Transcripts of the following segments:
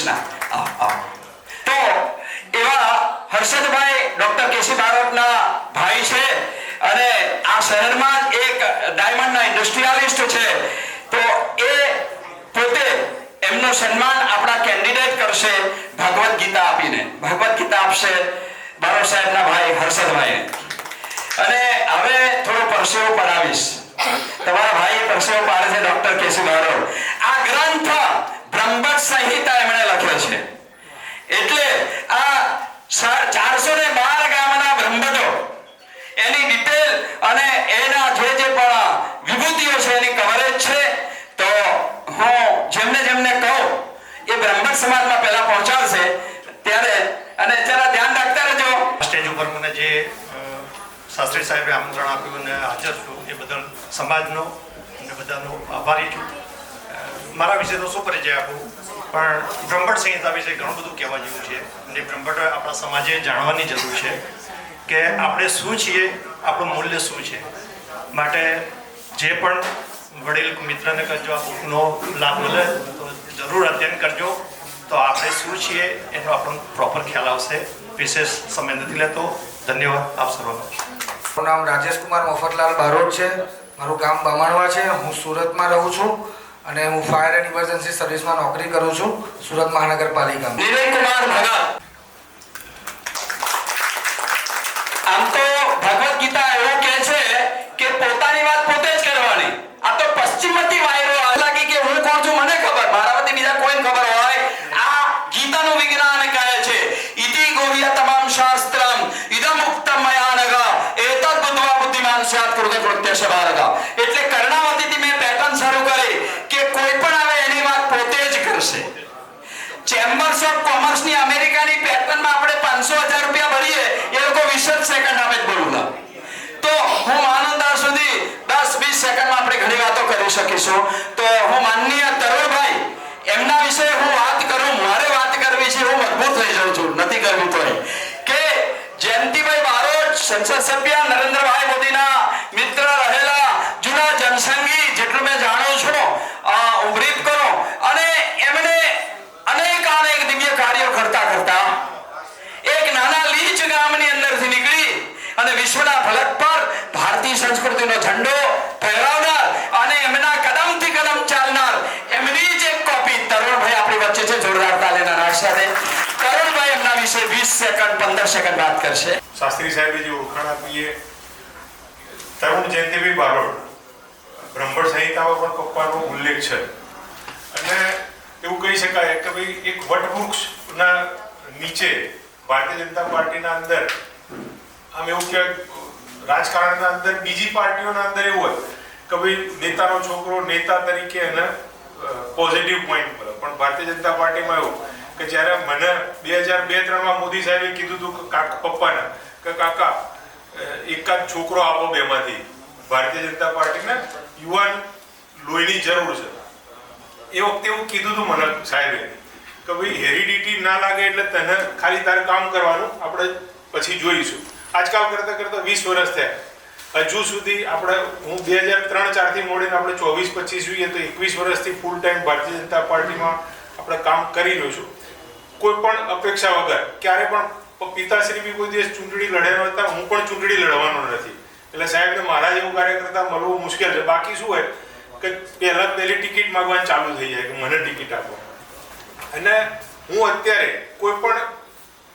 કૃષ્ણ. તો એવા હર્ષદભાઈ ડોક્ટર કેસી બારોટના ભાઈ છે અને આ શહેરમાં એક ડાયમંડના ઇન્ડસ્ટ્રીયાલિસ્ટ છે. તો એ પોતે એમનું સન્માન આપણા કેન્ડિડેટ કરશે ભગવદ ગીતા આપીને. ભગવદ ગીતા આપશે બારોટ સાહેબના ભાઈ હર્ષદભાઈને. અને હવે થોડો પરસેવો પડાવીશ. તમારા ભાઈ પરસેવો પાડે છે ડોક્ટર કેસી બારોટ. આ ગ્રંથ બ્રહ્મભટ્ટ સંહિતા એમણે લખ્યો છે. એટલે આ 412 ગામના બ્રહ્મભટ્ટો એની ડિટેલ અને એના જે પણ વિભૂતિઓ છે એની કવરેજ છે. તો હું જેમને કહું એ બ્રહ્મભટ્ટ સમાજમાં પહેલા પહોંચાડશે ત્યારે, અને જરા ધ્યાન રાખતા રહેજો. સ્ટેજ ઉપર મને જે શાસ્ત્રી સાહેબે આમંત્રણ આપ્યું અને હાજર છું એ બદલ સમાજનો અને બધાનો આભારી છું. મારા વિશે તો શું પરિચય આપું, પણ બ્રહ્મભટ્ટ સંહિતા વિશે ઘણું બધું કહેવા જેવું છે અને બ્રહ્મભટ્ટ આપણા સમાજે જાણવાની જરૂર છે કે આપણે શું છીએ, આપણું મૂલ્ય શું છે. માટે જે પણ વડીલ મિત્રને કરજો, આ બુકનો લાભ મળે તો જરૂર અધ્યયન કરજો, તો આપણે શું છીએ એનો આપણો પ્રોપર ખ્યાલ આવશે. વિશેષ સમય નથી લેતો. ધન્યવાદ આપ સર્વનો. મારું નામ રાજેશ કુમાર મફતલાલ બારોટ છે. મારું ગામ બમાણવા છે. હું સુરતમાં રહું છું અને હું ફાયર એન્ડ ઇમરજન્સી સર્વિસમાં નોકરી કરું છું સુરત મહાનગરપાલિકામાં. નિરંકુમાર ભગત. આમ તો ભગવદ ગીતા એવું કહે છે કે પોતાની વાત પોતે જ કરવાની. આ તો પશ્ચિમથી વાયરો લાગી કે હું કોણ છું મને ખબર, મારા વતી બીજા કોઈને ખબર હોય. આ ગીતાનું વિજ્ઞાન કહે છે ઇતિ ગોવ્ય તમામ શાસ્ત્રમ ઇદમ ઉક્તમ મયા નગ એતદ બુદ્ધવા બુદ્ધિમાન સ્યાત કૃત કૃત્યસ્ય ભારત. એટલે કર્ણાવતીથી મેં પેટર્ન શરૂ કરી કે કોઈ પણ આવે એની વાત પોતે જ કરશે. ચેમ્બર્સ ઓફ કોમર્સની અમેરિકાની પેટર્નમાં આપણે 500,000 રૂપિયા ભરીએ, એ લોકો 20 સેકન્ડ આપે જ બોલું. તો હું માનું ત્યાં સુધી 10-20 સેકન્ડમાં આપણે ઘણી વાતો કરી શકીશું. તો હું માનનીય તરુણભાઈ એમના વિશે હું વાત કરું, મારે વાત કરવી છે, હું મજબૂત થઈ જાઉં છું, નથી કરવી તો કે જયંતિભાઈ બારોટ સંસદ સભ્ય નરેન્દ્રભાઈ મોદીના મિત્ર રહેલા જૂના જનસંઘી, જેટલું મેં જાણું છું બ્રીફ કરો. અને એમણે અનેક દિવ્ય કાર્યો કરતા એક નાના લીચ ગામની અંદરથી નીકળી અને વિશ્વના ફલક પર ભારતીય સંસ્કૃતિનો ઝંડો ફહેરાવનાર અને એમના કદમથી કદમ ચાલનાર એમની જ એક કોપી તરુણભાઈ આપણી વચ્ચે છે. જોરદાર તાલીના નાદ સાથે તરુણભાઈ એમના વિશે 20 સેકન્ડ 15 સેકન્ડ વાત કરશે. શાસ્ત્રી સાહેબે જે ઓળખાણ આપી એ તરુણ જયંતિભાઈ બારોટ. બ્રહ્મભટ્ટ સંહિતામાં પણ પપ્પાનો ઉલ્લેખ છે અને એવું કહી શકાય કે ભાઈ એક વટવૃક્ષના નીચે ભારતીય જનતા પાર્ટીના અંદર આમ એવું કે રાજકારણના અંદર બીજી પાર્ટીઓના અંદર એવું હોય કે ભાઈ નેતાનો છોકરો નેતા તરીકે એને પોઝિટિવ પોઈન્ટ મળે, પણ ભારતીય જનતા પાર્ટીમાં એવું કે જ્યારે મને 2002-03માં મોદી સાહેબે કીધું હતું પપ્પાને કે કાકા એકાદ છોકરો આપો બેમાંથી, ભારતીય જનતા પાર્ટીને યુવાન લોહીની જરૂર છે. એ વખતે એવું કીધું હતું મને સાહેબે કે ભાઈ હેરિડિટી ના લાગે એટલે તને ખાલી તારે કામ કરવાનું, આપણે પછી જોઈશું. આજકાલ કરતા 20 વર્ષ થયા, હજુ સુધી આપણે હું 2003-04થી મોડીને આપણે 24-25 જોઈએ તો 21 વર્ષથી ફૂલ ટાઈમ ભારતીય જનતા પાર્ટીમાં આપણે કામ કરી રહ્યો છું. કોઈ પણ અપેક્ષા વગર. ક્યારે પણ પિતાશ્રી બી કોઈ દિવસ ચૂંટણી લડ્યા હતા, હું પણ ચૂંટણી લડવાનો નથી. એટલે સાહેબને મારા જેવું કાર્યકર્તા મળવું મુશ્કેલ છે. બાકી શું હોય કે પહેલી ટિકિટ માંગવાની ચાલુ થઈ જાય કે મને ટિકિટ આપો. અને હું અત્યારે કોઈ પણ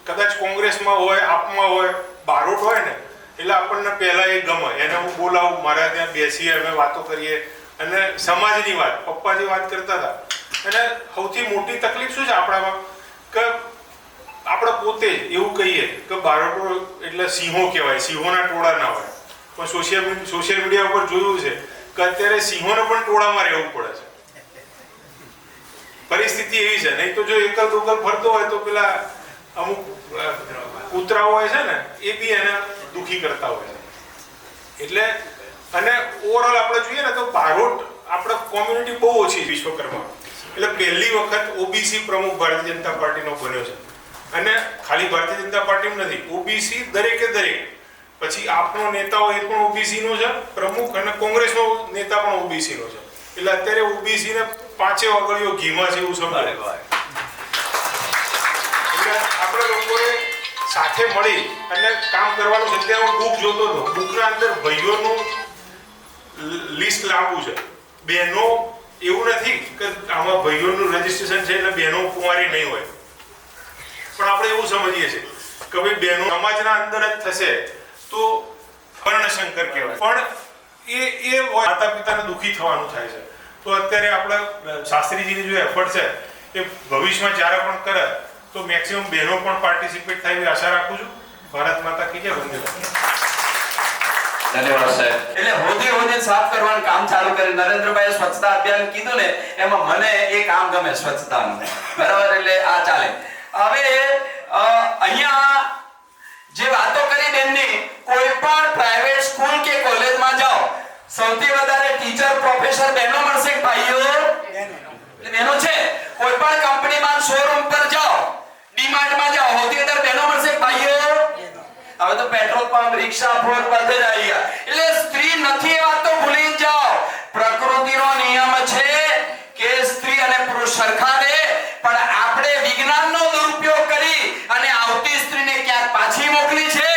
કદાચ કોંગ્રેસમાં હોય, આપમાં હોય, બારોટ હોય ને એટલે આપણને પહેલા એ ગમે, એને હું બોલાવું, મારા ત્યાં બેસીએ, અમે વાતો કરીએ અને સમાજની વાત, પપ્પા જે વાત કરતા હતા. અને સૌથી મોટી તકલીફ શું છે આપણામાં કે આપણે પોતે એવું કહીએ કે બારોટો એટલે સિંહો કહેવાય, સિંહોના ટોળા ના હોય. પણ સોશિયલ મીડિયા ઉપર જોયું છે કે અત્યારે સિંહોને પણ ટોળામાં રહેવું પડે છે. પરિસ્થિતિ એવી છે. નહીં તો જો એકલ દોકલ ફરતો હોય તો પેલા અમુક કૂતરાઓ હોય છે ને એ બી એને દુખી કરતા હોય છે. એટલે અને ઓવરઓલ આપણે જોઈએ ને તો બારોટ આપણા કોમ્યુનિટી બહુ ઓછી વિશ્વકર્મા. એટલે પહેલી વખત ઓબીસી પ્રમુખ ભારતીય જનતા પાર્ટીનો બન્યો છે. અને ખાલી ભારતીય જનતા પાર્ટીમાં નથી, ઓબીસી દરેકે દરેક. પછી આપનો નેતાઓ એ પણ ઓબીસી નો છે પ્રમુખ, અને કોંગ્રેસનો નેતા પણ ઓબીસી નો છે. એટલે અત્યારે ઓબીસી ને 5 વગડીઓ ઘીમાં છે એવું સમજાય. આપણે લોકોએ સાથે મળી અને કામ કરવાનું છે. અત્યારે હું બુક જોતો હતો, બુકના અંદર ભાઈઓનું લિસ્ટ લાવવું છે. બહેનો એવું નથી કે આમાં ભાઈઓનું રજીસ્ટ્રેશન છે એટલે બહેનો કુંવારી નહીં હોય, પણ આપણે એવું સમજીએ છીએ કે ભાઈ બહેનો સમાજના અંદર જ થશે તો વર્ણશંકર કહેવાય. પણ એ માતા પિતાને દુઃખી થવાનું થાય છે. તો અત્યારે આપણા શાસ્ત્રીજીની જો એફર્ટ છે એ ભવિષ્યમાં જ્યારે પણ કરે તો મેક્સિમમ બહેનો પણ પાર્ટિસિપેટ થાય એવી આશા રાખું છું. ભારત માતા કી જય. વંદે માતરમ. ધન્યવાદ સાહેબ. એટલે હોદી સાફ કરવાનું કામ ચાલુ કરી નરેન્દ્રભાઈએ સ્વચ્છતા અભિયાન કીધું ને, એમાં મને એ કામ ગમે સ્વચ્છતાનું. બરાબર, એટલે આ ચાલે. હવે અહીંયા જે વાતો કરી બેનની, કોઈ પણ પ્રાઇવેટ સ્કૂલ કે કોલેજમાં જાઓ, સૌથી વધારે ટીચર પ્રોફેસર બહેનો મળશે કે ભાઈઓ? બહેનો છે. કોઈ પણ કંપનીમાં શોરૂમ પર જાઓ, ડીમાર્ટમાં જાઓ, સૌથી વધારે બહેનો મળશે કે ભાઈઓ? હવે તો પેટ્રોલ પંપ, રિક્ષા, ફોર બધે જ આવી ગયા. એટલે સ્ત્રી નથી એ વાત તો ભૂલી જ જાઓ. પ્રકૃતિનો નિયમ છે કે સ્ત્રી અને પુરુષ સરખા છે, પણ આપણે વિજ્ઞાનનો દુરુપયોગ કરી અને આવતી સ્ત્રીને ક્યાંક પાછી મોકલી છે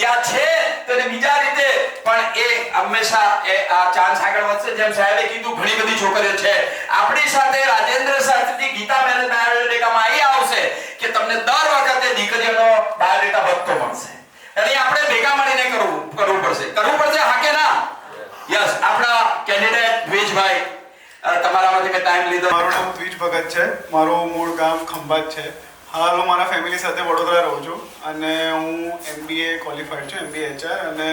યા છે તો બીજા રીતે. પણ એ હંમેશા આ ચાન્સ આગળ વધશે. જેમ સાહેબે કીધું, ઘણી બધી છોકરીઓ છે આપણી સાથે. રાજેન્દ્ર શાસ્ત્રી ગીતા મેરેજ બાયોડેટામાં આવી આવશે કે તમને દર વખતે દીકરીઓનો બાયોડેટા વધતો મળશે. એટલે આપણે ભેગા મળીને કરવું પડશે. હા કે ના? યસ. આપણા કેન્ડિડેટ દ્વિજભાઈ, તમારામાંથી મેં ટાઈમ લીધો. મારું નામ દ્વિજ ભગત છે. મારું મૂળ ગામ ખંભાત છે. હાલ હું મારા ફેમિલી સાથે વડોદરા રહું છું અને હું MBA ક્વોલિફાઈડ છું, MBA HR. અને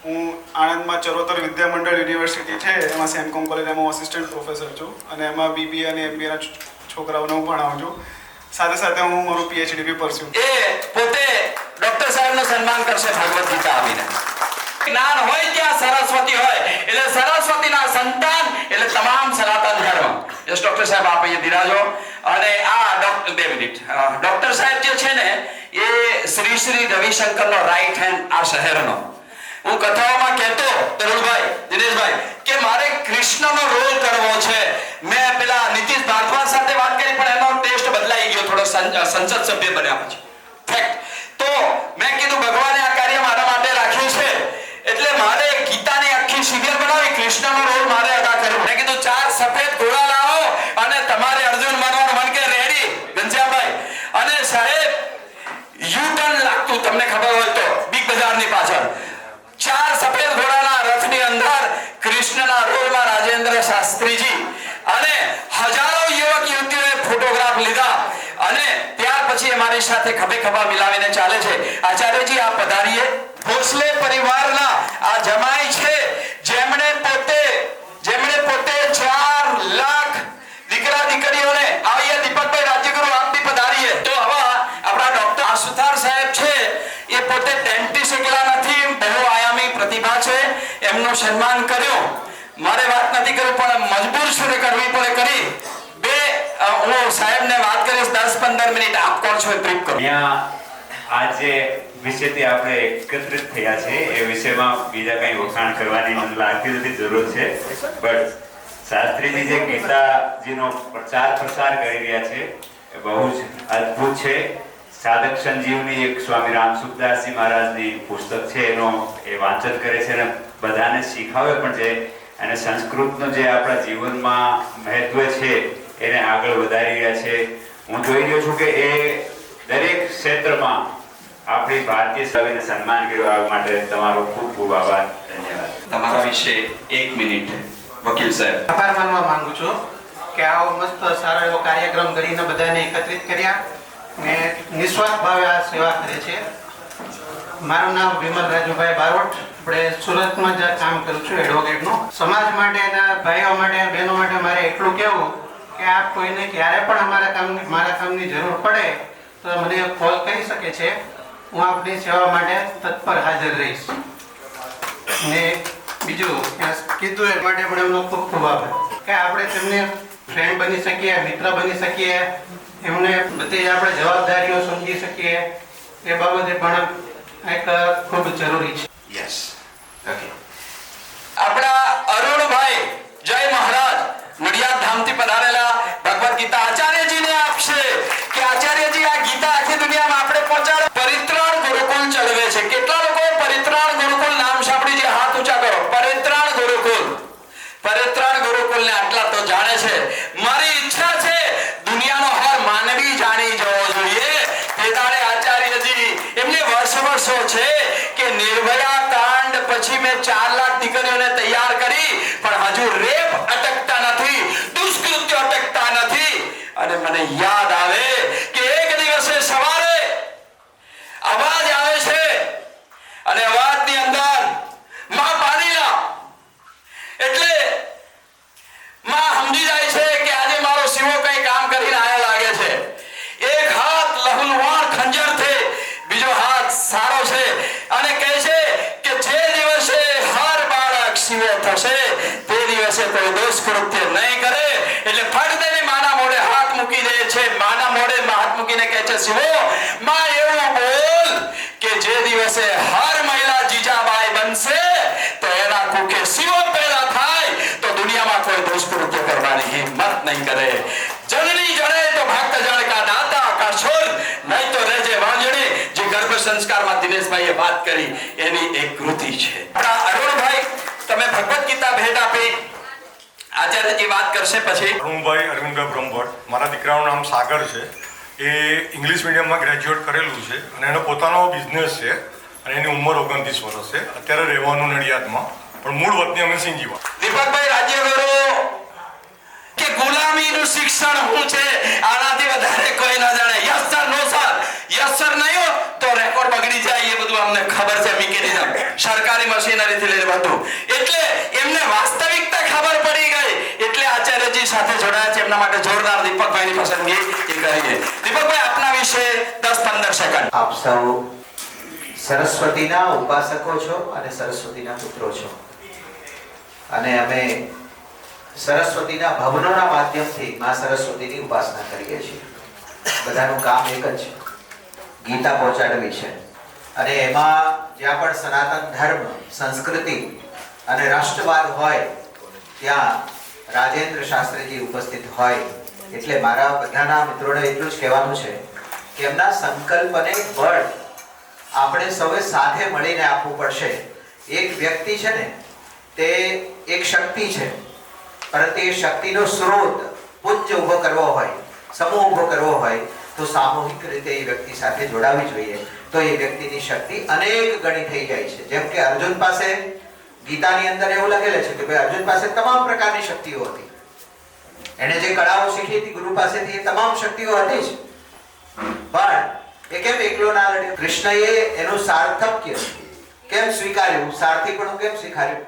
હું આણંદમાં ચરોતર વિદ્યામંડળ યુનિવર્સિટી છે એમાં સેમકોમ કોલેજ, એમાં અસિસ્ટન્ટ પ્રોફેસર છું અને એમાં BBA અને MBA ના છોકરાઓને હું ભણાવું છું. સાથે સાથે હું મારું PhD બી પરસ્યુ. એ પોતે ડોક્ટર સાહેબનું સન્માન કરશે ભગવદ ગીતા આપીને. જ્ઞાન હોય ત્યાં સરસ્વતી હોય, એટલે સરસ્વતીના સંતાન એટલે તમામ સનાતન ધર્મ. યસ ડોક્ટર સાહેબ, આપ અહીંયા બિરાજો. અને આ ડોક્ટર સાહેબ જે છે ને, એ શ્રી રવિશંકરનો રાઈટ હેન્ડ આ શહેરનો. હું કથાઓમાં કહેતો તરુણભાઈ, દિનેશભાઈ, કે મારે કૃષ્ણનો રોલ કરવો છે. મેં પેલા નીતિશ ભારદ્વાજ સાથે વાત કરી, પણ એનો ટેસ્ટ બદલાઈ ગયો થોડો સંસદ સભ્ય બન્યા પછી. ફેક્ટ. તો મેં કીધું ભગવાને આ કાર્ય મારા માટે રાખ્યું છે, એટલે મારે ગીતાની આખી સિરિયલ બનાવી, કૃષ્ણનો રોલ મારે અદા કરવો. મેં કીધું 4 સફેદ ઘોડા લાવો અને તમારે અર્જુન બનવાનું મન કે રેડી ઘનશ્યામભાઈ. અને સાહેબ યુ ટર્ન લાગતું, તમને ખબર હોય તો, બિગ બજારની પાછળ 4 સફેદ ઘોડાના રથની અંદર કૃષ્ણના રોલમાં રાજેન્દ્ર શાસ્ત્રીજી અને હજારો યુવક યુવતીઓએ ફોટોગ્રાફ લીધા. અને ત્યાર પછી અમારી સાથે ખભે ખભા મિલાવીને ચાલે છે. આચાર્યજી, આપ પધારીએ. ભોસલે પરિવારના આ જમાઈ છે જેમણે પોતે 4 લાખ દીકરા દીકરીઓને આવીએ. દીપકભાઈ રાજ્યગુરુ, આપ બી પધારીએ. તો હવે આપણા ડોક્ટર આસુતાર સાહેબ છે, એ પોતે ડેન્ટિસ્ટ એકલા નથી, બહુઆયામી પ્રતિભા છે. એમનું સન્માન કર્યું. મારે વાત નથી કરવી, પણ મજબૂર છું કરવી પડે કરી. હું સાહેબને વાત કરીશ 10-15 મિનિટ. આપ કોણ છો એ બ્રીફ કરો. આજે વિષયથી આપણે એકત્રિત થયા છે એ વિષયમાં બીજા કંઈ વખાણ કરવાની મને લાગતી નથી જરૂર છે. બટ શાસ્ત્રીજી જે ગીતાજીનો પ્રચાર પ્રસાર કરી રહ્યા છે એ બહુ જ અદ્ભુત છે. સાધક સંજીવની એક સ્વામી રામસુખદાસજી મહારાજની પુસ્તક છે, એનો એ વાંચન કરે છે અને બધાને શીખવાવે પણ છે. અને સંસ્કૃતનું જે આપણા જીવનમાં મહત્વ છે એને આગળ વધારી રહ્યા છે. હું જોઈ રહ્યો છું કે એ દરેક ક્ષેત્રમાં આપણી ભારતીય સભ્યને સન્માન કર્યું. આ માટે તમારો ખૂબ ખૂબ આભાર. ધન્યવાદ. તમારા વિશે 1 મિનિટ વકીલ સાહેબ. આભાર માનવા માંગુ છું કે આવો મસ્ત સારો એવો કાર્યક્રમ કરીને બધાને એકત્રિત કર્યા ને નિસ્વાર્થ ભાવે આ સેવા કરે છે. મારું નામ વિમલ રાજુભાઈ બારોટ. આપણે સુરતમાં જ કામ કરું છું એડવોકેટનું. સમાજ માટે અને ભાઈઓ માટે, બહેનો માટે મારે એટલું કહેવું કે આપ કોઈને ક્યારે પણ મારા કામની જરૂર પડે તો મને કોલ કરી શકે છે. હું આપની સેવા માટે તત્પર હાજર રહીશ. ને બીજું કીધું એ માટે પણ એમનો ખૂબ ખૂબ આભાર કે આપણે તેમને ફ્રેન્ડ બની શકીએ, મિત્ર બની શકીએ, એમને બધી આપણે જવાબદારીઓ સમજી શકીએ, એ બાબતે પણ એક ખૂબ જરૂરી છે. યસ. ઓકે. આપણા અરુણભાઈ જય મહારાજ નડિયાદ ધામથી પધારેલા ભગવદ ગીતા આચાર્યજીને આપશે કે આચાર્યજી આ ગીતા આખી દુનિયામાં આપણે 4 લાખ દીકરીઓને તૈયાર કરી, પણ હજુ રેપ અટકતા નથી, દુષ્કૃત્ય અટકતા નથી. અને મને યાદ આવે કે એક દિવસે સવારે અવાજ આવે છે અને અવાજની અંદર માં પાણીલા, એટલે માં સમજી જાય છે કે આજે મારો શિવો કઈ કામ કરીને આયા લાગે છે. એક હાથ લહુલવાણ ખંજરથી, બીજો હાથ સારો છે અને કહે છે કે જે દિવસે હર બાળક શિવો થશે તે દિવસે કોઈ દુષ્કૃત્ય નહીં કરે. એટલે ફટ દઈને માના મોઢે હાથ મૂકી દે છે. માના મોઢે હાથ મૂકીને કહે છે, શિવો માં એવું બોલ કે જે દિવસે હર મહિલા જીજાબાઈ બનશે તો એના કુખે શિવો પેદા થાય તો દુનિયામાં કોઈ દુષ્કૃત્ય કરવાની હિંમત નહીં કરે. જનની જણે તો ભક્ત જણ કા દાતા કા છોડ, નહીં તો રહેજે વાંજણી. જે ગર્ભ સંસ્કારમાં દિનેશભાઈએ વાત કરી એની એક કૃતિ છે. આપણા અરુણભાઈ, તમે ભગવદ ગીતા ભેટ આપી, આચાર્યજી વાત કરશે પછી. અરુણભાઈ અરવિંદભાઈ બ્રહ્મભટ્ટ, મારા દીકરાનું નામ સાગર છે. એ ઇંગ્લિશ મીડિયમમાં ગ્રેજ્યુએટ કરેલું છે અને એનો પોતાનો બિઝનેસ છે અને એની ઉંમર 29 વર્ષ છે. અત્યારે રહેવાનું નડિયાદમાં, પણ મૂળ વતની અમે સિંજીવા. દીપકભાઈ, રાજ્યગુરુ કે ગુલામીનું શિક્ષણ શું છે આનાથી વધારે કોઈ ના જાણે. યસ સર, નો સર, યસ સર નહીં હો તો રેકોર્ડ બગડી જાય, એ બધું અમને ખબર છે. મિકેનિઝમ સરકારી મશીનરીથી લઈને બધું, એટલે એમને વાસ્તવિકતા ખબર પડી ગઈ, એટલે આચાર્યજી સાથે જોડાયા છે. એમના માટે જોરદાર દીપકભાઈની પસંદગી એ કરીએ. દીપકભાઈ, આપના વિશે 10-15 સેકન્ડ. આપ સૌ સરસ્વતીના ઉપાસકો છો અને સરસ્વતીના પુત્રો છો, અને અમે સરસ્વતીના ભવનોના માધ્યમથી માં સરસ્વતીની ઉપાસના કરીએ છીએ. બધાનું કામ એક જ છે, ગીતા પહોંચાડવી છે. અને એમાં જ્યાં પણ સનાતન ધર્મ, સંસ્કૃતિ અને રાષ્ટ્રવાદ હોય ત્યાં રાજેન્દ્ર શાસ્ત્રીજી ઉપસ્થિત હોય. એટલે મારા બધાના મિત્રોને એટલું જ કહેવાનું છે કે એમના સંકલ્પને બળ આપણે સૌએ સાથે મળીને આપવું પડશે. એક વ્યક્તિ છે ને તે એક શક્તિ છે, પરંતુ એ શક્તિનો સ્ત્રોત પુંજ ઉભો કરવો હોય, સમૂહ ઉભો કરવો હોય તો સામૂહિક રીતે એ વ્યક્તિ સાથે જોડાવી જોઈએ. તો એ વ્યક્તિની શક્તિ અનેક ગણી થઈ જાય છે. જેમ કે અર્જુન પાસે ગીતાની અંદર એવું લખેલું છે કે ભાઈ અર્જુન પાસે તમામ પ્રકારની શક્તિઓ હતી. એને જે કળાઓ શીખી હતી ગુરુ પાસેથી, એ તમામ શક્તિઓ હતી જ, પણ એ કેમ એકલો ના લડ્યો? કૃષ્ણએ એનું સાર્થક્ય કેમ સ્વીકાર્યું, સારથીપણું કેમ સ્વીકાર્યું?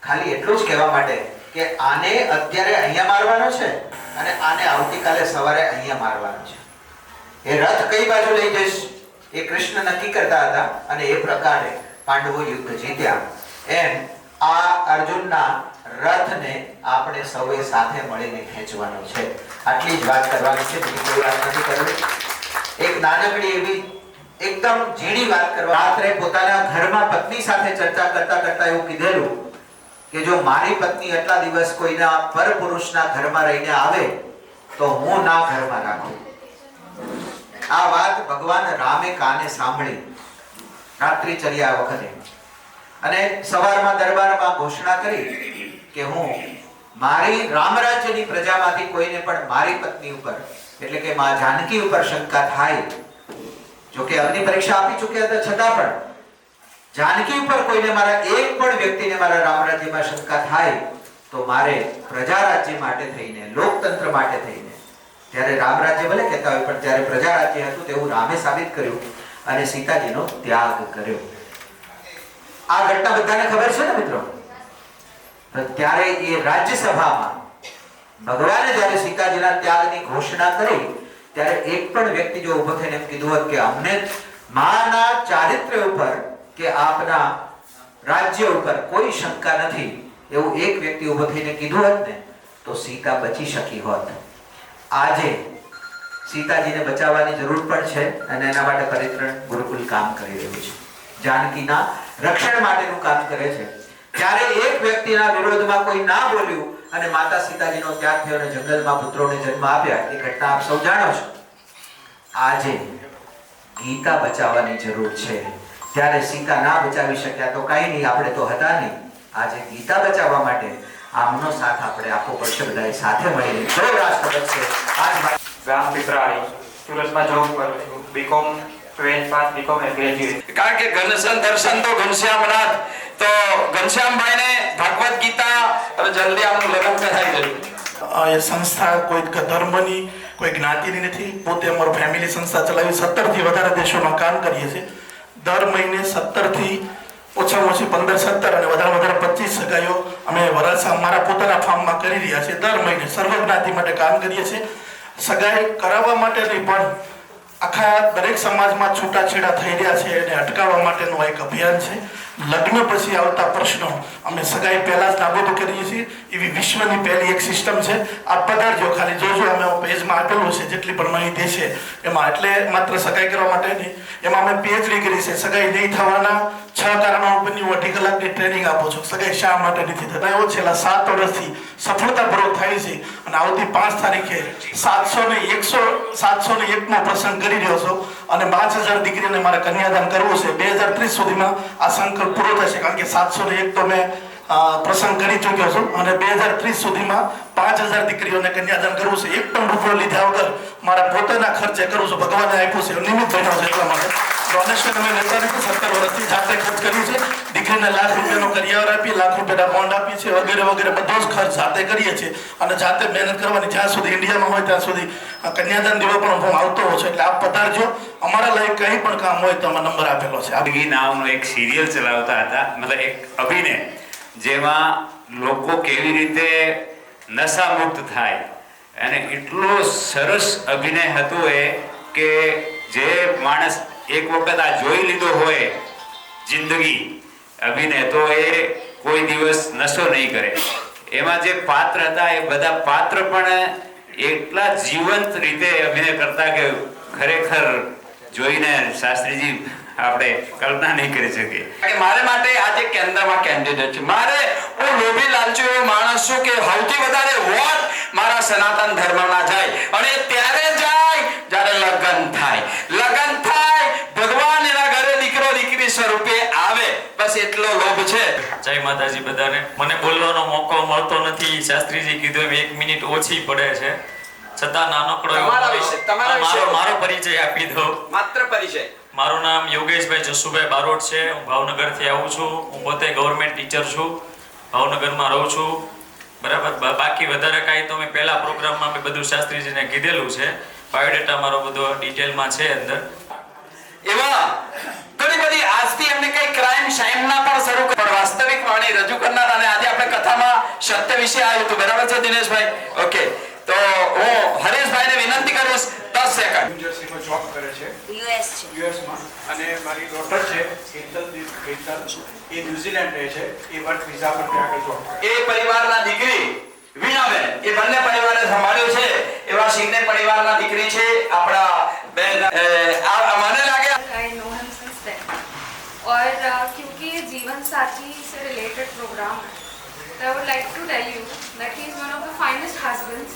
ખાલી એટલું જ કહેવા માટે કે આને અત્યારે અહીંયા મારવાનો છે અને આને આવતીકાલે સવારે અહીંયા મારવાનો છે. એ રથ કઈ બાજુ લઈ જઈશ એ કૃષ્ણ નક્કી કરતા હતા, અને એ પ્રકારે પાંડવો યુદ્ધ જીત્યા. એમ આ અર્જુનના રથને આપણે સૌએ સાથે મળીને ખેંચવાનો છે. આટલી જ વાત કરવાની છે, બીજી કોઈ વાત નથી કરવી. એક નાનકડી એવી એકદમ ઝીણી વાત કરવા. રાત્રે પોતાના ઘરમાં પત્ની સાથે ચર્ચા કરતા કરતા એવું કીધેલું કે જો મારી પત્ની એટલા દિવસ કોઈના પરપુરુષના ઘરમાં રહીને આવે તો હું ના ઘરમાં રાખું. આ વાત ભગવાન રામે કાને સાંભળી રાત્રિ ચર્યા વખતે, અને સવારમાં દરબારમાં ઘોષણા કરી કે હું મારી રામ રાજ્યની પ્રજામાંથી કોઈને પણ મારી પત્ની ઉપર એટલે કે માં જાનકી ઉપર શંકા થાય, જો કે અગ્નિ પરીક્ષા આપી ચૂક્યા હતા છતાં પણ જાનકી ઉપર કોઈને મારા એક પણ વ્યક્તિને મારા રામ રાજ્યમાં શંકા થાય તો મારે પ્રજા રાજ્ય માટે થઈને, લોકતંત્ર માટે થઈને, ત્યારે રામ રાજ્ય ભલે કહેતા હોય પણ ત્યારે પ્રજા રાજ્ય હતું તેવું રામે સાબિત કર્યું અને સીતાજીનો ત્યાગ કર્યો. આ ઘટના બધાને ખબર છે ને મિત્રો? ત્યારે એ રાજ્યસભામાં ભગવાને જ્યારે સીતાજીના ત્યાગની ઘોષણા કરી ત્યારે એક પણ વ્યક્તિ જો ઊભો થઈને એમ કીધું હોત કે અમને માના ચારિત્ર્ય ઉપર કે આપના રાજ્ય ઉપર કોઈ શંકા નથી, એવું એક વ્યક્તિ ઊભો થઈને કીધું હોત ને તો સીતા બચી શકી હોત. આજે સીતાજીને બચાવવાની જરૂર પણ છે અને એના માટે પરિત્રણ ગુરુકુલ કામ કરી રહ્યું છે, જાનકીના રક્ષણ માટેનું કામ કરે છે. જ્યારે એક વ્યક્તિના વિરોધમાં કોઈ ના બોલ્યું અને માતા સીતાજીનો ત્યાગ થયો અને જંગલમાં પુત્રોને જન્મ આપ્યા, એ ઘટના આપ સૌ જાણો છો. આજે ગીતા બચાવવાની જરૂર છે. ત્યારે સીતા ના બચાવી શક્યા તો કઈ નહીં, આપણે તો હતા નહીં. આજે ગીતા બચાવવા માટે આમનો સાથ આપણે આપવો પડશે, બધાએ સાથે મળીને. જો રાષ્ટ્ર બચશે. આજ ગામ પીપરાળી સુરતમાં જોબ કરું છું, BCom 12th pass BCom graduate. કારણ કે ઘનશ્યામ દર્શન તો ઘનશ્યામનાથ, તો ઘનશ્યામભાઈને ભગવદ્ ગીતા હવે જલ્દી આમનું લગ્ન કરાવી દેવું. એ સંસ્થા કોઈ ધર્મની કોઈ જ્ઞાતિની નથી. પોતે અમારું ફેમિલી સંસ્થા ચલાવી 17 થી વધારે દેશોમાં કામ કરીએ છીએ. દર મહિને 17 થી ઓછામાં ઓછી 15, 17 અને વધારે 25 સગાઈઓ અમે વરાછા અમારા પોતાના ફાર્મમાં કરી રહ્યા છીએ. દર મહિને સર્વ જ્ઞાતિ માટે કામ કરીએ છીએ. સગાઈ કરાવવા માટે નહીં પણ આખા દરેક સમાજમાં છૂટાછેડા થઈ રહ્યા છે એને અટકાવવા માટેનું એક અભિયાન છે. લગ્ન પછી આવતા પ્રશ્નો અમે સગાઈ પહેલા જ નાબૂદ કરીએ છીએ. એવી વિશ્વની પહેલી એક સિસ્ટમ છે. આ પધારજો, ખાલી જોજો, અમે પેજમાં આપેલું છે જેટલી પણ માહિતી છે એમાં. એટલે માત્ર સગાઈ કરવા માટે નહીં, એમાં અમે પીએચડી કરી છે. સગાઈ નહીં થવાના 6 કારણો ઉપરની 2 કલાકની ટ્રેનિંગ આપો છો. સગાઈ શા માટે નથી થતા એવો છેલ્લા 7 વર્ષથી સફળતાપૂર્વક થાય છે. અને આવતી 5 તારીખે 701મો પ્રસંગ કરી રહ્યો છો અને 5000 દીકરીને મારે કન્યાદાન કરવું છે. 2030 સુધીમાં આ સંકલ્પ પૂરો થશે. કારણ કે 701 તો મેં પ્રસંગ કરી ચૂક્યો છું અને 2030 સુધીમાં 5000 દીકરીઓને કન્યાદાન કરવું છે. એક પણ રૂપિયો લીધા વગર મારા પોતાના ખર્ચે કરું છું. ભગવાને આપ્યું છે, નિમિત્ત બન્યો છે એટલા માટે. ડોનેશન અમે લેતા નથી. 17 વર્ષથી જાતે ખર્ચ કર્યું છે. દીકરીને લાખ રૂપિયાનો કરિયાવર આપી, લાખ રૂપિયાના બોન્ડ આપી છે, વગેરે વગેરે બધો જ ખર્ચ જાતે કરીએ છીએ. અને જાતે મહેનત કરવાની. જ્યાં સુધી ઇન્ડિયામાં હોય ત્યાં સુધી કન્યાદાન દેવા પણ હું આવતો હોઉં છું. એટલે આપ પધારજો. અમારા લાયક કંઈ પણ કામ હોય તો આમાં નંબર આપેલો છે. જિંદગી નામનો એક સિરિયલ ચલાવતા હતા, મતલબ એક અભિનય, જેમાં લોકો કેવી રીતે નશા મુક્ત થાય. અને એટલો સરસ અભિનય હતો એ કે જે માણસ એક વખત આ જોઈ લીધો હોય જિંદગી અભિનય, તો એ કોઈ દિવસ નશો નહીં કરે. એમાં જે પાત્ર હતા એ બધા પાત્ર પણ એટલા જીવંત રીતે અભિનય કરતા કે ખરેખર જોઈને શાસ્ત્રીજી આપણે કલ્પના નહીં કરી શકીએ. મારે માટે આજે કેન્દ્રમાં કેન્ડિડેટ છે. મારે હું લોભી લાલચુ એવો માણસ છું કે સૌથી વધારે વોટ મારા સનાતન ધર્મમાં જાય. અને ત્યારે જાય જ્યારે લગ્ન થાય. લગ્ન થાય, ભગવાન એના ઘરે દીકરો દીકરી સ્વરૂપે આવે. બસ એટલો લોભ છે. જય માતાજી બધાને. મને બોલવાનો મોકો મળતો નથી. શાસ્ત્રીજી કીધું એમ 1 મિનિટ ઓછી પડે છે, છતાં નાનકડો મારો પરિચય આપી દઉં. માત્ર પરિચય. મારું નામ યોગેશભાઈ જસુભાઈ બારોટ છે. હું ભાવનગરથી આવું છું. હું પોતે ગવર્મેન્ટ ટીચર છું, ભાવનગરમાં રહું છું. બરાબર. બાકી વધારે કાંઈ તો મેં પહેલા પ્રોગ્રામમાં મેં બધું શાસ્ત્રીજીને કીધેલું છે. બાયોડેટા મારો બધો ડિટેલમાં છે અંદર. એવા ઘણી બધી આજથી એમને કઈ ક્રાઇમ શાઇમના પણ શરૂ પણ વાસ્તવિક વાણી રજૂ કરનાર. અને આજે આપણે કથામાં સત્ય વિશે આવ્યું હતું. બરાબર છે દિનેશભાઈ? ઓકે, તો હું હરેશભાઈને વિનંતી કરીશ 10 સેકન્ડ. ન્યૂજર્સીમાં જોબ કરે છે, યુએસમાં. અને મારી ડોટર છે હેતલ, એ ન્યુઝીલેન્ડ રહે છે. એ વર્ક વિઝા પર ત્યાં આગળ જોબ કરે. એ પરિવારના દીકરી વીણાબેન, એ બંને પરિવારે સંભાળ્યું છે એવા શિંદે પરિવારના દીકરી છે આપણા બેન. મને લાગે I know him since then. और क्योंकि ये जीवन साथी से रिलेटेड प्रोग्राम है, तो I would like to tell you that he is one of the finest husbands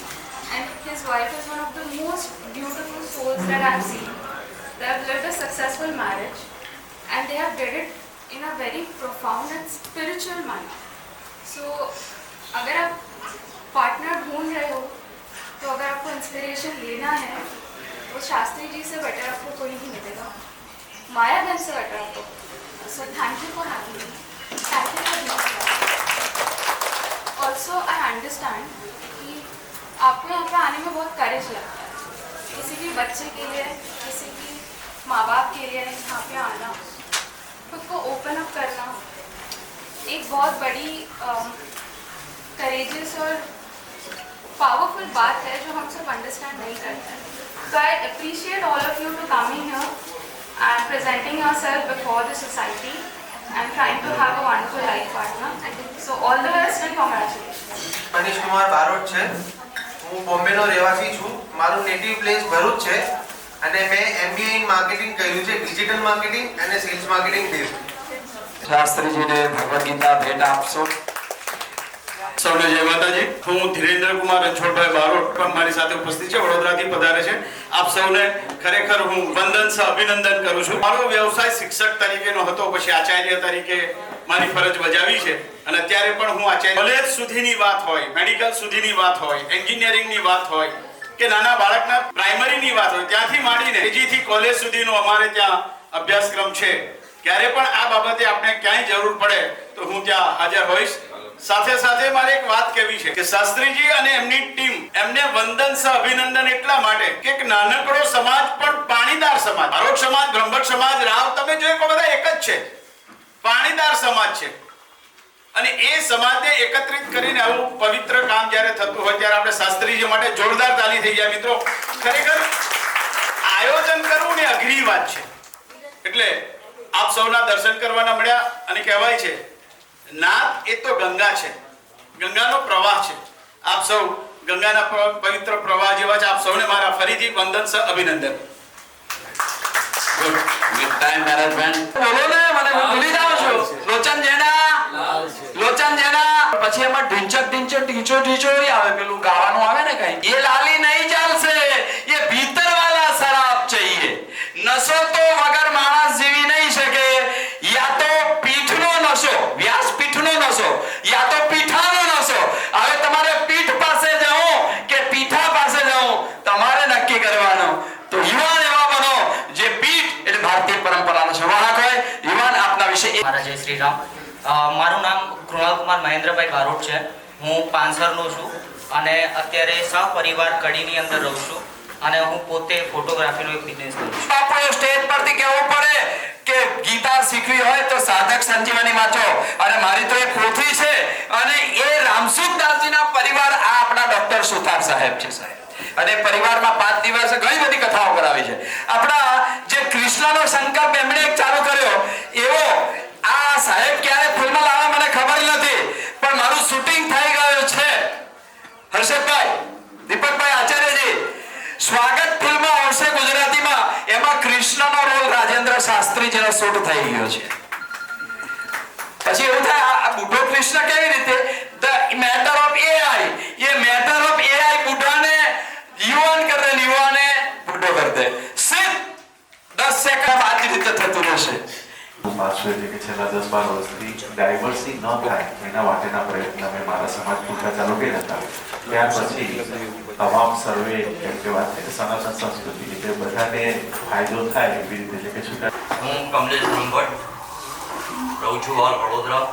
and his wife is one of the most beautiful souls that I have seen. They have lived a successful marriage and they have did it in a very profound and spiritual manner. So अगर आप partner ढूंढ रहे हो, तो अगर आपको inspiration लेना है तो शास्त्री जी से बेटर आपको कोई नहीं मिलेगा. मायागंज से बेटर आपको. So thank you for having me. Thank you for being here. Also I understand कि आपको यहाँ पे आने में बहुत करेज लगता है. किसी भी बच्चे के लिए, किसी भी माँ बाप के लिए यहाँ पे आना, खुद को ओपन अप करना एक बहुत बड़ी करेजियस और पावरफुल बात है जो हम सब अंडरस्टैंड नहीं करते हैं. So I appreciate all of you to coming here and presenting yourself before the society and trying to have a wonderful life partner. So all the best and congratulations. Manish Kumar Barot છે. હું બોમ્બેનો રહેવાસી છું. મારું નેટિવ પ્લેસ ભરૂચ છે અને મેં MBA in marketing કર્યું છે, ડિજિટલ માર્કેટિંગ અને સેલ્સ માર્કેટિંગ બેઝ. શાસ્ત્રીજીને ભગવદ્ ગીતા ભેટ આપશો. સૌને જય માતાજી. હું ધીરેન્દ્ર કુમાર રણછોડભાઈ બારોટ પણ મારી સાથે ઉપસ્થિત છે, વડોદરાથી પધારે છે. આપ સૌને ખરેખર હું વંદન સહ અભિનંદન કરું છું. મારો વ્યવસાય શિક્ષક તરીકેનો હતો, પછી આચાર્ય તરીકે મારી ફરજ બજાવી છે અને અત્યારે પણ હું આચાર્ય. કોલેજ સુધીની વાત હોય, મેડિકલ સુધીની વાત હોય, એન્જિનિયરિંગની વાત હોય, કે નાના બાળકના પ્રાઇમરીની વાત હોય ત્યાંથી માંડીને KG થી કોલેજ સુધીનો અમારે ત્યાં અભ્યાસક્રમ છે. ક્યારે પણ આ બાબતે આપણે ક્યાંય જરૂર પડે તો હું ત્યાં હાજર હોઈશ. સાથે સાથે મારે એક વાત કહેવી છે કે શાસ્ત્રીજી અને એમની ટીમ એમને વંદન સહ અભિનંદન એટલા માટે કે એક નાનકડો સમાજ પણ પાણીદાર સમાજ, બારોટ સમાજ, બ્રહ્મભટ્ટ સમાજ, રાવ, તમે જોઈ બધા એક જ છે, પાણીદાર સમાજ છે. અને એ સમાજને એકત્રિત કરીને આવું પવિત્ર કામ જ્યારે થતું હોય ત્યારે આપણે શાસ્ત્રીજી માટે જોરદાર તાલી થઈ જાય. મિત્રો, ખરેખર આયોજન કરવું ને અઘરી વાત છે. એટલે આપ સૌના દર્શન કરવાના મળ્યા અને કહેવાય છે નાથ એ તો ગંગા છે, ગંગાનો પ્રવાહ છે. આપ સૌ ગંગાના પવિત્ર પ્રવાહ જેવા છે. આપ સૌને મારા ફરીથી વંદન સહ અભિનંદન. વિથ ટાઈમ મેનેજમેન્ટ બોલો ને, મને હું ભૂલી જાઉં છું. લોચન જેના પછી એમાં ઢીંચો આવે, પેલું ગાવાનું આવે ને કઈ, એ લાલી નહીં ચાલશે, એ ભીતર વાલા શરાબ चाहिए. નશો તો વગર માણસ જીવી નહીં શકે. યા તો પીઠનો નશો, વ્યાસપીઠનો નશો, યા તો પીઠાનો નશો. હવે તમારે પીઠ પાસે જાઉં કે પીઠા પાસે જાઉં, તમારે નક્કી કરવાનો. તો યુવાન એવા બનો જે પીઠ એટલે ભારતીય પરંપરાનો સંવાહક હોય. યુવાન આપના વિશે મારા જય શ્રી રામ. મારું નામ કૃણાલકુમાર મહેન્દ્રભાઈ બારોટ છે. હું પાંસરનો છું અને અત્યારે સહપરિવાર કડીની અંદર રહું છું અને હું પોતે ફોટોગ્રાફીનો એક બિઝનેસ કરું છું. આપણે સ્ટેજ પરથી કહેવું પડે કે ગીતા શીખવી હોય તો સાધક સંજીવની વાંચો. અને મારી તો એક પોથી છે અને એ રામસુખદાસજીના પરિવાર આ આપણા ડોક્ટર સુથાર સાહેબ છે સાહેબ. અને પરિવારમાં 5 દિવસ ઘણી બધી કથાઓ કરાવી છે. આપણા જે કૃષ્ણનો સંકલ્પ એમણે એક ચાલુ કર્યો એવો આ સાહેબ ક્યારે ફિલ્મ લાવે મને ખબર નથી, પણ મારું શૂટિંગ થઈ ગયું છે. હર્ષદભાઈ, દીપકભાઈ આચાર્યજી, સ્વાગત ફિલ્મ આવશે ગુજરાતીમાં, એમાં કૃષ્ણનો રોલ રાજેન્દ્ર શાસ્ત્રીજીનો શૂટ થઈ ગયો છે. પછી એવું થાય આ બુઢો કૃષ્ણ કેવી રીતે, ધ મેટર ઓફ AI, ये मैटर ऑफ AI બુઢાને યુવાન કરે, યુવાને બુઢો કરી દે. સિર્ફ 10 સેકન્ડ આ જ રીતે થતું રહેશે. માનશું એટલે કે છેલ્લા 10-12 વર્ષથી ડાયવર્સિટી ન થાય એના માટેના પ્રયત્ન અમે મારા સમાજ પૂરતા ચાલુ કર્યા હતા. ત્યાર પછી તમામ સર્વે કેમ કે વાત છે સનાતન સંસ્કૃતિ એટલે બધાને ફાયદો થાય એવી રીતે એટલે કે છૂટા. હું કમલેશ બ્રહ્મભટ્ટ રહું છું હાલ વડોદરા,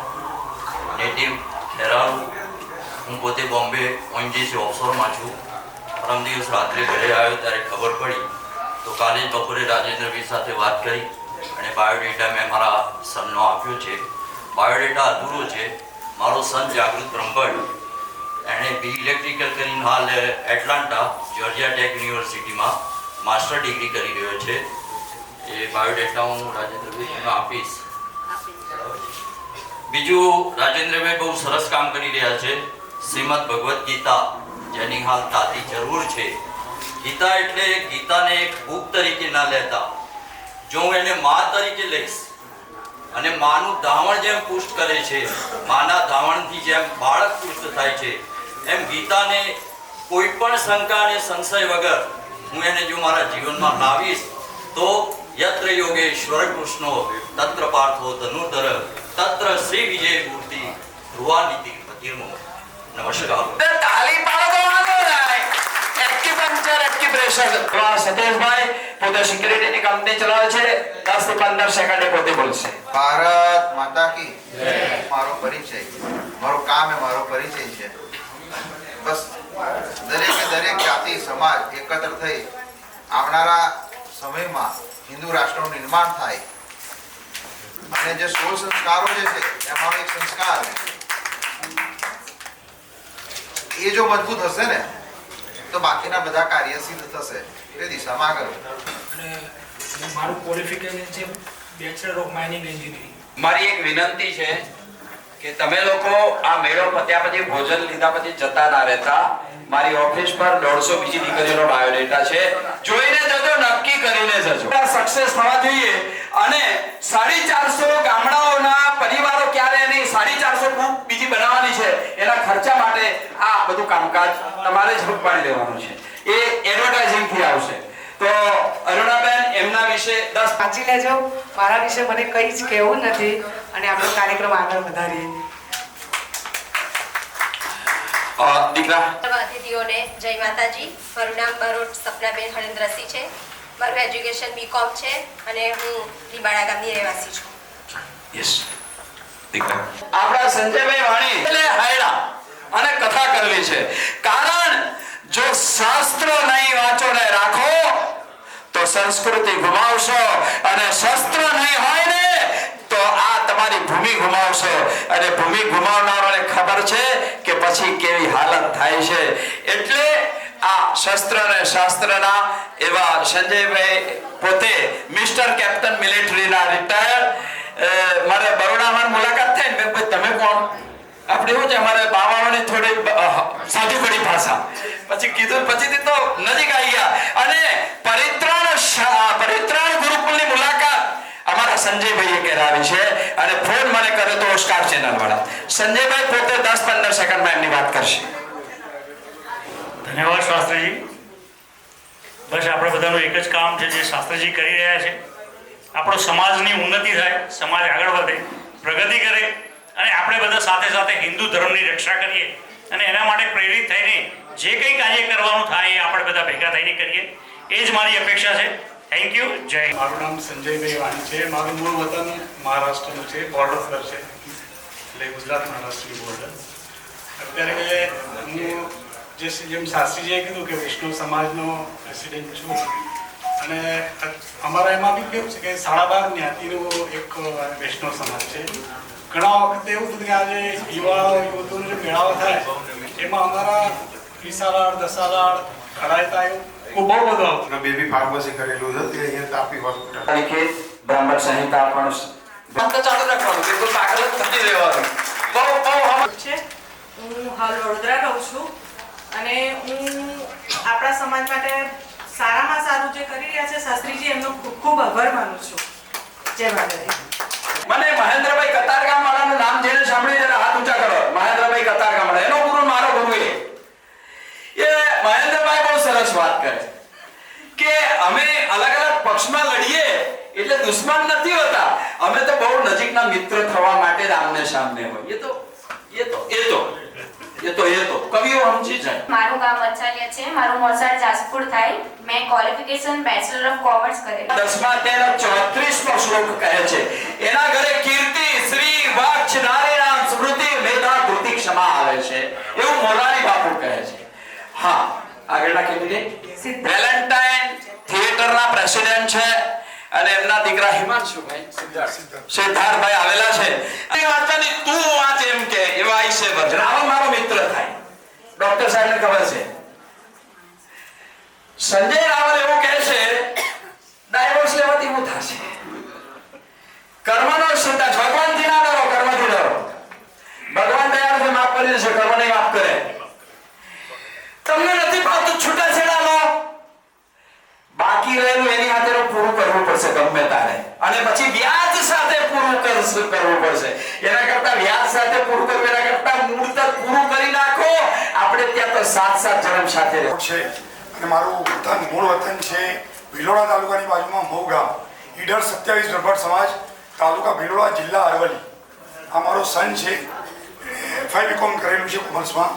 નેટિવ ખેરાલુ. હું પોતે બોમ્બે ONGC ઓફશોરમાં છું. પરમ દિવસ રાત્રે ઘરે આવ્યો ત્યારે ખબર પડી તો કાલે બપોરે રાજેન્દ્રભાઈ સાથે વાત કરી અને બાયોડેટા મેં મારા સનનો આપ્યો છે. બાયોડેટા અધૂરો છે. મારો સન જાગૃત બ્રહ્મભટ્ટ એણે બી ઇલેક્ટ્રિકલ કરીને હાલ એટલાન્ટા જોર્જિયા ટેક યુનિવર્સિટીમાં માસ્ટર ડિગ્રી કરી રહ્યો છે. એ બાયોડેટા હું રાજેન્દ્રભાઈને આપીશ. બીજું, રાજેન્દ્રભાઈ બહુ સરસ કામ કરી રહ્યા છે. શ્રીમદ ભગવદ્ ગીતા જેની હાલ તાતી જરૂર છે. ગીતા એટલે ગીતાને એક બુક તરીકે ના લેતા, જો હું એને માં તરીકે લઈશ અને માનું ધાવણ જેમ પુષ્ટ કરે છે, માના ધાવણથી જેમ બાળક પુષ્ટ થાય છે, એમ ગીતાને કોઈ પણ શંકા અને સંશય વગર હું એને જો મારા જીવનમાં લાવીશ તો યત્ર યોગેશ્વર કૃષ્ણો તત્ર પાર્થો ધનુર્ધર તત્ર શ્રી વિજય મૂર્તિ ધ્રુવાનીતિ પતિર્મો. નમસ્કાર. તાલી પાડો તો વાંધો નહીં. એક્યુપંક્ચર એક્યુપ્રેશર સતીશભાઈ પોતે સિક્યુરિટીની કંપની ચલાવે છે. 10 થી 15 સેકન્ડે પોતે બોલશે. ભારત માતા કી જય. મારો પરિચય, મારું કામ એ મારો પરિચય છે. બસ દરેક જાતિ સમાજ એકત્ર થઈ આવનારા સમયમાં હિન્દુ રાષ્ટ્રનું નિર્માણ થાય અને જે 16 સંસ્કારો જે છે એમાંનો એક સંસ્કાર એ જો મજબૂત હશે ને તો બાકીના બધા કાર્ય સિદ્ધ થશે. એ દિશામાં આગળ. અને મારું ક્વોલિફિકેશન છે બેચલર ઓફ માઇનિંગ એન્જિનિયરિંગ. મારી એક વિનંતી છે કે તમે લોકો આ મેળો પત્યા પછી ભોજન લીધા પછી જતા ના રહેતા. મારી ઓફિસ પર 150 બીજી દીકરીઓનો બાયોડેટા છે, જોઈને જજો, નક્કી કરીને જજો. સક્સેસ થવા જોઈએ અને 450 ગામડાઓના પરિવારો ક્યારે નહીં 450 બુક બીજી બનાવવાની છે, એના ખર્ચા માટે આ બધું કામકાજ તમારે જ રૂપાણી લેવાનું છે. એ એડવર્ટાઇઝિંગ થી આવશે. તો અરુણાબેન એમના વિશે 10 વાંચી લેજો. મારા વિશે મને કંઈ જ કહેવું નથી અને આપણો કાર્યક્રમ આગળ વધારીએ. દીકરા અતિથિઓને જય માતાજી. મારું નામ બારોટ સપનાબેન હરેન્દ્રસિંહ છે. મારું એજ્યુકેશન બીકોમ છે અને હું લીબાડા ગામની રહેવાસી છું. યસ દીકરા આપણા સંજયભાઈ વાણી એટલે હાયડા અને કથા કરવી છે. કારણ જો શાસ્ત્ર નહીં વાંચો ને રાખો તો સંસ્કૃતિ ગુમાવશો અને શસ્ત્ર નહીં હોય ને તો આ તમારી ભૂમિ ગુમાવશો અને ભૂમિ ગુમાવનારોને ખબર છે કે પછી કેવી હાલત થાય છે. એટલે આ શસ્ત્ર અને શાસ્ત્રના એવા સંજયભાઈ પોતે મિસ્ટર કેપ્ટન મિલિટરીના રિટાયર્ડ મારે બરોડામાં મુલાકાત થઈ ને મેં તમે કોણ આપણે એવું છે અમારે બાવાઓની થોડી સાદી પડી ભાષા પછી કીધું પછીથી તો નજીક આવી ગયા અને પરિત્રાણ ગુરુકુળની મુલાકાત અમારા સંજયભાઈએ કરાવી છે અને ફોન મને કર્યો તો સ્ટાર ચેનલ વાળા. સંજયભાઈ પોતે 10-15 સેકન્ડમાં એમની વાત કરશે. ધન્યવાદ શાસ્ત્રીજી. બસ આપણે બધાનું એક જ કામ છે જે શાસ્ત્રીજી કરી રહ્યા છે. આપણો સમાજની ઉન્નતિ થાય, સમાજ આગળ વધે, પ્રગતિ કરે અને આપણે બધા સાથે સાથે હિન્દુ ધર્મની રક્ષા કરીએ અને એના માટે પ્રેરિત થઈને જે કંઈ કાર્ય કરવાનું થાય એ આપણે બધા ભેગા થઈને કરીએ એ જ મારી અપેક્ષા છે. Thank you. જય. મારું નામ સંજયભાઈ વાણી છે. મારું મૂળ વતન મહારાષ્ટ્રનું છે, બોર્ડર પર છે એટલે ગુજરાત મહારાષ્ટ્રની બોર્ડર. અત્યારે હું જેમ શાસ્ત્રીજીએ કીધું કે વૈષ્ણવ સમાજનો પ્રેસિડેન્ટ છું અને અમારા એમાં બી કેવું છે કે 12.5 જ્ઞાતિનો એક વૈષ્ણવ સમાજ છે. ઘણા વખતે એવું થતું કે આજે યુવતીઓનો જે મેળાવો થાય એમાં અમારા વિસાલાડ, દસાલાડ, ખરાયતા એવું બહુ બધું આવતું. બેબી ફાર્મસી કરેલું છે તે અહીંયા તાપી હોસ્પિટલ તરીકે બ્રાહ્મણ સંહિતા પણ તો ચાલુ રાખવાનું બિલકુલ પાગલ જ નથી રહેવાનું. છે. હું હાલ વડોદરા રહું છું અને હું આપણા સમાજ માટે સારામાં સારું જે કરી રહ્યા છે શાસ્ત્રીજી એમનો ખૂબ ખૂબ આભાર માનું છું. જય માતાજી. મને મહેન્દ્રભાઈ કતારગામ વાળાનું નામ જેને સાંભળી જરા હાથ ઊંચા કરો. મહેન્દ્રભાઈ કતારગામ વાળા એનો ગુરુ મારો ગુરુ એ મહેન્દ્રભાઈ બહુ સરસ વાત કરે કે અમે અલગ અલગ પક્ષમાં લડીએ એટલે દુશ્મન નથી હોતા, અમે તો બહુ નજીકના મિત્ર થવા માટે જ આમને સામને હોય. એ તો કવિઓ સમજી જાય. મારું ગામ વચાલિયા છે. મારું મોસાળ જાસપુર થાય. મેં ક્વોલિફિકેશન બેચલર ઓફ કોમર્સ કરેલું. 10મા તેનો 34મો શ્લોક કહે છે એના ઘરે કીર્તિ, શ્રી, વક્ષ, નારીનામ, સ્મૃતિ, મેધા, ધૃતિ, ક્ષમા આવે છે એવું મોરારી બાપુ કહે છે. હા આગળના કેવી વેલેન્ટાઇન થિયેટરના પ્રેસિડેન્ટ છે અને એમના દીકરા હિમાંશુભાઈ સિદ્ધાર્થભાઈ આવેલા છે. એ વાંચવાની તું વાંચ એમ કે એવા છે વજરાવો મારો મિત્ર થાય. ડોક્ટર સાહેબને ખબર છે. સંજય રાવલ એવું કહે છે ડાયવોર્સ લેવાથી શું થશે? કર્મનો સિદ્ધાંત ભગવાનથી ના ડરો, કર્મથી ડરો. ભગવાન દયાળુથી માફ કરી દેશે, કર્મ નહીં માફ કરે. તમને નથી ભાવતું છૂટાછેડા લો, બાકી રહેલું એની હાથે પૂરું કરવું પડશે ગમે તારે અને પછી વ્યાજ સાથે પૂરું કરવું પડશે. એના કરતા વ્યાજ સાથે પૂરું કરવું એના કરતા મૂળ તક પૂરું કરી નાખો. આપણે ત્યાં તો 7 જન્મ સાથે રહે છે અને મારું મૂળ વતન છે ભિલોડા તાલુકાની બાજુમાં મહુ ગામ. ઈડર 27 બ્રહ્મણ સમાજ, તાલુકા ભિલોડા, જિલ્લા અરવલ્લી. આ મારો સન છે, FI BCom કરેલું છે કોમર્સમાં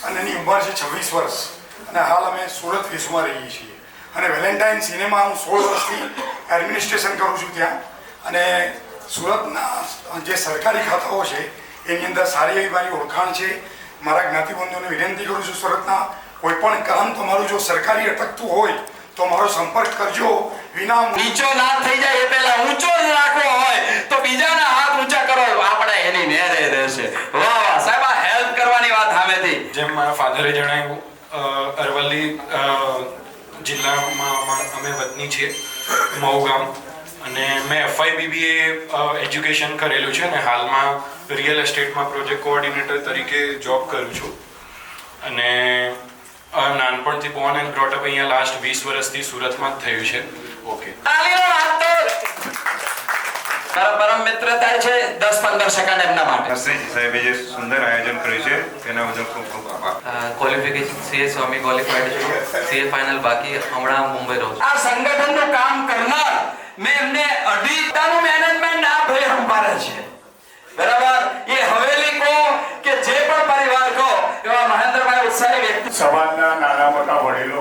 અને એની ઉંમર છે 26 વર્ષ અને હાલ અમે સુરત વિશ્વમાં રહીએ છીએ અને વેલેન્ટાઇન સિનેમા હું 16 વર્ષથી એડમિનિસ્ટ્રેશન કરું છું ત્યાં. અને સુરતના જે સરકારી ખાતાઓ છે એની અંદર સારી એવી મારી ઓળખાણ છે. મારા જ્ઞાતિબંધુઓને વિનંતી કરું છું સુરતના કોઈ પણ કામ તમારું જો સરકારી અટકતું હોય તો મારો સંપર્ક કરજો. વિના નીચો ના થઈ જાય એ પહેલા ઊંચો જ રાખવો હોય તો બીજાના હાથ ઊંચા કરો, આપણે એની નેરે રહેશે. વાહ વાહ સાહેબ, આ હેલ્પ કરવાની વાત સામેથી. જેમ મારા ફાધરે જણાવ્યું, અરવલ્લી જિલ્લામાં અમે વતની છીએ, મહુ ગામ. અને મેં FI BBA એજ્યુકેશન કરેલું છે અને હાલમાં રિયલ એસ્ટેટમાં પ્રોજેક્ટ કોઓર્ડિનેટર તરીકે જોબ કરું છું. અને નાનપણથી બોર્ન એન્ડ બ્રોટ અપ અહીંયા લાસ્ટ 20 વર્ષથી સુરતમાં જ થયું છે. ઓકે. મારા પરમ મિત્ર થાય છે. 10-15 સેકન્ડ એમના માટે. શાસ્ત્રીજી સાહેબે જે સુંદર આયોજન કર્યું છે તેના બદલ ખૂબ ખૂબ આભાર. ક્વોલિફિકેશન CA સ્વામી ક્વોલિફાઈડ છું. CA ફાઇનલ બાકી, હમણાં મુંબઈ રહું છું. આ સંગઠનનું કામ કરનાર મેં એમને અઢીતાનું મેનેજમેન્ટ ના ભાઈ સંભાળે છે. બરાબર. એ હવેલી કો કે જે પણ પરિવાર કો એવા મહેન્દ્રભાઈ સમાજના નાના મોટા વડીલો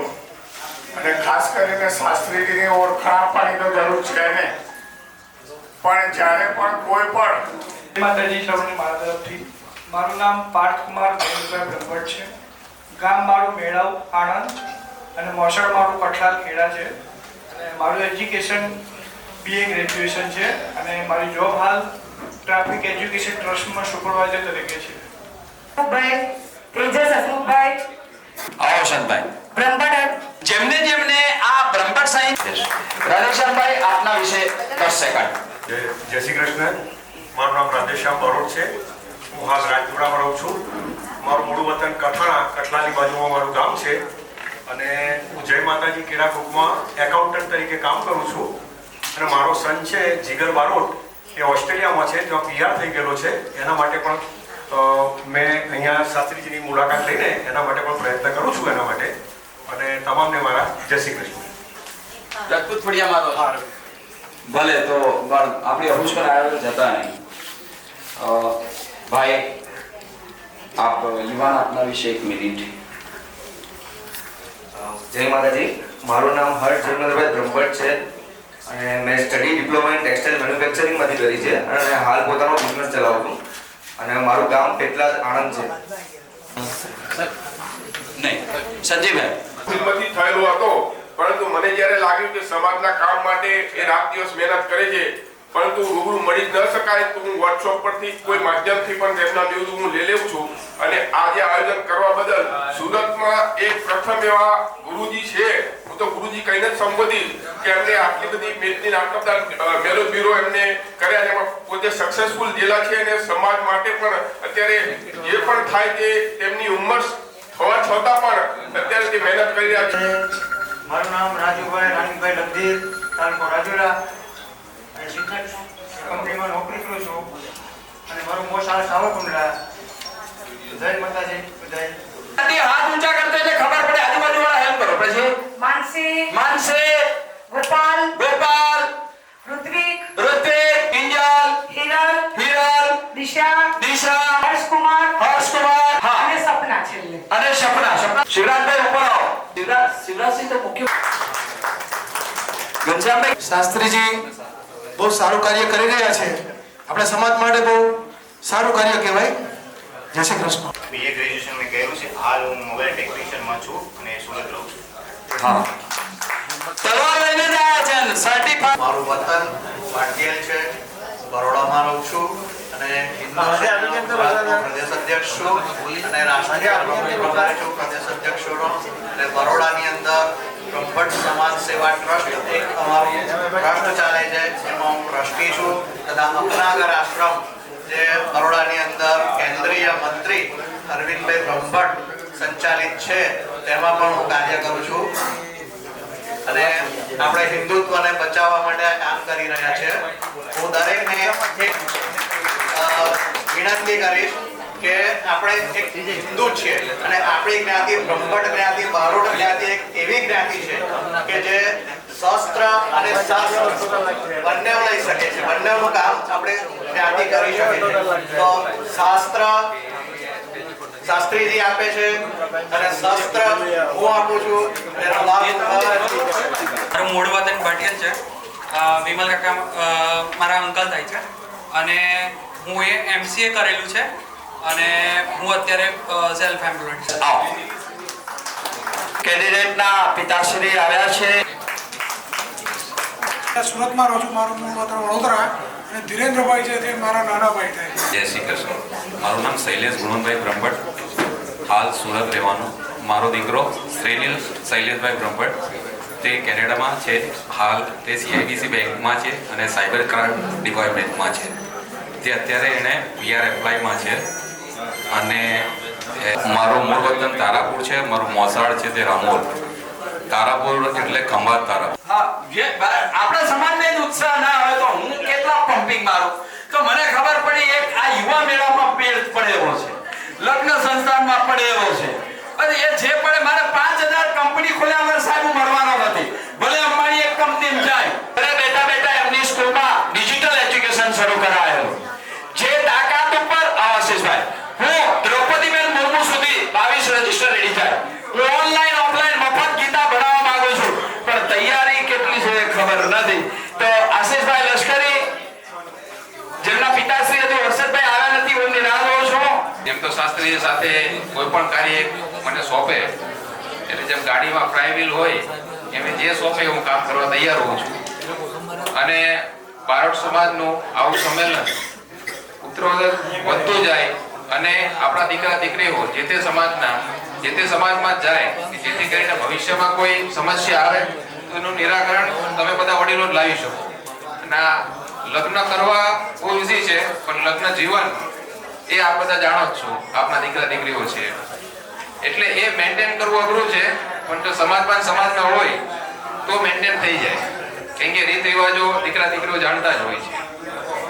અને ખાસ કરીને શાસ્ત્રીજીની ઓળખાણ આપવાની તો જરૂર છે ને, પણ જ્યારે પણ કોઈ પણ માતાજી સૌને મારા તરફથી મારું નામ પાર્થકુમાર મહેન્દ્રભાઈ બ્રહ્મભટ્ટ છે. ગામ મારું મેળાવ આણંદ અને મોસળ મારું કઠલાલ ખેડા છે. અને મારું એજ્યુકેશન BA ગ્રેજ્યુએશન છે અને મારી જોબ હાલ ટ્રાફિક એજ્યુકેશન ટ્રસ્ટમાં સુપરવાઇઝર તરીકે છે. તેજસ હસમુખભાઈ, આવો શાંતભાઈ બ્રહ્મભટ્ટ, જેમને આ બ્રહ્મભટ્ટ સાહેબ રાજેશભાઈ આપના વિશે 10 સેકન્ડ. જય શ્રી કૃષ્ણ. મારું નામ રાધેશ્યામ બારોટ છે. હું હાલ રાજપુરામાં રહું છું. મારું મૂળ વતન કઠાણા, કઠલાની બાજુમાં મારું ગામ છે અને હું જય માતાજી કેળા ગ્રુપમાં એકાઉન્ટન્ટ તરીકે કામ કરું છું. અને મારો સન છે જીગર બારોટ, એ ઓસ્ટ્રેલિયામાં છે, ત્યાં PR થઈ ગયેલો છે. એના માટે પણ મેં અહીંયા શાસ્ત્રીજીની મુલાકાત લઈને એના માટે પણ પ્રયત્ન કરું છું એના માટે. અને તમામને મારા જય શ્રી કૃષ્ણ. રાજપૂત ફળિયા મારો ભલે તો પણ આપણે અભુજ પર આવ્યો જતા નહીં. ભાઈ આપ યુવાન આપના વિશે 1 મિનિટ. જય માતાજી, મારું નામ હર્ષ જયમંદ્રભાઈ બ્રહ્મભટ્ટ છે અને મેં સ્ટડી ડિપ્લોમા ઇન ટેક્સટાઇલ મેન્યુફેક્ચરિંગમાંથી કરી છે અને હાલ પોતાનો બિઝનેસ ચલાવું છું અને મારું ગામ પેટલાદ આણંદ છે. નહીં સંજયભાઈ હિંમતથી થયેલો હતો, પરંતુ મને જ્યારે લાગ્યું કે સમાજના કામ માટે એ રાત દિવસ મહેનત કરે છે, પરંતુ રૂબરૂ મળી ન શકાય તો હું વર્કશોપ પરથી કોઈ માધ્યમથી પણ તેમના ન્યૂઝ હું લઈ લેવું છું. અને આજે આયોજન કરવા બદલ સુરતમાં એક પ્રથમ એવા ગુરુજી છે, હું તો ગુરુજી કહીને જ સંબોધીશ કે એમને આટલી બધી મેચની નાટકદાર મેરેજ બ્યુરો એમને કર્યા છે, એમાં પોતે સક્સેસફુલ જેલા છે અને સમાજ માટે પણ અત્યારે જે પણ થાય તે તેમની ઉંમર હોવા છતાં પણ અત્યારે તે મહેનત કરી રહ્યા છે. મારું નામ રાજુભાઈ રાણીભાઈ લંધીર, તાલુકો રાજુલા અને શિક્ષક કંપનીમાં નોકરી કરું છું અને મારું મોસાળ સાવરકુંડલા. જય માતાજી બધાય. હાથ ઊંચા કરતો એટલે ખબર પડે, આજુબાજુ વાળા હેલ્પ કરો. પછી માનસી, ગોપાલ, ઋત્વિક, કિંજલ, હિરલ, દિશા, હર્ષકુમાર, હા અને સપના છેલ્લે. અને સપના શિવરાજભાઈ ઉપર આવો. શિવરાજસિંહ તો મુખ્ય ઘનશ્યામભાઈ. શાસ્ત્રીજી બહુ સારું કાર્ય કરી રહ્યા છે. આપણા સમાજ માટે બહુ સારું કાર્ય કહેવાય. જય શ્રી કૃષ્ણ. BA ગ્રેજ્યુએશન મેં કર્યું છે. હાલ હું મોબાઈલ ટેકનિશિયનમાં છું અને સુરત રહું છું. હા તલવાર લઈને જ આવ્યા છે. સર્ટિફાઈડ. મારું વતન પાટિયાલ છે, બરોડામાં રહું છું અને પ્રદેશ અધ્યક્ષ છું અને રાષ્ટ્રીય પ્રદેશ અધ્યક્ષ છું. અને બરોડાની અંદર બ્રહ્મભટ્ટ સમાજ સેવા ટ્રસ્ટ એક અમારું ટ્રસ્ટ ચાલે છે, એમાં હું ટ્રસ્ટી છું. તથા અપનાગર આશ્રમ જે બરોડાની અંદર કેન્દ્રીય મંત્રી અરવિંદભાઈ બ્રહ્મભટ્ટ સંચાલિત છે, તેમાં પણ હું કાર્ય કરું છું. અને આપણે હિન્દુત્વને બચાવવા માટે કામ કરી રહ્યા છે. હું દરેકને એક વિનંતી કરીશ કે આપણે એક હિન્દુ છીએ અને આપણી જ્ઞાતિ બ્રહ્મભટ્ટ જ્ઞાતિ, બારોટ જ્ઞાતિ એક એવી જ્ઞાતિ છે કે જે શસ્ત્ર અને શાસ્ત્ર બંને લઈ શકે છે. બંનેનું કામ આપણે જ્ઞાતિ કરી શકે છે. તો શાસ્ત્ર શાસ્ત્રીજી આપે છે અને શસ્ત્ર હું આપું છું. એનો લાભ મારું મૂળ વતન પાટિયાલ છે. વિમલ કાકા મારા અંકલ થાય છે અને હું MCA કરેલું છે અને હું અત્યારે સેલ્ફ એમ્પ્લોયડ છું. કેન્ડિડેટના પિતાશ્રી આવ્યા છે. સુરતમાં રહું છું. મારું મૂળ વતન વડોદરા અને ધીરેન્દ્રભાઈ છે તે મારા નાના ભાઈ થાય. જય શ્રી કૃષ્ણ. મારું નામ શૈલેષ ગુણવંતભાઈ બ્રહ્મભટ્ટ, હાલ સુરત રહેવાનું. મારો દીકરો શૈલેષભાઈ બ્રહ્મભટ્ટ તે કેનેડામાં છે. હાલ તે CIBC બેંકમાં છે અને સાયબર ક્રાઇમ ડિપાર્ટમેન્ટમાં છે. તે અત્યારે એણે PR એપ્લાયમાં છે. અને મારું મૂળ વતન તારાપુર છે, મારું મોસાળ છે તે રામોલ. તારાપુર એટલે ખંભાત તારાપુર. આપણા સમાજને જ ઉત્સાહ ના હોય તો હું કેટલા પમ્પિંગ મારું. તો મને ખબર પડી એક આ યુવા મેળામાં પડેલો છે, લગ્ન સંસ્થાનમાં પડેલો છે. પછી એ જે પડે મારે 5000 કંપની ખોલ્યા વગર સાહેબ મરવાનો નથી. ભલે અંબાણી એક કંપની જાય, ઘરે બેઠા એમની સ્કૂલમાં ડિજિટલ એજ્યુકેશન શરૂ કરાયેલું. જે તાકાત ઉપર આશીષભાઈ હું દ્રૌપદીબેન મુર્મુ સુધી 22 રજીસ્ટર રેડી થાય શાસ્ત્રી સાથે કોઈ પણ કાર્ય મને સોંપે એટલે જેમ ગાડીમાં ફ્લાય વ્હીલ હોય એમ જે સોંપે હું કામ કરવા તૈયાર હોઉં છું. અને બારોટ સમાજનું આવું સંમેલન ઉત્તરોત્તર વધતું જાય અને આપણા દીકરા દીકરીઓ જે તે સમાજમાં જાય જેથી કરીને ભવિષ્યમાં કોઈ સમસ્યા આવે તો એનું નિરાકરણ તમે બધા વડીલો જ લાવી શકો. અને આ લગ્ન કરવા બહુ ઈઝી છે પણ લગ્ન જીવન એ આપ બધા જાણો જ છો, આપના દીકરા દીકરીઓ છે એટલે એ મેન્ટેન કરવું અઘરું છે. પણ જો સમાજમાં હોય તો મેન્ટેન થઈ જાય, કેમ કે રીત રિવાજો દીકરા દીકરીઓ જાણતા જ હોય છે.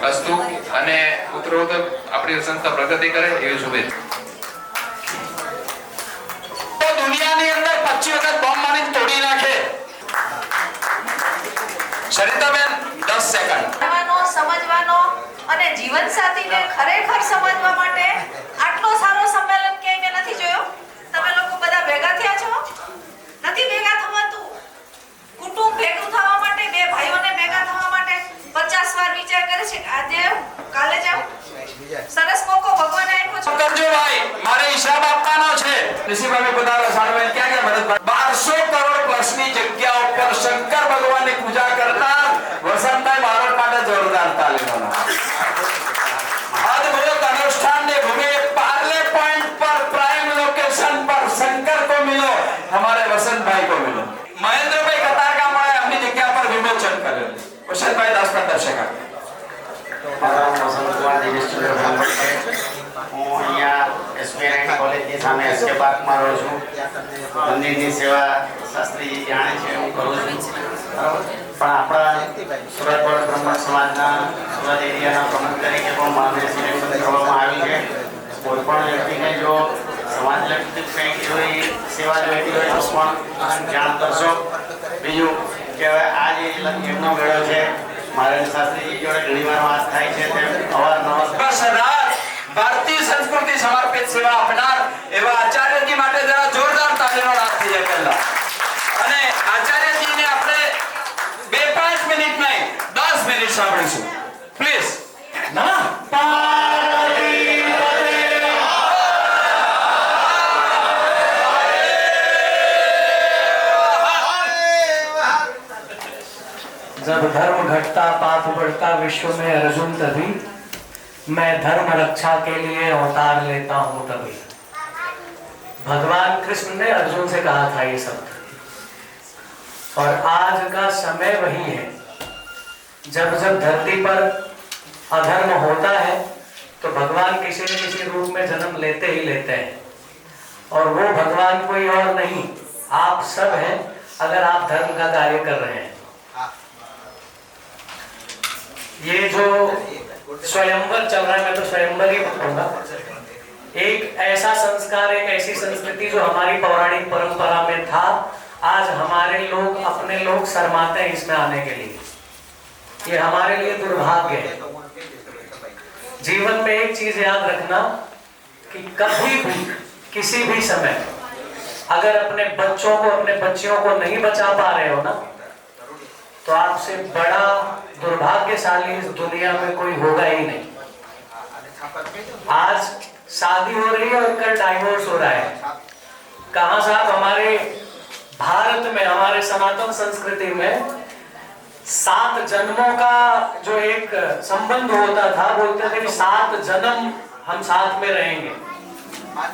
અસ્તુ અને ઉત્તરોત્તર આપણી સંસ્થા પ્રગતિ કરે એવી શુભેચ્છા. દુનિયાની અંદર 25 વખત બોમ્બ મારીને તોડી નાખે. સરિતાબેન 10 સેકન્ડ. સમજવાનો અને જીવનસાથીને ખરેખર સમજવા માટે આટલો સારો સંમેલન ક્યાંય મેં નથી જોયો. તમે લોકો બધા ભેગા થયા છો? નથી ભેગા થવાતું. કુટુંબ ભેગું થવા માટે, બે ભાઈઓને ભેગા થવા માટે 50 વાર વિચાર કરે છે કે આજે કાલે જાવ. સરસ મોકો ભગવાને આપ્યો છે. કરજો ભાઈ, મારે હિસાબ આપવાનો છે. ઋષિભાઈ પધારો સાડવે ક્યાં મદદ 1200 કરોડ પ્લસની જગ્યા ઉપર શંકર ભગવાનની પૂજા કરતા વસંતભાઈ બારોટ માટે જોરદાર તાલીમોનો अद्भुत अनुष्ठान ने भूमि पार्ले पॉइंट पर प्राइम लोकेशन पर शंकर को मिलो, हमारे वसंत भाई को मिलो. महेंद्र भाई कतार का हमारे अपनी जगह पर विमोचन करे. वसंत भाई 10-15 सेकंड. મારું નામ વસંત કુમાર દિનેશચંદ્ર બ્રહ્મભટ્ટ છે. હું અહીંયા એસપીઆઈ કોલેજની સામે એસકે પાર્કમાં રહું છું. મંદિરની સેવા શાસ્ત્રી જાણે છે હું કરું છું. બરાબર, પણ આપણા સુરત બ્રહ્મણ સમાજના સુરત એરિયાના પ્રમુખ તરીકે પણ મારે સિલેક્શન કરવામાં આવી છે. કોઈ પણ વ્યક્તિને જો સમાજ લગતી કંઈક એવી સેવા જોઈતી હોય તો પણ જાણ કરશો. બીજું કે હવે આ જે એમનો મેળો છે મારે શાસ્ત્રીજી જોડે ઘણીવાર વાત થાય છે તેમ અવારનવાર ભારતીય સંસ્કૃતિ સમર્પિત સેવા આપનાર એવા આચાર્યજી માટે જરા જોરદાર તાલીનો રાખ થઈ જાય પહેલા. અને આચાર્યજીને આપણે 2-5 મિનિટ નહીં 10 મિનિટ સાંભળીશું પ્લીઝ. ના जब धर्म घटता पाप बढ़ता विश्व में अर्जुन तभी मैं धर्म रक्षा के लिए अवतार लेता हूं तभी. भगवान कृष्ण ने अर्जुन से कहा था ये शब्द और आज का समय वही है. जब जब धरती पर अधर्म होता है तो भगवान किसी न किसी रूप में जन्म लेते ही लेते हैं और वो भगवान कोई और नहीं आप सब हैं अगर आप धर्म का कार्य कर रहे हैं. ये जो स्वयंवर चल रहा है मैं तो स्वयंवर ही बोलूंगा. एक ऐसा संस्कार, एक ऐसी संस्कृति जो हमारी पौराणिक परंपरा में था, आज हमारे लोग अपने लोग शर्माते हैं इसमें आने के लिए. ये हमारे लिए दुर्भाग्य है. जीवन में एक चीज याद रखना कि कभी भी किसी भी समय अगर अपने बच्चों को अपने बच्चियों को नहीं बचा पा रहे हो ना तो आपसे बड़ा दुर्भाग्यशाली इस दुनिया में कोई होगा ही नहीं. आज शादी हो रही है और कल डाइवोर्स हो रहा है. कहां साहब हमारे भारत में हमारे सनातन संस्कृति में 7 जन्मों का जो एक संबंध होता था, बोलते थे कि 7 जन्म हम साथ में रहेंगे.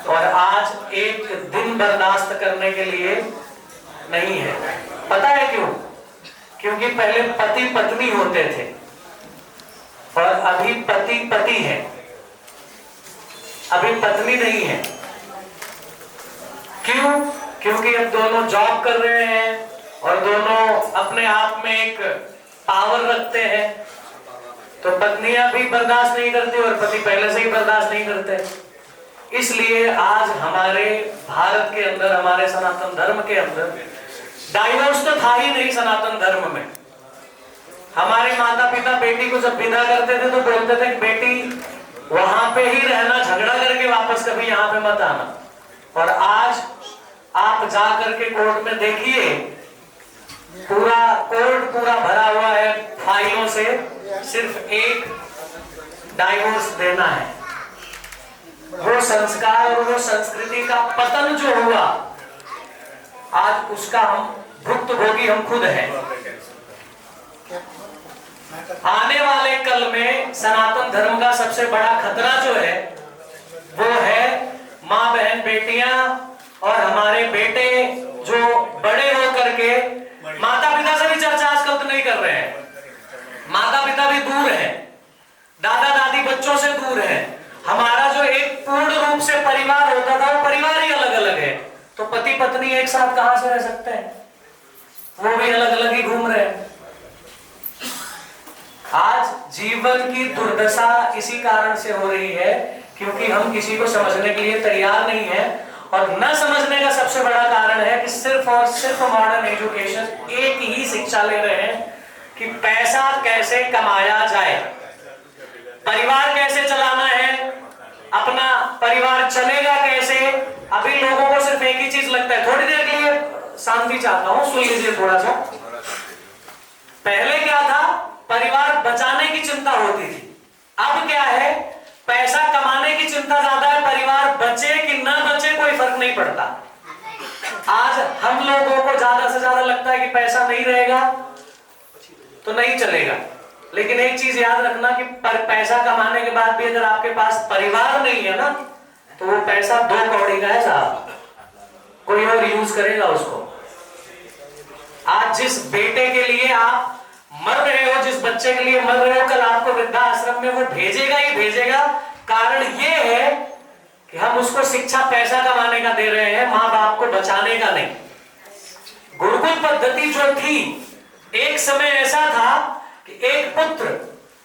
और आज एक दिन बर्दाश्त करने के लिए नहीं है. पता है क्यों? क्योंकि पहले पति पत्नी होते थे और अभी पति पति है, अभी पत्नी नहीं है. क्यों? क्योंकि अब दोनों जॉब कर रहे हैं और दोनों अपने आप में एक पावर रखते हैं. तो पत्नियां भी बर्दाश्त नहीं करती और पति पहले से ही बर्दाश्त नहीं करते. इसलिए आज हमारे भारत के अंदर, हमारे सनातन धर्म के अंदर डाइवोर्स तो था ही नहीं. सनातन धर्म में हमारे माता पिता बेटी को जब विदा करते थे तो बोलते थे बेटी वहां पे ही रहना, झगड़ा करके वापस कभी यहाँ पे मत आना. और आज आप जा करके कोर्ट में देखिए, पूरा कोर्ट पूरा भरा हुआ है फाइलों से. सिर्फ एक डाइवोर्स देना है. वो संस्कार और वो संस्कृति का पतन जो हुआ, आज उसका हम भुक्तभोगी हम खुद हैं। आने वाले कल में सनातन धर्म का सबसे बड़ा खतरा जो है वो है माँ बहन बेटियां और हमारे बेटे जो बड़े हो करके माता पिता से भी चर्चा आजकल तो नहीं कर रहे हैं, माता पिता भी दूर हैं, दादा दादी बच्चों से दूर हैं। हमारा जो एक पूर्ण रूप से परिवार होता था वो परिवार ही अलग अलग है। तो पति पत्नी एक साथ कहां से रह सकते हैं? वो भी अलग अलग ही घूम रहे हैं। आज जीवन की दुर्दशा इसी कारण से हो रही है क्योंकि हम किसी को समझने के लिए तैयार नहीं है। और न समझने का सबसे बड़ा कारण है कि सिर्फ और सिर्फ मॉडर्न एजुकेशन एक ही शिक्षा ले रहे हैं कि पैसा कैसे कमाया जाए, परिवार कैसे चलाना है, अपना परिवार चलेगा कैसे। अभी लोगों को सिर्फ एक ही चीज लगता है, थोड़ी देर के लिए शांति चाहता हूं, सुन लीजिए थोड़ा सा। पहले क्या था, परिवार बचाने की चिंता होती थी, अब क्या है, पैसा कमाने की चिंता ज्यादा है। परिवार बचे कि ना बचे कोई फर्क नहीं पड़ता। आज हम लोगों को ज्यादा से ज्यादा लगता है कि पैसा नहीं रहेगा तो नहीं चलेगा। लेकिन एक चीज याद रखना कि पैसा कमाने के बाद भी अगर आपके पास परिवार नहीं है ना, तो वो पैसा 2 कौड़ी का है साहब, कोई और यूज करेगा उसको। आज जिस बेटे के लिए आप मर रहे हो, जिस बच्चे के लिए मर रहे हो, कल आपको वृद्धाश्रम में वो भेजेगा ही भेजेगा। कारण ये है कि हम उसको शिक्षा पैसा कमाने का दे रहे हैं, माँ बाप को बचाने का नहीं। गुरुकुल पद्धति जो थी, एक समय ऐसा था कि एक पुत्र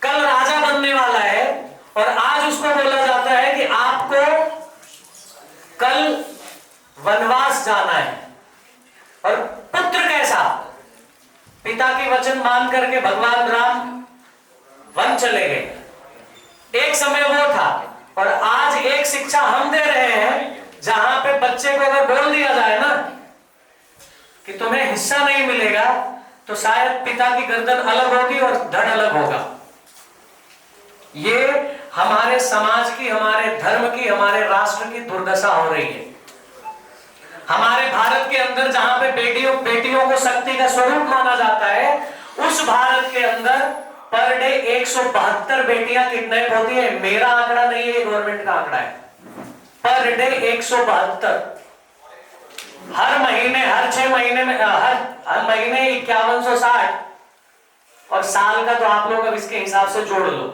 कल राजा बनने वाला है और आज उसको बोला जाता है कि आपको कल वनवास जाना है। और पुत्र कैसा, पिता के वचन मान करके भगवान राम वन चले गए। एक समय वो था और आज एक शिक्षा हम दे रहे हैं जहां पे बच्चे को अगर बोल दिया जाए ना कि तुम्हें हिस्सा नहीं मिलेगा, तो शायद पिता की गर्दन अलग होगी और धड़ अलग होगा। ये हमारे समाज की, हमारे धर्म की, हमारे राष्ट्र की दुर्दशा हो रही है। हमारे भारत के अंदर जहां पे बेटियों को शक्ति का स्वरूप माना जाता है, उस भारत के अंदर पर डे 172 बेटियां किडनैप होती है। मेरा आंकड़ा नहीं है, गवर्नमेंट का आंकड़ा है। पर डे 172, हर महीने, हर 6 महीने में, हर महीने 5160, और साल का तो आप लोग अब इसके हिसाब से जोड़ लो।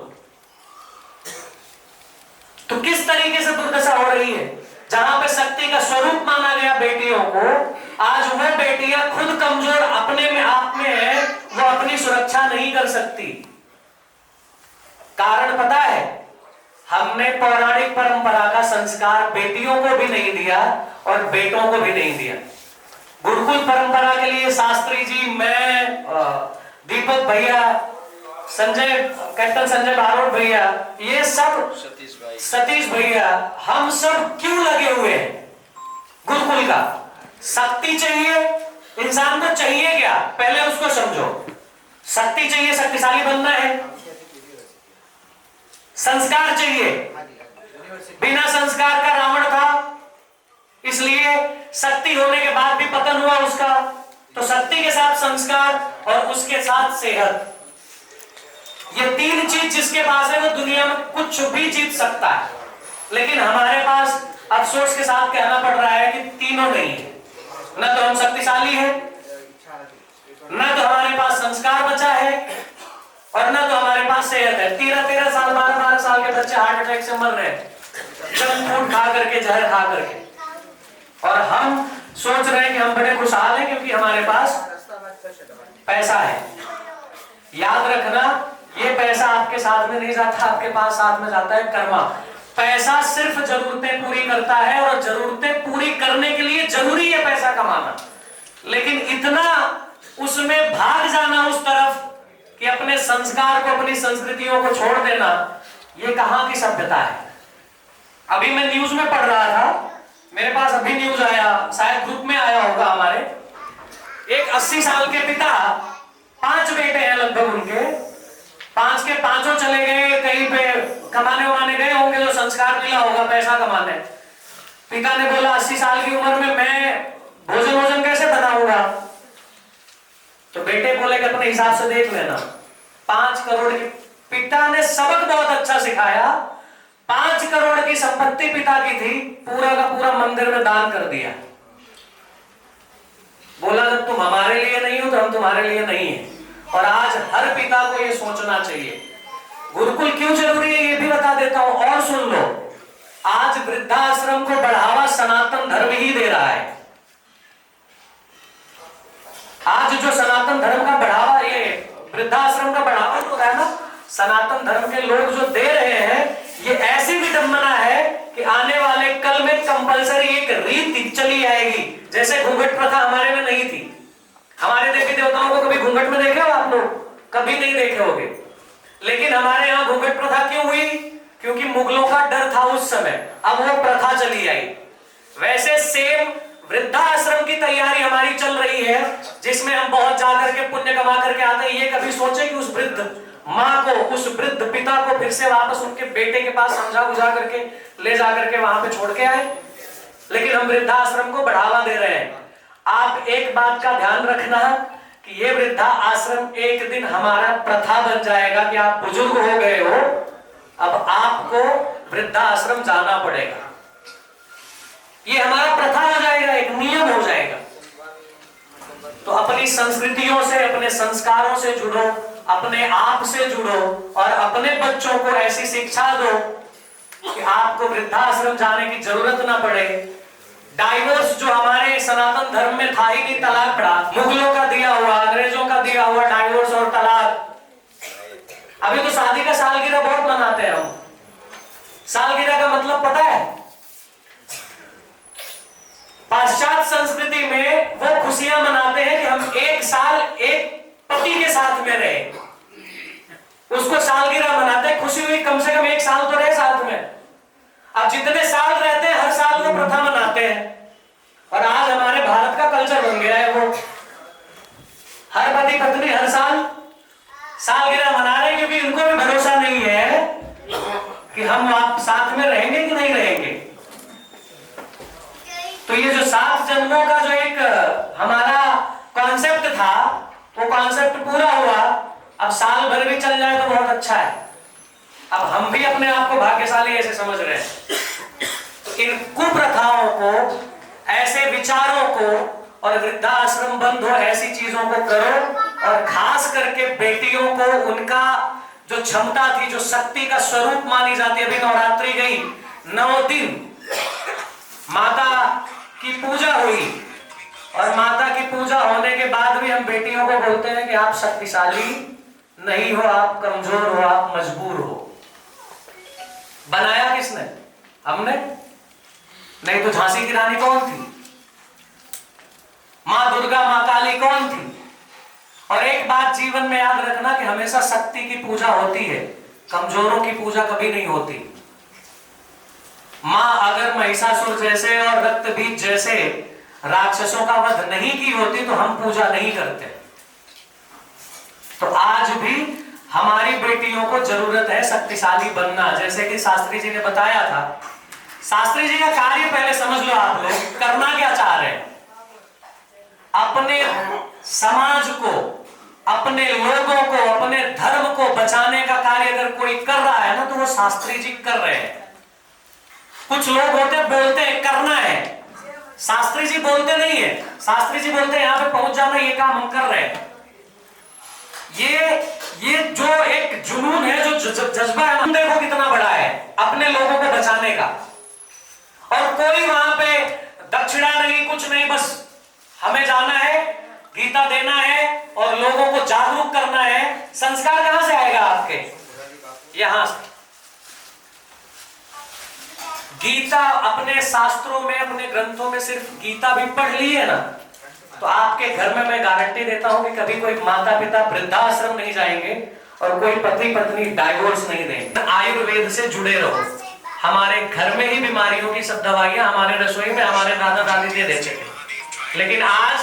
तो किस तरीके से दुर्दशा हो रही है, जहां पे शक्ति का स्वरूप माना गया बेटियों को, आज वो बेटियां खुद कमजोर अपने में आप में है, वो अपनी सुरक्षा नहीं कर सकती। कारण पता है, हमने पौराणिक परंपरा का संस्कार बेटियों को भी नहीं दिया और बेटों को भी नहीं दिया। गुरुकुल परंपरा के लिए शास्त्री जी, मैं, दीपक भैया, कैप्टन संजय बारोट भैया, ये सब सतीश भैया, हम सब क्यों लगे हुए हैं गुरुकुल का? शक्ति चाहिए इंसान को, चाहिए क्या पहले उसको समझो। शक्ति चाहिए, शक्तिशाली बनना है। संस्कार चाहिए, बिना संस्कार का रावण था, इसलिए शक्ति होने के बाद भी पतन हुआ उसका। तो शक्ति के साथ संस्कार और उसके साथ सेहत, ये 3 चीज जिसके पास है वो दुनिया में कुछ भी जीत सकता है। लेकिन हमारे पास अफसोस के साथ कहना पड़ रहा है कि तीनों नहीं है। न तो हम शक्तिशाली हैं, न तो हमारे पास संस्कार बचा है, और न तो हमारे पास सेहत है। 13-13 साल, 12-12 साल के बच्चे हार्ट अटैक से मर रहे हैं, जंक फूड खा करके, जहर खा करके। और हम सोच रहे हैं कि हम बड़े खुशहाल हैं क्योंकि हमारे पास पैसा है। याद रखना, ये पैसा आपके साथ में नहीं जाता, आपके पास साथ में जाता है कर्मा। पैसा सिर्फ जरूरतें पूरी करता है और जरूरतें पूरी करने के लिए जरूरी है पैसा कमाना। लेकिन इतना उसमें भाग जाना उस तरफ कि अपने संस्कार को, अपनी संस्कृतियों को छोड़ देना, ये कहां की सभ्यता है। अभी मैं न्यूज में पढ़ रहा था, मेरे पास अभी न्यूज आया, शायद ग्रुप में आया होगा हमारे, एक 80 साल के पिता, 5 बेटे हैं लगभग उनके, 5 के 5 चले गए, कहीं पे कमाने वमाने गए होंगे, जो संस्कार मिला होगा पैसा कमाने। पिता ने बोला 80 साल की उम्र में मैं भोजन कैसे बनाऊंगा? तो बेटे बोले कि अपने हिसाब से देख लेना। 5 करोड़ की, पिता ने सबक बहुत अच्छा सिखाया। 5 करोड़ की संपत्ति पिता की थी, पूरा का पूरा मंदिर में दान कर दिया। बोला जब तुम हमारे लिए नहीं हो तो हम तुम्हारे लिए नहीं है। और आज हर पिता को ये सोचना चाहिए। गुरुकुल क्यों जरूरी है ये भी बता देता हूं, और सुन लो। आज वृद्धाश्रम को बढ़ावा सनातन धर्म ही दे रहा है। आज जो सनातन धर्म का बढ़ावा, ये वृद्धाश्रम का बढ़ावा तो है ना, सनातन धर्म के लोग जो दे रहे हैं, ये ऐसी विडंबना है कि आने वाले कल में कंपलसरी एक रीत चली आएगी। जैसे घूंघट प्रथा हमारे में नहीं थी। हमारे देवी देवताओं को कभी घूंघट में देखे हो आप लोग? कभी नहीं देखे होंगे। लेकिन हमारे यहाँ घूंघट प्रथा क्यों हुई? क्योंकि मुगलों का डर था उस समय, अब वो प्रथा चली आई। वैसे सेम वृद्धाश्रम की तैयारी हमारी चल रही है, जिसमें हम बहुत जाकर के पुण्य कमा करके आते हैं। ये कभी सोचे कि उस वृद्ध माँ को, उस वृद्ध पिता को फिर से वापस उनके बेटे के पास समझा बुझा करके ले जाकर के वहां पे छोड़ के आए? लेकिन हम वृद्धाश्रम को बढ़ावा दे रहे हैं। आप एक बात का ध्यान रखना कि ये वृद्धा आश्रम एक दिन हमारा प्रथा बन जाएगा कि आप बुजुर्ग हो गए हो, अब आपको वृद्धाश्रम जाना पड़ेगा। ये हमारा प्रथा हो जाएगा, एक नियम हो जाएगा। तो अपनी संस्कृतियों से, अपने संस्कारों से जुड़ो, अपने आप से जुड़ो और अपने बच्चों को ऐसी शिक्षा दो कि आपको वृद्धाश्रम जाने की जरूरत ना पड़े। डाइवोर्स जो हमारे सनातन धर्म में था ही नहीं, तलाक पड़ा, मुगलों का दिया हुआ, अंग्रेजों का दिया हुआ डाइवोर्स और तलाक। अभी तो शादी का सालगिरह बहुत मनाते हैं हम। सालगिरह का मतलब पता है? पाश्चात्य संस्कृति में वो खुशियां मनाते हैं कि हम 1 साल एक पति के साथ में रहे, उसको सालगिरह मनाते हैं। खुशी हुई, कम से कम 1 साल तो रहे साथ में। अब जितने साल रहते हैं हर साल वो प्रथा मनाते हैं। और आज हमारे भारत का कल्चर बन गया है वो, हर पति पत्नी हर साल सालगिरह मना रहे हैं, क्योंकि उनको भी भरोसा नहीं है कि हम आप साथ में रहेंगे कि नहीं रहेंगे। तो ये जो 7 जन्मों का जो एक हमारा कॉन्सेप्ट था, वो कॉन्सेप्ट पूरा हुआ। अब साल भर भी चल जाए तो बहुत अच्छा है। अब हम भी अपने आप को भाग्यशाली ऐसे समझ रहे हैं। तो इन कुप्रथाओं को, ऐसे विचारों को, और वृद्धाश्रम बंद हो ऐसी चीजों को करो। और खास करके बेटियों को उनका जो क्षमता थी, जो शक्ति का स्वरूप मानी जाती है, अभी नवरात्रि गई, 9 दिन माता की पूजा हुई, और माता की पूजा होने के बाद भी हम बेटियों को बोलते हैं कि आप शक्तिशाली नहीं हो, आप कमजोर हो, आप मजबूर हो। बनाया किसने? हमने नहीं तो झांसी की रानी कौन थी? मां दुर्गा, मां काली कौन थी? और एक बात जीवन में याद रखना कि हमेशा शक्ति की पूजा होती है, कमजोरों की पूजा कभी नहीं होती। मां अगर महिषासुर जैसे और रक्तबीज जैसे राक्षसों का वध नहीं की होती तो हम पूजा नहीं करते। तो आज भी हमारी बेटियों को जरूरत है शक्तिशाली बनना। जैसे कि शास्त्री जी ने बताया था, शास्त्री जी का कार्य पहले समझ लो। आप लोग करना क्या चाह रहे हैं? अपने समाज को, अपने लोगों को, अपने धर्म को बचाने का कार्य अगर कोई कर रहा है ना, तो वो शास्त्री जी कर रहे हैं। कुछ लोग होते बोलते हैं करना है, शास्त्री जी बोलते नहीं है। शास्त्री जी बोलते हैं यहाँ पे पहुंच जाना, ये काम हम कर रहे हैं। ये जो एक जुनून है, जो जज्बा है, हम देखो कितना बड़ा है अपने लोगों को बचाने का। और कोई वहां पे दक्षिणा नहीं, कुछ नहीं, बस हमें जाना है, गीता देना है और लोगों को जागरूक करना है। संस्कार कहां से आएगा आपके? यहां से। गीता अपने शास्त्रों में, अपने ग्रंथों में सिर्फ गीता भी पढ़ ली है ना, तो आपके घर में मैं गारंटी देता हूं कि कभी कोई माता पिता वृद्धाश्रम नहीं जाएंगे और कोई पति पत्नी डाइवोर्स नहीं देंगे। आयुर्वेद से जुड़े रहो। हमारे घर में ही बीमारियों की सब दवाइयां हमारे रसोई में हमारे दादा दादी दे देते थे। लेकिन आज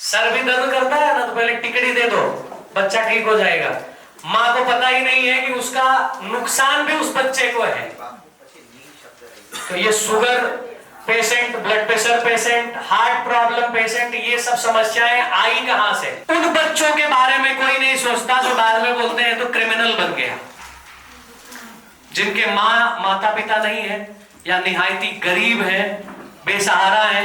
सर भी दर्द करता है ना, तो पहले टिकड़ी दे दो, बच्चा ठीक हो जाएगा। माँ को पता ही नहीं है कि उसका नुकसान भी उस बच्चे को है। तो ये sugar patient, blood pressure patient, heart problem patient, ये सब समस्याएं आई कहां से? उन बच्चों के बारे में कोई नहीं सोचता जो बाद में बोलते हैं तो क्रिमिनल बन गया, जिनके माता पिता नहीं है या निहायती गरीब है, बेसहारा है।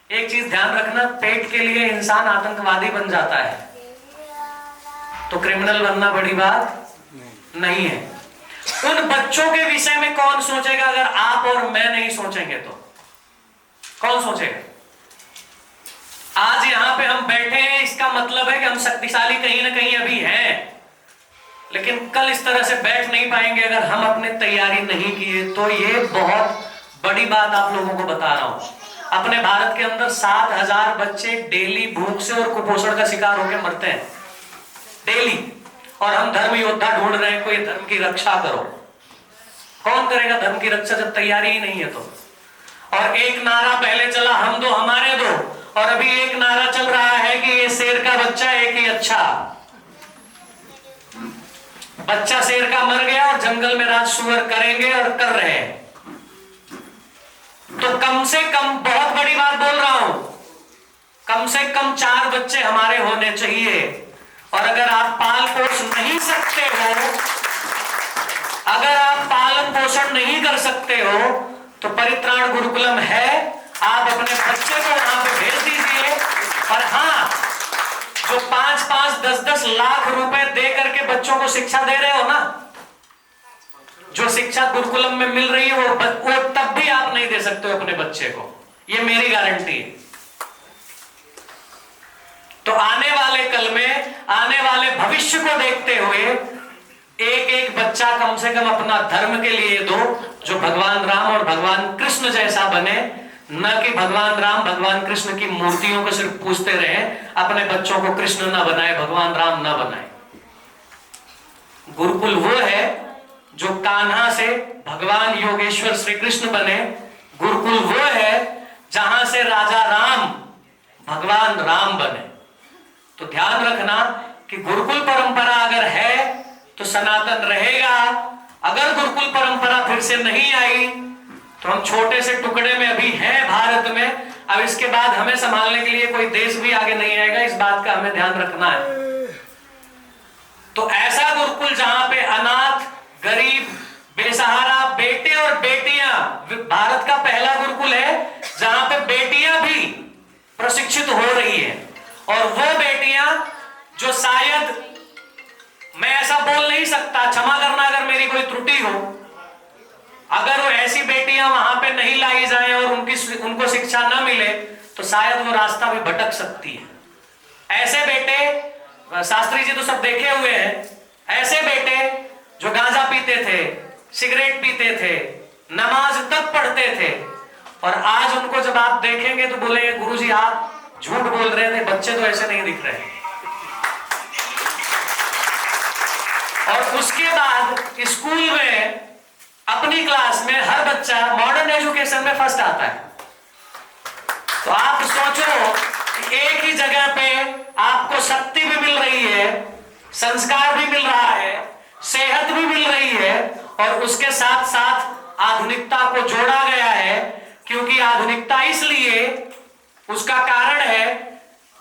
एक चीज ध्यान रखना, पेट के लिए इंसान आतंकवादी बन जाता है तो क्रिमिनल बनना बड़ी बात नहीं है। उन बच्चों के विषय में कौन सोचेगा? अगर आप और मैं नहीं सोचेंगे तो कौन सोचेगा? आज यहां पे हम बैठे हैं, इसका मतलब है कि हम शक्तिशाली कहीं ना कहीं अभी हैं, लेकिन कल इस तरह से बैठ नहीं पाएंगे अगर हम अपने तैयारी नहीं किए। तो ये बहुत बड़ी बात आप लोगों को बता रहा हूं। अपने भारत के अंदर 7,000 बच्चे डेली भूख से और कुपोषण का शिकार होकर मरते हैं डेली, और हम धर्म योद्धा ढूंढ रहे हैं, कोई धर्म की रक्षा करो। कौन करेगा धर्म की रक्षा जब तैयारी ही नहीं है तो? और एक नारा पहले चला, हम दो हमारे दो, और अभी एक नारा चल रहा है कि ये शेर का बच्चा एक ही अच्छा। बच्चा शेर का मर गया और जंगल में राज सुअर करेंगे और कर रहे हैं। तो कम से कम, बहुत बड़ी बात बोल रहा हूं, कम से कम 4 बच्चे हमारे होने चाहिए। और अगर आप पाल पोष नहीं सकते हो, अगर आप पालन पोषण नहीं कर सकते हो, तो परित्राण गुरुकुलम है, आप अपने बच्चे को वहां पे भेज दीजिए। और हाँ, जो 5-5, 10-10 लाख रुपए दे करके बच्चों को शिक्षा दे रहे हो ना, जो शिक्षा गुरुकुलम में मिल रही है वो तब भी आप नहीं दे सकते हो अपने बच्चे को, ये मेरी गारंटी है। तो आने वाले कल में, आने वाले भविष्य को देखते हुए एक एक बच्चा कम से कम अपना धर्म के लिए दो, जो भगवान राम और भगवान कृष्ण जैसा बने, न कि भगवान राम भगवान कृष्ण की मूर्तियों को सिर्फ पूजते रहे। अपने बच्चों को कृष्ण ना बनाए, भगवान राम ना बनाए। गुरुकुल वो है जो कान्हा से भगवान योगेश्वर श्री कृष्ण बने। गुरुकुल वो है जहां से राजा राम भगवान राम बने। तो ध्यान रखना कि गुरुकुल परंपरा अगर है तो सनातन रहेगा। अगर गुरुकुल परंपरा फिर से नहीं आई तो हम छोटे से टुकड़े में अभी हैं भारत में। अब इसके बाद हमें संभालने के लिए कोई देश भी आगे नहीं आएगा, इस बात का हमें ध्यान रखना है। तो ऐसा गुरुकुल जहां पे अनाथ, गरीब, बेसहारा बेटे और बेटियां, भारत का पहला गुरुकुल है जहां पे बेटियां भी प्रशिक्षित हो रही है। और वो बेटियां जो शायद, मैं ऐसा बोल नहीं सकता, क्षमा करना अगर मेरी कोई त्रुटि हो, अगर वो ऐसी बेटियां वहां पे नहीं लाई जाए और उनको शिक्षा न मिले तो शायद वो रास्ता भी भटक सकती है। ऐसे बेटे, शास्त्री जी तो सब देखे हुए हैं, ऐसे बेटे जो गांजा पीते थे, सिगरेट पीते थे, नमाज तक पढ़ते थे, और आज उनको जब आप देखेंगे तो बोलेंगे गुरुजी आप झूठ बोल रहे थे, बच्चे तो ऐसे नहीं दिख रहे। और उसके बाद स्कूल में अपनी क्लास में हर बच्चा मॉडर्न एजुकेशन में फर्स्ट आता है। तो आप सोचो कि एक ही जगह पे आपको शक्ति भी मिल रही है, संस्कार भी मिल रहा है, सेहत भी मिल रही है, और उसके साथ साथ आधुनिकता को जोड़ा गया है। क्योंकि आधुनिकता इसलिए, उसका कारण है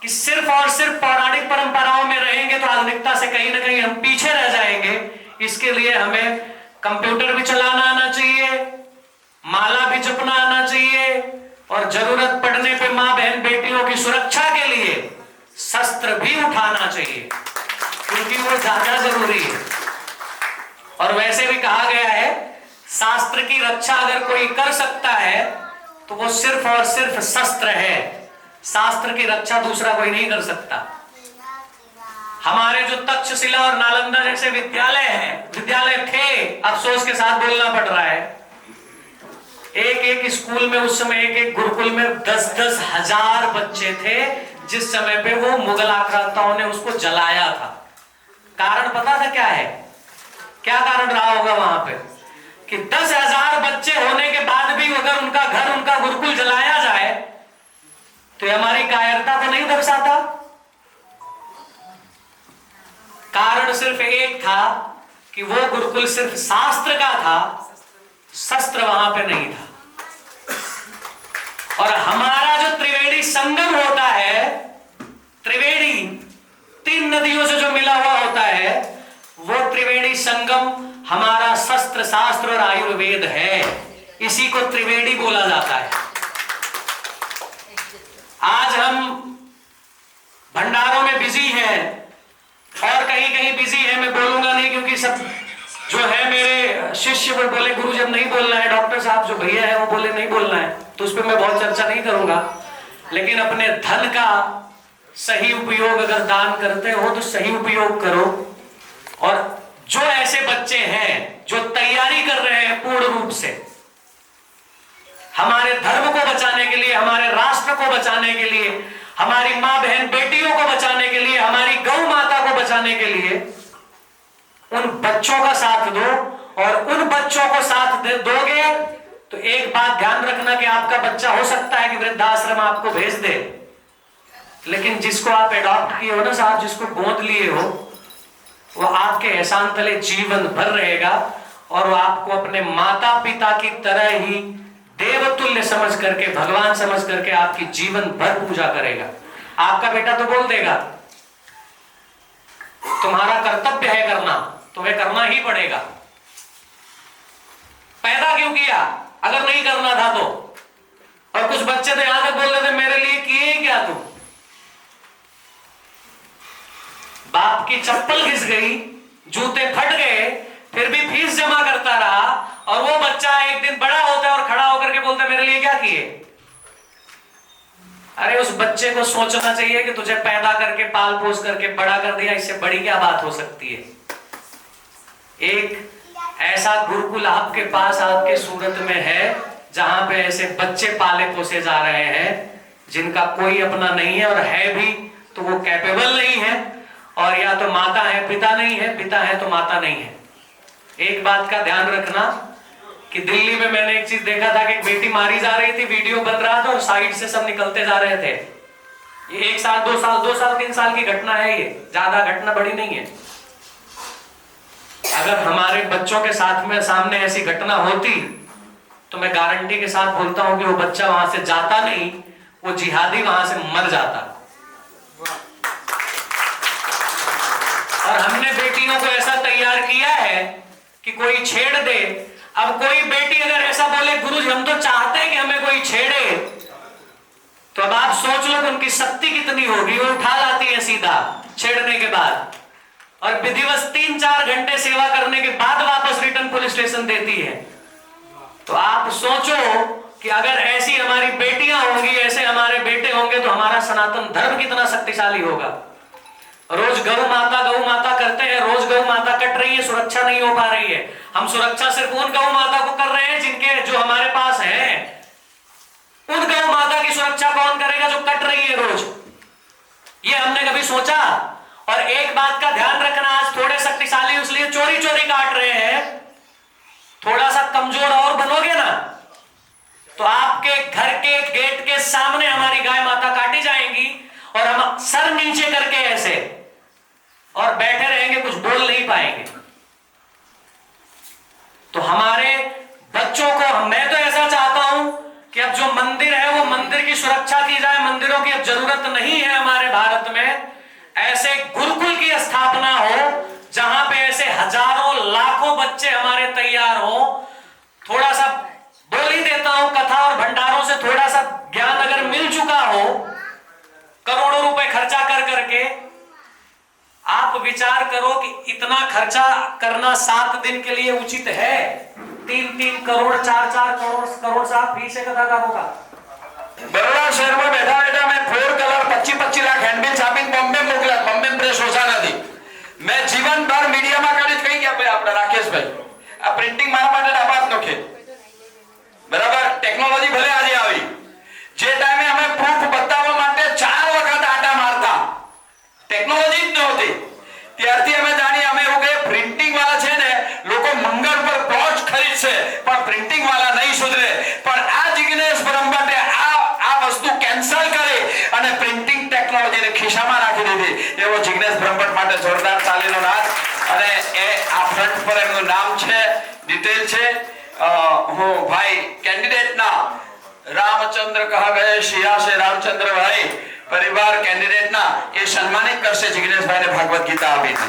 कि सिर्फ और सिर्फ पौराणिक परंपराओं में रहेंगे तो आधुनिकता से कहीं ना कहीं हम पीछे रह जाएंगे। इसके लिए हमें कंप्यूटर भी चलाना आना चाहिए, माला भी जपना आना चाहिए, और जरूरत पड़ने पे मां बहन बेटियों की सुरक्षा के लिए शस्त्र भी उठाना चाहिए, क्योंकि वो ज्यादा जरूरी है। और वैसे भी कहा गया है, शास्त्र की रक्षा अगर कोई कर सकता है तो वो सिर्फ और सिर्फ शस्त्र है। शास्त्र की रक्षा दूसरा कोई नहीं कर सकता। हमारे जो तक्षशिला और नालंदा जैसे विद्यालय थे, अफसोस के साथ बोलना पड़ रहा है, एक एक स्कूल में उस समय, एक एक गुरुकुल में 10-10 हजार बच्चे थे, जिस समय पे वो मुगल आक्रांताओं ने उसको जलाया था। कारण पता था क्या है? क्या कारण रहा होगा वहां पे कि 10,000 बच्चे होने के बाद भी अगर उनका घर, उनका गुरुकुल जलाया जाए तो हमारी कायरता को नहीं दर्शाता? कारण सिर्फ एक था कि वो गुरुकुल सिर्फ शास्त्र का था, शस्त्र वहां पे नहीं था। और हमारा जो त्रिवेणी संगम होता है, त्रिवेणी 3 नदियों से जो मिला हुआ होता है, वो त्रिवेणी संगम हमारा शस्त्र शास्त्र और आयुर्वेद है। इसी को त्रिवेणी बोला जाता है। आज हम भंडारों में बिजी हैं और कहीं कहीं बिजी है, मैं बोलूंगा नहीं क्योंकि सब जो है मेरे शिष्य वो बोले गुरु जब नहीं बोलना है, डॉक्टर साहब जो भैया है वो बोले नहीं बोलना है, तो उस पर मैं बहुत चर्चा नहीं करूंगा। लेकिन अपने धन का सही उपयोग अगर दान करते हो तो सही उपयोग करो। और जो ऐसे बच्चे हैं जो तैयारी कर रहे हैं पूर्ण रूप से हमारे धर्म को बचाने के लिए, हमारे राष्ट्र को बचाने के लिए, हमारी मां बहन बेटियों को बचाने के लिए, हमारी गौ माता को बचाने के लिए, उन बच्चों का साथ दो। और उन बच्चों को साथ दोगे तो एक बात ध्यान रखना कि आपका बच्चा हो सकता है कि वृद्धाश्रम आपको भेज दे, लेकिन जिसको आप एडॉप्ट किए हो ना साहब, जिसको गोद लिए हो, वो आपके एहसान तले जीवन भर रहेगा और वो आपको अपने माता पिता की तरह ही देवतुल्य समझ करके, भगवान समझ करके आपकी जीवन भर पूजा करेगा। आपका बेटा तो बोल देगा तुम्हारा कर्तव्य है करना, तुम्हें करना ही पड़ेगा। पैदा क्यों किया अगर नहीं करना था तो? और कुछ बच्चे तो यहां तक बोल रहे थे मेरे लिए किए ही क्या तुम? बाप की चप्पल घिस गई, जूते फट गए, फिर भी फीस जमा करता रहा, और वो बच्चा एक दिन बड़ा होता है और खड़ा होकर के बोलता है मेरे लिए क्या किए? अरे उस बच्चे को सोचना चाहिए कि तुझे पैदा करके पाल पोस करके बड़ा कर दिया, इससे बड़ी क्या बात हो सकती है? एक ऐसा गुरुकुल आपके पास, आपके सूरत में है, जहां पे ऐसे बच्चे पाले पोसे जा रहे हैं जिनका कोई अपना नहीं है, और है भी तो वो कैपेबल नहीं है, और या तो माता है पिता नहीं है, पिता है तो माता नहीं है। एक बात का ध्यान रखना कि दिल्ली में मैंने एक चीज देखा था कि एक बेटी मारी जा रही थी, वीडियो बन रहा था और साइड से सब निकलते जा रहे थे। ये 1 साल 2 साल 3 साल की घटना है, ये ज्यादा घटना बड़ी नहीं है। अगर हमारे बच्चों के साथ में सामने ऐसी घटना होती तो मैं गारंटी के साथ बोलता हूं कि वो बच्चा वहां से जाता नहीं, वो जिहादी वहां से मर जाता। और हमने बेटियों को ऐसा तैयार किया है कि कोई छेड़ दे। अब कोई बेटी अगर ऐसा बोले गुरुजी हम तो चाहते हैं कि हमें कोई छेड़े, तो अब आप सोच लो कि उनकी शक्ति कितनी होगी। वो उठा लाती है सीधा छेड़ने के बाद, और विधिवत 3-4 घंटे सेवा करने के बाद वापस रिटर्न पुलिस स्टेशन देती है। तो आप सोचो कि अगर ऐसी हमारी बेटियां होंगी, ऐसे हमारे बेटे होंगे, तो हमारा सनातन धर्म कितना शक्तिशाली होगा। रोज गौ माता करते हैं, रोज गौ माता कट रही है, सुरक्षा नहीं हो पा रही है। हम सुरक्षा सिर्फ उन गौ माता को कर रहे हैं जिनके जो हमारे पास है। उन गौ माता की सुरक्षा कौन करेगा जो कट रही है रोज? ये हमने कभी सोचा? और एक बात का ध्यान रखना, आज थोड़े शक्तिशाली इसलिए चोरी काट रहे हैं, थोड़ा सा कमजोर और बनोगे ना तो आपके घर के गेट के सामने हमारी गाय माता काटी जाएंगी और हम सर नीचे करके ऐसे और बैठे रहेंगे, कुछ बोल नहीं पाएंगे। तो हमारे बच्चों को मैं तो ऐसा चाहता हूं कि अब जो मंदिर है वो मंदिर की सुरक्षा की जाए। मंदिरों की अब जरूरत नहीं है हमारे भारत में। ऐसे गुरुकुल की स्थापना हो जहां पे ऐसे हजारों लाखों बच्चे हमारे तैयार हो। थोड़ा सा बोल ही देता हूं, कथा और भंडारों से थोड़ा सा ज्ञान अगर मिल चुका हो, करोड़ों रुपए खर्चा कर करके, आप विचार करो कि इतना खर्चा करना 7 दिन के लिए उचित है? 3-3 करोड़ 4-4 करोड़ साहब फीस है कथाकारों का। बड़ोड़ा शहर में बैठा बैठा मैं 4 कलर 25-25 लाख हैंडबिल छापी बॉम्बे मोकला, बॉम्बे प्रेस ओछा નથી। मैं जीवन भर मीडिया में काढी कही क्या भाई आपड़ा राकेश भाई आ प्रिंटिंग मारा माटे डाबात नोखे बराबर। टेक्नोलॉजी भले આજે આવી, જે ટાઈમે અમે પ્રૂફ બતાવવા માટે 4 વખત આટા મારતા, ટેકનોલોજી જ નહોતી, ત્યારથી અમે જાણી અમે એવું કે પ્રિન્ટિંગ વાળા છે ને લોકો મંગળ પર પ્લોટ ખરીદશે પણ પ્રિન્ટિંગ વાળા નહીં સુધરે। પણ આ જિગ્નેશ બ્રહ્મભટ્ટે આ વસ્તુ કેન્સલ કરી અને પ્રિન્ટિંગ ટેકનોલોજીને ખિસ્સામાં નાખી દીધી એવો જિગ્નેશ બ્રહ્મભટ્ટ માટે જોરદાર તાલીનો નાદ. અને એ આ ફ્રન્ટ પર એમનું નામ છે, ડિટેલ છે. હું ભાઈ કેન્ડિડેટના रामचंद्र कहा गए शिया से रामचंद्र भाई परिवार कैंडिडेट ना ये सम्मानित करશે जिग्नेश भाई ने भागवत गीता આપીને.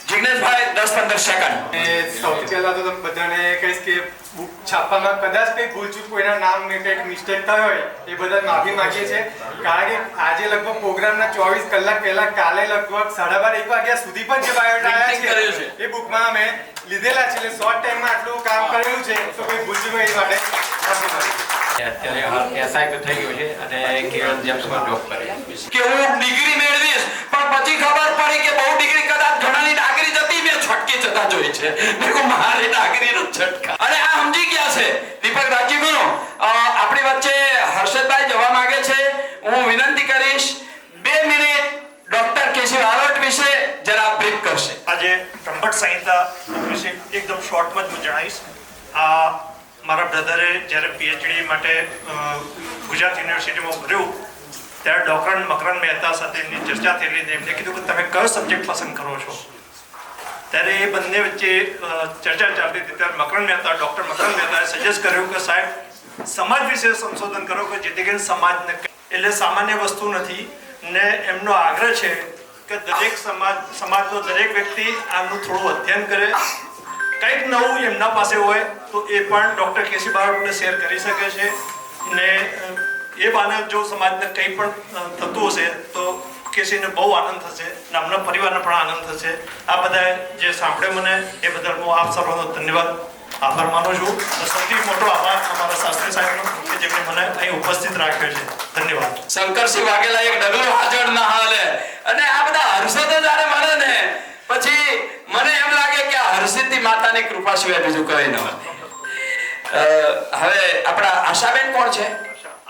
जिग्नेश भाई 10-15 સેકન્ડ. સૌથી પહેલા તો તમે બધાને કહીશ કે બુક છાપવામાં કદાચ કંઈ ભૂલચૂક કોઈના નામ ને કંઈક મિસ્ટેક થયો હોય એ બધા માફી માંગીએ છીએ. કારણ કે આજે લગભગ પ્રોગ્રામના 24 કલાક પહેલા કાલે લગભગ 12:30-1 વાગ્યા સુધી પણ જે બાયોડા આવ્યા છે એ બુકમાં અમે લીધેલા છે. એટલે શોર્ટ ટાઈમમાં આટલું કામ કરેલું છે તો કોઈ ભૂલચૂક એ માટે માફી માંગીએ. અત્યારે હાલ એસઆઈ તો થઈ ગયું છે અને કેવલ જેમ્સમાં જોબ કરે કે હું ડિગ્રી મેળવીશ પણ પછી ખબર પડી કે બહુ ડિગ્રી કદાચ ઘણાની ડાગરી જતી મેં છટકી જતા જોઈ છે. મેં કહું મારી ડાગરીનો છટકા. અને આ સમજી ગયા છે દીપક રાજીવનો. આપણી વચ્ચે હર્ષદભાઈ જવા માંગે છે. હું વિનંતી કરીશ 2 મિનિટ ડોક્ટર કેસી બારોટ વિશે જરા બ્રીફ કરશે. આજે બ્રહ્મભટ્ટ સંહિતા વિશે એકદમ શોર્ટમાં જ હું જણાવીશ. આ મારા બ્રધરે જ્યારે પીએચડી માટે ગુજરાત યુનિવર્સિટીમાં ભર્યું ત્યારે ડૉક્ટર મકરંદ મહેતા સાથે એમની ચર્ચા થયેલી. એમને કીધું કે તમે કયો સબ્જેક્ટ પસંદ કરો છો. ત્યારે એ બંને વચ્ચે ચર્ચા ચાલતી હતી ત્યારે ડૉક્ટર મકરંદ મહેતાએ સજેસ્ટ કર્યું કે સાહેબ સમાજ વિશે સંશોધન કરો કે જેથી કરીને સમાજને, એટલે સામાન્ય વસ્તુ નથી ને એમનો આગ્રહ છે કે દરેક સમાજનો દરેક વ્યક્તિ આનું થોડું અધ્યયન કરે, કંઈક નવું એમના પાસે હોય તો એ પણ ડૉક્ટર કેસી બારોટને શેર કરી શકે છે. ને એ બાને જો સમાજને કંઈ પણ થતું હશે તો કેસીને બહુ આનંદ થશે અને અમના પરિવારને પણ આનંદ થશે. આ બધા જે સાંભળે મને એ બદલ હું આપ સર્વનો ધન્યવાદ આભાર માનું છું. સૌથી મોટો આભાર અમારા શાસ્ત્રી સાહેબનો કે જેમણે મને અહીં ઉપસ્થિત રાખ્યો છે. ધન્યવાદ. શંકરસિંહ વાઘેલા એક ડગલો હાજર ના હાલે. અને આ બધા હર્ષદ જ્યારે મળે ને પછી મને એમ લાગે કે આ હર્ષિતી માતાની કૃપા સિવાય બીજું કંઈ ન હોય. હવે આપણા આશાબેન કોણ છે?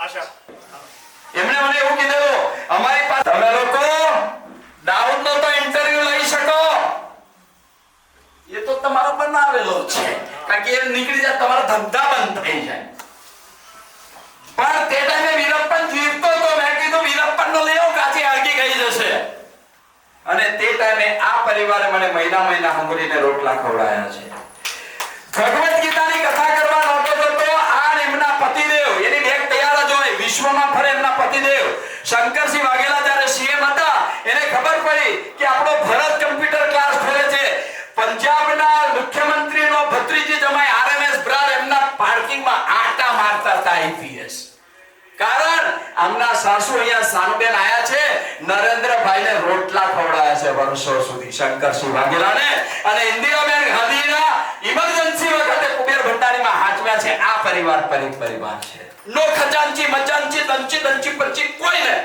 આશા. એમણે મને એવું કીધેલું અમારી પાસે તમે લોકો દાઉદનો તો ઇન્ટરવ્યુ લઈ શકો. એ તો તમારો બનાવેલો છે કારણ કે એ નીકળી જાય તમારો ધંધા બંધ થઈ જાય. પણ તે ટાઈમે વીરપ્પન જીવતો તો મેં કીધું વીરપ્પનનો લઈ આવો કાચી હળગી ગઈ જશે. અને તે ટાઈમે આ પરિવારે મને મહિના હંગરીને રોટલા ખવડાયા છે. ભગવદ ગીતાની કથા કરવા નહોતો જતો. આ એમના પતિદેવ એની બેગ તૈયાર જ હોય. વિશ્વમાં ફરે એમના પતિદેવ શંકરસિંહ વાઘેલા જ્યારે સીએમ હતા એને ખબર પડી કે આપણો ભરત કમ્પ્યુટર ક્લાસ ફરે છે. પંજાબના મુખ્યમંત્રીનો ભત્રીજી જમાઈ આરએમએસ બ્રાર એમના પાર્કિંગમાં આટા મારતા હતા આઈપીએસ. કારણ આમના સાસુ અહીંયા સાનુબેન આયા છે નરેન્દ્રભાઈને રોટલા ખવડાયા છે વર્ષો સુધી શંકરસિંહ વાઘેલાને. અને ઇન્દિરાબેન ગાંધીના ઇમરજન્સી વખતે કુબેર ભંડારીમાં હાચવ્યા છે. આ પરિવાર પરિવાર છે. નો ખજાનચી મચાનચી દંચી દંચી પરચી કોઈ ને.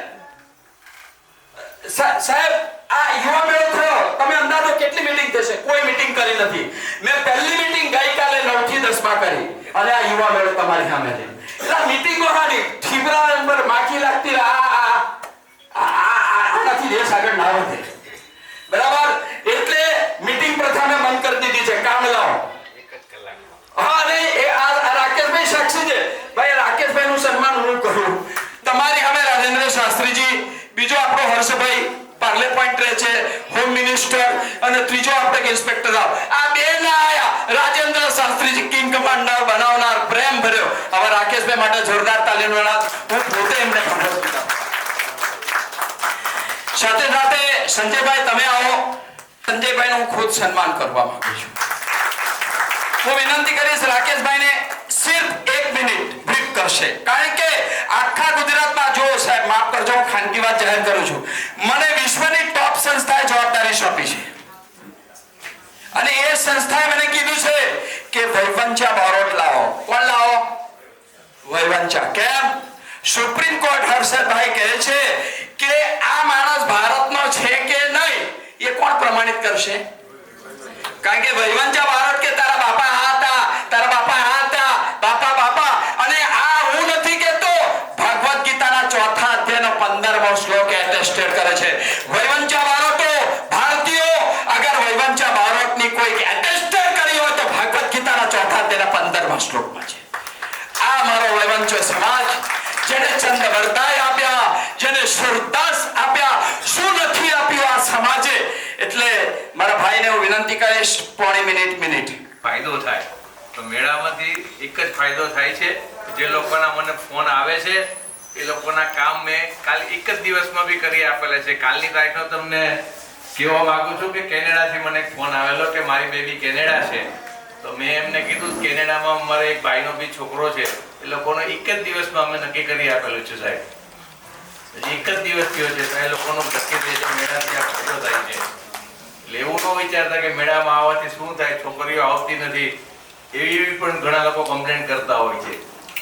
સાહેબ આ યુવા મેળો થયો તમે અંદાજો કેટલી મીટિંગ થશે? કોઈ મીટિંગ કરી નથી. મેં પહેલી મીટિંગ ગઈકાલે 9 થી 10 માં કરી અને આ યુવા મેળો તમારી સામે છે. એટલે મીટિંગો હાની ઠીબરા નંબર માખી લાગતી આનાથી દેશ આગળ ના વધે. બરાબર. એટલે મીટિંગ પ્રથા મેં બંધ કરી દીધી છે. કામ લાવો. હા નહીં એ આ રાકેશભાઈ સાક્ષી છે. ભાઈ રાકેશભાઈ નું સન્માન હું કરું. તમારી સામે રાજેન્દ્ર શાસ્ત્રીજી, બીજો આપણો હર્ષભાઈ પાર્લે પોઈન્ટ રહે છે, હોમ મિનિસ્ટર, અને ત્રીજો આપણે ઇન્સ્પેક્ટર સાહેબ. આ બે ના આયા. રાજેન્દ્ર શાસ્ત્રીજી કિંગ કમાન્ડર બનાવનાર પ્રેમ ભર્યો. હવે રાકેશભાઈ માટે જોરદાર તાલીનો નાદ. હું પોતે એમને સાથે સાથે સંજયભાઈ તમે આવો. સંજયભાઈ નું ખુદ સન્માન કરવા માંગુ છું. હું વિનંતી કરીશ રાકેશભાઈને સિર્ફ 1 મિનિટ બ્રીફ કરશે. કારણ કે આખા ગુજરાતમાં જો સાહેબ માફ કરજો હું ખાનગી વાત જાહેર કરું છું. મને વિશ્વની ટોપ સંસ્થાએ જવાબદારી સોંપી છે અને એ સંસ્થાએ મને કીધું છે કે વૈવંચા બારોટ લાવો. કોણ લાવો? વૈવંચા. કેમ? સુપ્રીમ કોર્ટ હર્ષદભાઈ કહે છે કે આ માણસ ભારતનો છે કે નહીં એ કોણ પ્રમાણિત કરશે? કારણ કે વૈવંચા બારોટ કે તારા બાપા આ હતા, તારા બાપા આ હતા, બાપા. અને આ હું નથી કહેતો. ભગવદ ગીતાના 4થા અધ્યાયનો 15મો શ્લોક એટેસ્ટેડ કરે છે. વૈવંચા બારોટો ભારતીયો અગર વૈવંચા બારોટની કોઈ એટેસ્ટેડ કરી હોય તો ભગવદ ગીતાના 4થા અધ્યાયના 15મા શ્લોકમાં છે. આ મારો વૈવંચો સમાજ જેને ચંદ વરદાય આપ્યા વિનંતી કરીશ પોણી મિનિટ ફાયદો થાય તો મેળામાંથી એક જ ફાયદો થાય છે. જે લોકોના મને ફોન આવે છે એ લોકોના કામ મેં કાલ એક જ દિવસમાં બી કરી આપેલા છે. કાલની તારીખનો તમને કહેવા માંગુ છું કે કેનેડાથી મને એક ફોન આવેલો કે મારી બેબી કેનેડા છે, તો મેં એમને કીધું કેનેડામાં મારે એક ભાઈનો બી છોકરો છે, એ લોકોનો એક જ દિવસમાં અમે નક્કી કરી આપેલું છે સાહેબ. એક જ દિવસ થયો છે તો એ લોકોનું નક્કી થઈ છે મેળાથી આ ફાયદો થાય છે. એટલે એવું ન વિચારતા કે મેળામાં આવવાથી શું થાય, છોકરીઓ આવતી નથી એવી પણ ઘણા લોકો કમ્પ્લેન કરતા હોય છે.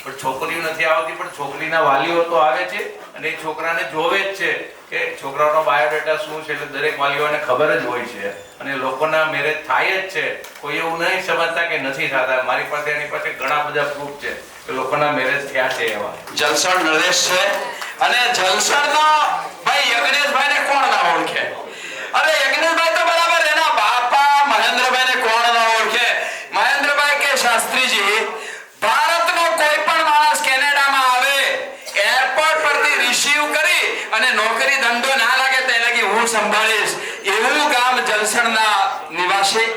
પણ છોકરીઓ નથી આવતી પણ છોકરીના વાલીઓ તો આવે છે અને એ છોકરાને જોવે જ છે કે છોકરાનો બાયોડેટા શું છે, એટલે દરેક વાલીઓને ખબર જ હોય છે અને લોકોના મેરેજ થાય જ છે. કોઈ એવું નહીં સમજતા કે નથી થતા. મારી પાસે એની પાસે ઘણા બધા પ્રૂફ છે કે લોકોના મેરેજ થયા છે. એવા જલસણ નરેશ છે અને જલસણનો ભાઈ યજ્ઞેશભાઈને કોણ ના ઓળખે? અરે યજ્ઞેશભાઈ તો બરાબર, એના બાપા મહેન્દ્રભાઈને કોણ ના ઓળખે? મહેન્દ્રભાઈ કે શાસ્ત્રીજી, ભારતનો કોઈ પણ માણસ કેનેડામાં આવે, એરપોર્ટ પરથી રિસીવ કરી અને નોકરી ધંધો ના લાગે તે લગી હું સંભાળીશ, એવું ગામ જલસણના નિવાસી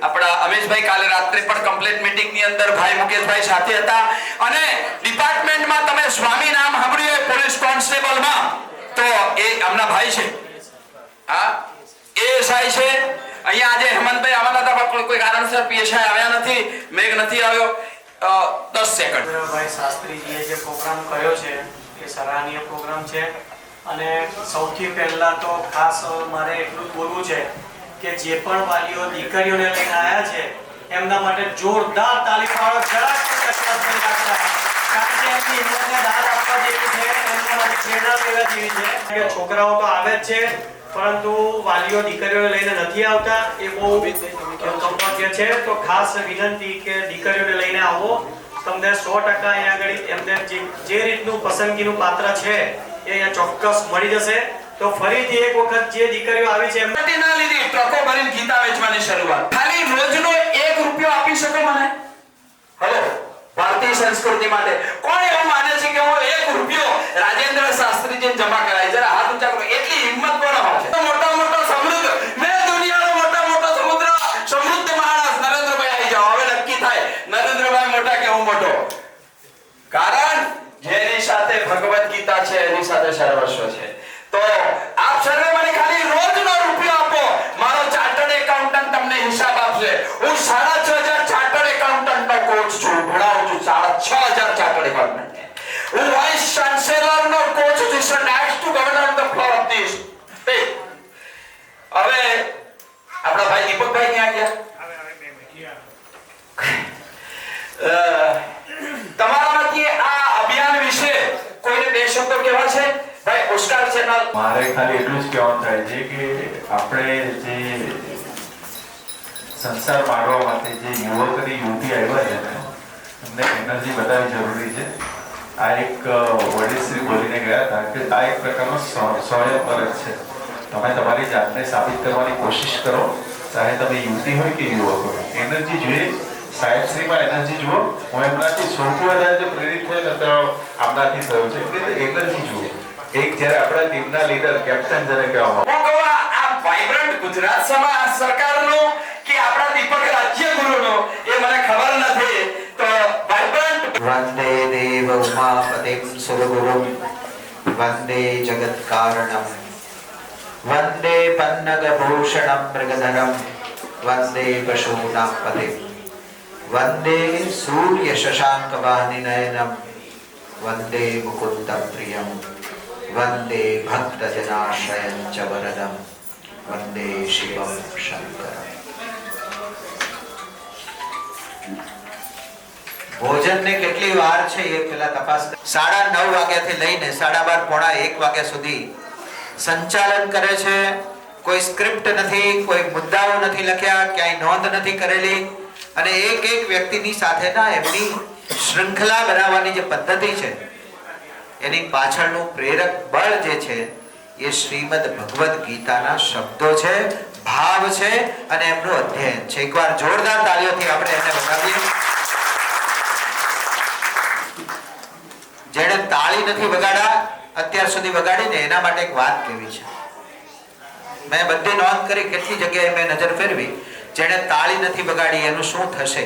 આપણા અમેશભાઈ કાલે રાત્રે પણ કમ્પ્લીટ મીટિંગ ની અંદર ભાઈ મુકેશભાઈ સાથે હતા. અને ડિપાર્ટમેન્ટમાં તમે સ્વામી નામ સાંભળ્યું હોય પોલીસ કોન્સ્ટેબલમાં, તો એ આમના ભાઈ છે. હા, એએસઆઈ છે. અહીંયા આજે હેમંતભાઈ આવવાના હતા પણ કોઈ કારણસર પીએસઆઈ આવ્યા નથી, મેઘ નથી આવ્યો. 10 સેકન્ડ. ભાઈ શાસ્ત્રીજીએ જે પ્રોગ્રામ કર્યો છે એ સરાહનીય પ્રોગ્રામ છે. અને સૌથી પહેલા તો ખાસ મારે એટલું બોલવું છે કે જે પણ વાલીઓ દીકરીઓને લઈને આવ્યા છે એમના માટે જોરદાર તાળી પાડો. જરાક કસરત કરી નાખતા, કારણ કે એમની હિંમતને દાદ આપવા જેવી છે, એમના માટે પ્રેરણા લેવા જેવી છે કે છોકરાઓ તો આવે જ છે પરંતુ વાલીઓ દીકરીઓને લઈને નથી આવતા, એ બહુ કમતરજ્ઞ છે. તો ખાસ વિનંતી કે દીકરીઓને લઈને આવો, તમને 100% અહીંયા આગળ એમને જે રીતનું પસંદગીનું પાત્ર છે એ અહીંયા ચોક્કસ મળી જશે. તો ફરીથી એક વખત જે દીકરીઓ આવી છે એમને ના લીધી ટ્રકો ભરીને ગીતા વેચવાની શરૂઆત. ખાલી રોજનો 1 રૂપિયો આપી શકો મને? હેલો, ભારતીય સંસ્કૃતિ માટે કોણ એવું માને છે કે હું 1 રૂપિયો રાજેન્દ્ર શાસ્ત્રીજીને જમા કરાય? જરા હાથ ઊંચા કરો. એટલી હિંમત કોણ હોય? મોટો સમૃદ્ધ, મેં દુનિયાનો મોટો સમૃદ્ધ માણસ નરેન્દ્રભાઈ આવી જાઓ. હવે નક્કી થાય નરેન્દ્રભાઈ મોટા કે હું મોટો. કારણ જેની સાથે ભગવદ ગીતા છે એની સાથે સર્વસ્વ છે. તો આપ સર્વે મને ખાલી રોજનો રૂપિયો આપો, મારો ચાર્ટર્ડ એકાઉન્ટન્ટ તમને હિસાબ આપશે. હું 6500 ચાર્ટર્ડ એકાઉન્ટન્ટ નો કોચ છું, ભણાવું છું. 6500 ચાર્ટર્ડ એકાઉન્ટન્ટ. હું વાઇસ ચાન્સેલર નો કોચ છું. Next to governor of the floor of this state. હવે આપણા ભાઈ દીપકભાઈ ક્યાં ગયા? તમારામાંથી આ અભિયાન વિશે કોઈને 2 શબ્દો કહેવા છે? ભાઈ ઓસ્કાર ચેનલ. મારે ખાલી એટલું જ કહેવાનું થાય છે કે આપણે જે સંસાર માણવા માટે જે યુવક અને યુવતી આવ્યા છે ને એમને એનર્જી બતાવવી જરૂરી છે. આ એક વડીલશ્રી બોલીને ગયા હતા કે આ એક પ્રકારનો સ્વયંવર છે. તમે તમારી જાતને સાબિત કરવાની કોશિશ કરો, ચાહે તમે યુવતી હોય કે યુવક હોય. એનર્જી જોઈએ, સાહેબશ્રીમાં એનર્જી જુઓ. હું એમનાથી સૌથી વધારે જે પ્રેરિત થયો તો આમનાથી થયો છે કે એનર્જી જુઓ. એક જ્યારે આપણા ટીમના લીડર કેપ્ટન જેને કહેવામાં હું કહું આ વાઇબ્રન્ટ ગુજરાત સમાજ સરકારનો કે આપણા દીપક રાજ્યગુરુનો એ મને ખબર નથી. તો વાઇબ્રન્ટ વંદે દેવ ઉમાપતિમ સુરગુરુમ વંદે જગત કારણમ વંદે પન્નગ ભૂષણમ મૃગધરમ વંદે પશૂનાં પતિમ વંદે સૂર્ય શશાંક વાહિનયનમ વંદે મુકુંદમ પ્રિયમ વંદે ભક્તજનાશ્રયં ચ વરદમ વંદે શિવમ શંકરમ. ભોજનને કેટલી વાર છે એ પેલા તપાસ. 9:30 વાગ્યાથી લઈને 12:30 પોણા 1 વાગ્યા સુધી સંચાલન કરે છે. કોઈ સ્ક્રિપ્ટ નથી, કોઈ મુદ્દાઓ નથી લખ્યા, ક્યાંય નોંધ નથી કરેલી. અને એક વ્યક્તિની સાથેના એમની શૃંખલા બનાવવાની જે પદ્ધતિ છે એની પાછળનું પ્રેરક બળ જે છે એ શ્રીમદ ભગવદ ગીતાના શબ્દો છે, ભાવ છે અને એમનું અધ્યયન છે. એકવાર જોરદાર તાળીઓથી આપણે એને વધાવીએ. જેણે તાળી નથી વગાડ્યા અત્યાર સુધી વગાડીને એના માટે એક વાત કહેવી છે. મેં બધી નોંધ કરી, કેટલી જગ્યાએ મેં નજર ફેરવી. જેણે તાળી નથી બગાડી એનું શું થશે?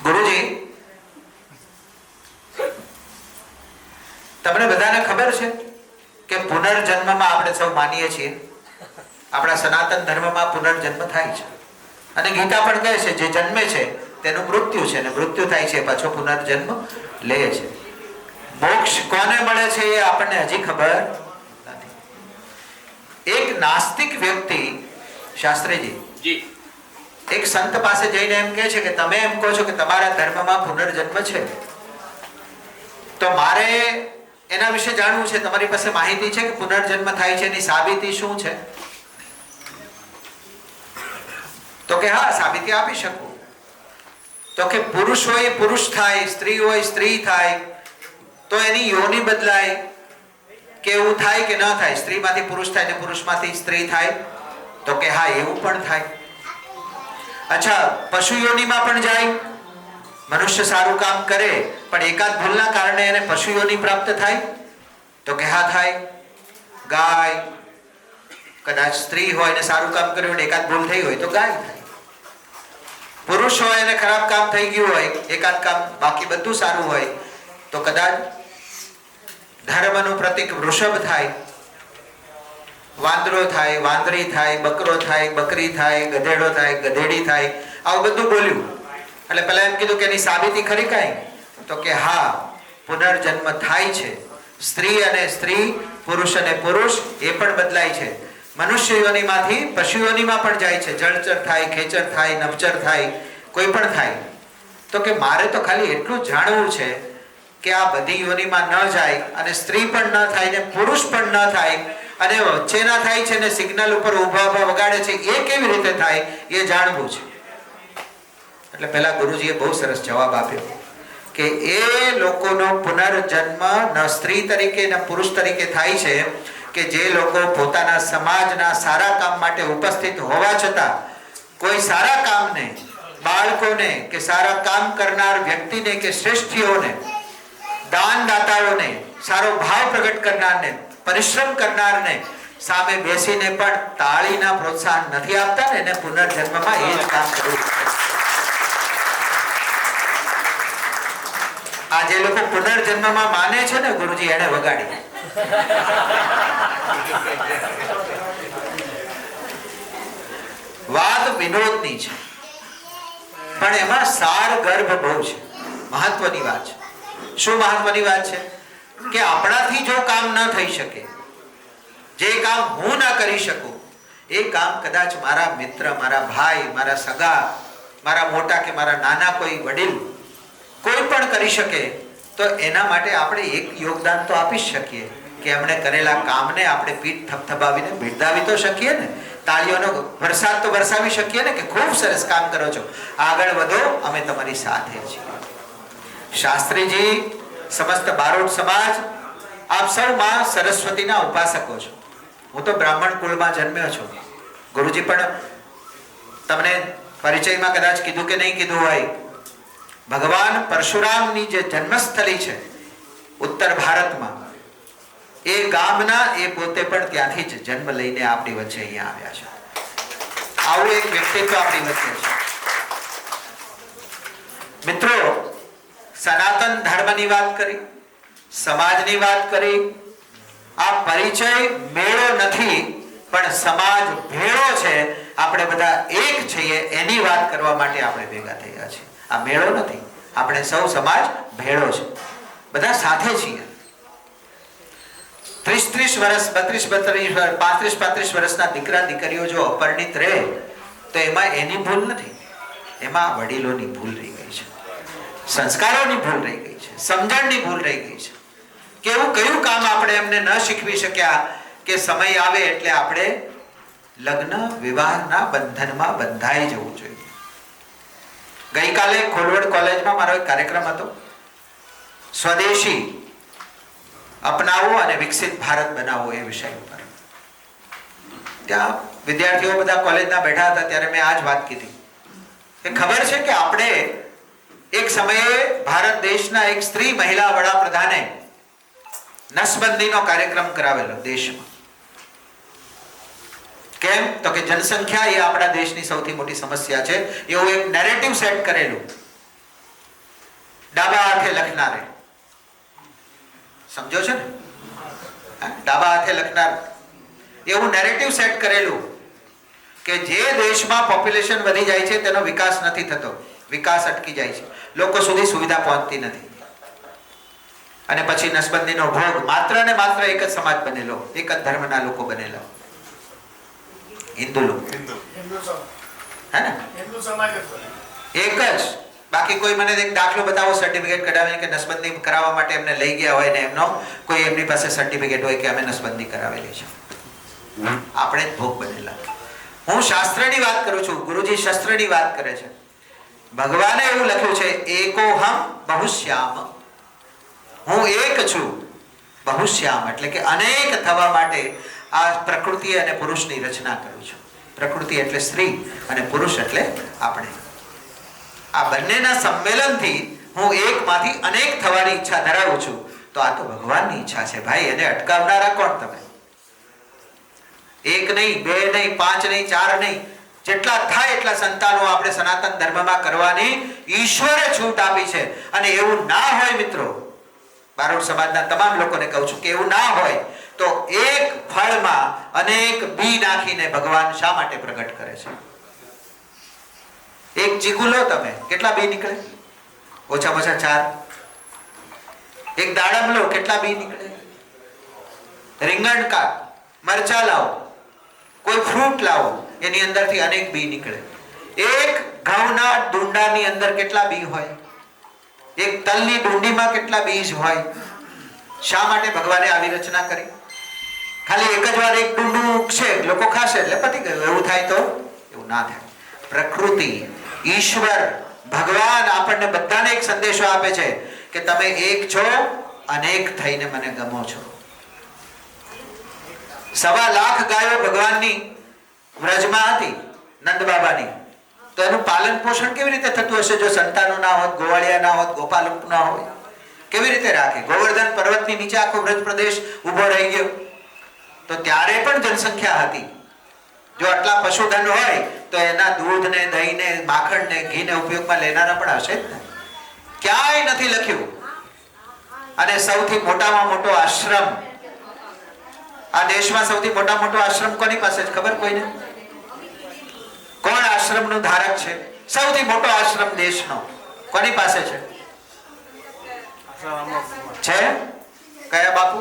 ગુરુજી, તમને બધાને ખબર છે કે પુનર્જન્મમાં આપણે સૌ માનીએ છીએ, આપણા સનાતન ધર્મમાં પુનર્જન્મ થાય છે અને ગીતા પણ કહે છે જે જન્મે છે તેનું મૃત્યુ છે અને મૃત્યુ થાય છે પાછો પુનર્જન્મ લે છે. મોક્ષ કોને મળે છે એ આપણને હજી ખબર નથી. એક નાસ્તિક વ્યક્તિ, શાસ્ત્રીજી, એક સંત પાસે જઈને એમ કહે છે કે તમે એમ કહો છો કે તમારા ધર્મમાં પુનર્જન્મ છે, તો મારે એના વિશે જાણવું છે. તમારી પાસે માહિતી છે કે પુનર્જન્મ થાય છે, એની સાબિતી શું છે? તો કે હા, સાબિતી આપી શકું. તો કે પુરુષ હોય પુરુષ થાય, સ્ત્રી હોય સ્ત્રી થાય, તો એની યોનિ બદલાય કે એવું થાય કે ન થાય? સ્ત્રીમાંથી પુરુષ થાય ને પુરુષમાંથી સ્ત્રી થાય? તો કે હા, એવું પણ થાય. અચ્છા, પશુ યોનિમાં પણ જાય? મનુષ્ય સારું કામ કરે પણ એકાદ ભૂલના કારણે એને પશુ યોનિ પ્રાપ્ત થાય? તો કે હા, થાય. ગાય, કદાચ સ્ત્રી હોય ને સારું કામ કર્યું ને એકાદ ભૂલ થઈ હોય તો ગાય થાય. પુરુષ હોય અને ખરાબ કામ થઈ ગયું હોય, એકાદ કામ બાકી બધું સારું હોય, તો કદાચ ધર્મનું પ્રતીક વૃષભ થાય, વાંદરો થાય, વાંદરી થાય, બકરો થાય, બકરી થાય, ગધેડો થાય, ગધેડી થાય. આવું બધું બોલ્યું એટલે પેલા એમ કીધું કે એની સાબિતી ખરી કાંઈ? તો કે હા, પુનર્જન્મ થાય છે. સ્ત્રી અને સ્ત્રી, પુરુષ અને પુરુષ એ પણ બદલાય છે. મનુષ્ય યોનિમાંથી પશુ યોનિમાં પણ જાય છે. જળચર થાય, ખેચર થાય, નભચર થાય, કોઈ પણ થાય. તો કે મારે તો ખાલી એટલું જાણવું છે કે આ બધી યોનિમાં ન જાય અને સ્ત્રી પણ ન થાય ને પુરુષ પણ ન થાય અને વચ્ચેના થાય છે ને સિગ્નલ ઉપર ઊભા ઊભા વગાડે છે, એ કેવી રીતે થાય એ જાણવું છે. એટલે પેલા ગુરુજીએ બહુ સરસ જવાબ આપ્યો કે એ લોકોનો પુનર્જન્મ ન સ્ત્રી તરીકે ન પુરુષ તરીકે થાય છે કે જે લોકો પોતાના સમાજના સારા કામ માટે ઉપસ્થિત હોવા છતાં કોઈ સારા કામને, બાળકોને કે સારા કામ કરનાર વ્યક્તિને કે શ્રેષ્ઠીઓને, દાનદાતાઓને, સારો ભાવ પ્રગટ કરનારને, પરિશ્રમ કરનારને સામે બેસીને પણ તાળીના પ્રોત્સાહન નથી આપતા ને એને પુનર્જન્મમાં એ જ કામ કરવું. આ જે લોકો પુનર્જન્મમાં માને છે ને ગુરુજી, એને વગાડી. વાત વિનોદની છે પણ એમાં સાર ગર્ભ બહુ છે. મહત્વની વાત છે. શું મહત્વની વાત છે? કે આપણાથી જો કામ ન થઈ શકે, જે કામ હું ના કરી શકું, એ કામ કદાચ મારા મિત્ર, મારા ભાઈ, મારા સગા, મારા મોટા કે મારા નાના કોઈ વડીલ કોઈ પણ કરી શકે, તો એના માટે આપણે એક યોગદાન તો આપી શકીએ કે એમણે કરેલા કામને આપણે પીઠ થપથપાવીને બિરદાવી તો શકીએ ને. તાળીઓનો વરસાદ તો વરસાવી શકીએ ને કે ખૂબ સરસ કામ કરો છો, આગળ વધો, અમે તમારી સાથે છીએ. શાસ્ત્રીજી, સમસ્ત બારોટ સમાજ, આપ સૌ માં સરસ્વતીના ઉપાસકો છો. હું તો બ્રાહ્મણ કુળમાં જન્મ્યો છું. ગુરુજી પણ તમને પરિચયમાં કદાચ કીધું કે નહીં કીધું હોય, ભગવાન પરશુરામની જે જન્મસ્થળી છે ઉત્તર ભારતમાં, એ ગામના એ પોતે પણ ત્યાંથી જ જન્મ લઈને આપણી વચ્ચે અહીંયા આવ્યા છે. આવું એક વ્યક્તિત્વ આપણી વચ્ચે છે. મિત્રો, સનાતન ધર્મની વાત કરી, સમાજની વાત કરી. આ પરિચય મેળો નથી પણ સમાજ ભેળો છે. આપણે બધા એક છીએ એની વાત કરવા માટે આપણે ભેગા થયા છીએ. આ મેળો નથી, આપણે સૌ સમાજ ભેળો છે, બધા સાથે છીએ. 30-30 વર્ષ, 32-32 વર્ષ, 35-35 વર્ષના દીકરા દીકરીઓ જો અપરિણિત રહે તો એમાં એની ભૂલ નથી, એમાં વડીલોની ભૂલ રહી ગઈ છે, સંસ્કારોની ભૂલ રહી ગઈ છે, સમજણની ભૂલ રહી ગઈ છે. કેવું કયું કામ આપણે એમને ન શીખવી શક્યા કે સમય આવે એટલે આપણે લગ્ન વિવાહના બંધનમાં બંધાઈ જવું જોઈએ. ગઈકાલે ખોલવડ કોલેજમાં મારો એક કાર્યક્રમ હતો, સ્વદેશી અપનાવો અને વિકસિત ભારત બનાવો એ વિષય ઉપર. ત્યાં વિદ્યાર્થીઓ બધા કોલેજના બેઠા હતા ત્યારે મેં આ જ વાત કીધી કે ખબર છે કે આપણે એક સમયે ભારત દેશના એક સ્ત્રી મહિલા વડાપ્રધાને નસબંધીનો કાર્યક્રમ કરાવેલો દેશમાં. કેમ તો કે જનસંખ્યા એ આપણા દેશની સૌથી મોટી સમસ્યા છે એવું એક નેરેટિવ સેટ કરેલું ડાબા હાથે લખનારે, સમજો છો ને, ડાબા હાથે લખનાર એવું નેરેટિવ સેટ કરેલું કે જે દેશમાં પોપ્યુલેશન વધી જાય છે તેનો વિકાસ નથી થતો, વિકાસ અટકી જાય છે, લોકો સુધી સુવિધા પહોંચતી નથી અને પછી નસબંધીનો ભોગ માત્ર ને માત્ર એક જ સમાજ બનેલો, એક જ ધર્મના લોકો બનેલા, હિન્દુ લોકો, હે ને, એક જ. બાકી કોઈ મને એક દાખલો બતાવો સર્ટિફિકેટ કઢાવીને કે નસબંધી કરાવવા માટે એમને લઈ ગયા હોય ને એમનો કોઈ એમની પાસે સર્ટિફિકેટ હોય કે અમે નસબંધી કરાવેલી છે. આપણે જ ભોગ બનેલા. હું શાસ્ત્રની વાત કરું છું, ગુરુજી શસ્ત્રની વાત કરે છે. ભગવાને એવું લખ્યું છે એકોહમ બહુશ્યામ, હું એક છું, બહુશ્યામ એટલે કે અનેક થવા માટે આ પ્રકૃતિ અને પુરુષની રચના કરું છું. પ્રકૃતિ એટલે સ્ત્રી અને પુરુષ એટલે આપણે. આ બંનેના સંમેલનથી હું એકમાંથી અનેક થવાની ઈચ્છા ધરાવું છું. તો આ તો ભગવાનની ઈચ્છા છે ભાઈ, એને અટકાવનારા કોણ તમે? એક નહીં, બે નહીં, 5 નહીં, 4 નહીં, જેટલા થાય એટલા સંતાનો આપણે સનાતન ધર્મમાં કરવાની ઈશ્વરે છૂટ આપી છે. અને એવું ના હોય મિત્રો, બારોટ સમાજના તમામ લોકોને કહું છું કે એવું ના હોય તો એક ફળમાં અનેક બી નાખીને ભગવાન શા માટે પ્રગટ કરે છે? એક ચીકુ લો તમે, કેટલા બી નીકળે? ઓછામાં ઓછા 4. એક દાડમ લો, કેટલા બી નીકળે? રીંગણ કા મરચા લાવો, કોઈ ફ્રૂટ લાવો, એની અંદરથી અનેક બી નીકળે. એક ઘઉંના ડુંડાની અંદર કેટલા બી હોય? એક તલની ડુંડીમાં કેટલા બીજ હોય? શા માટે ભગવાને આવી રચના કરી? ખાલી એક જ વાર એક ડુંડું ઉગશે, લોકો ખાશે એટલે પતી ગયું, એવું થાય તો? એવું ના થાય. પ્રકૃતિ, ઈશ્વર, ભગવાન આપણને બધાને એક સંદેશો આપે છે કે તમે એક છો, અનેક થઈને મને ગમો છો. 1.25 લાખ ગાયો ભગવાનની વ્રજમાં હતી, નંદ બાબાની. તો એનું પાલન પોષણ કેવી રીતે થતું હશે જો સંતાનો ના હોત, ગોવાળિયા ના હોત, ગોપાલક ના હોય? કેવી રીતે રાખે? ગોવર્ધન પર્વતની નીચે આખો વ્રજ પ્રદેશ ઉભો રહી ગયો. તો ત્યારે પણ જનસંખ્યા હતી. જો આટલા પશુધન હોય તો એના દૂધને, દહીંને, માખણને, ઘીને ઉપયોગમાં લેનારા પણ હશે જ ને. ક્યાંય નથી લખ્યું. અને સૌથી મોટામાં મોટો આશ્રમ આ દેશમાં, સૌથી મોટો આશ્રમ કોની પાસે છે ખબર કોઈને? કોણ આશ્રમનું ધારક છે? સૌથી મોટો આશ્રમ દેશનો કોની પાસે છે? કયા બાપુ?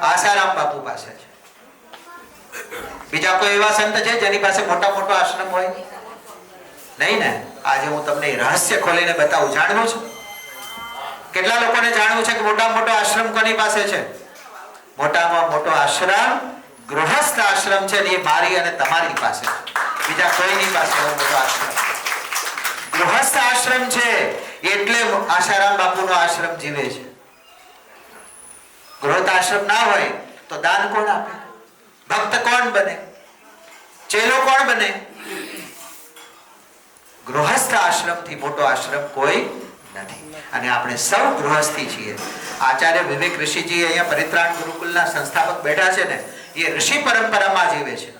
આસારામ બાપુ પાસે છે. બીજા કોઈ એવા સંત છે જેની પાસે મોટો આશ્રમ હોય? નહીં ને. આજે હું તમને રહસ્ય ખોલીને બતાવું. જાણવું છે? કેટલા લોકોને જાણવું છે કે મોટામાં મોટો આશ્રમ કોની પાસે છે? મોટામાં મોટો આશ્રમ ગૃહસ્થ આશ્રમ છે, એ મારી અને તમારી પાસે છે. બીજા કોઈની પાસે મોટો આશ્રમ ગૃહસ્થ આશ્રમ છે. એટલે આશારામ બાપુનો આશ્રમ જીવે છે. ગૃહસ્થ આશ્રમ ના હોય તો દાન કોણ આપે? ભક્ત કોણ બને? ચેલો કોણ બને? ગૃહસ્થ આશ્રમથી મોટો આશ્રમ કોઈ નથી. અને આપણે સૌ ગૃહસ્થી છીએ. આચાર્ય વિવેક ઋષિજી અહીંયા પરિત્રાણ ગુરુકુલના સંસ્થાપક બેઠા છે ને, એ ઋષિ પરંપરામાં જીવે છે.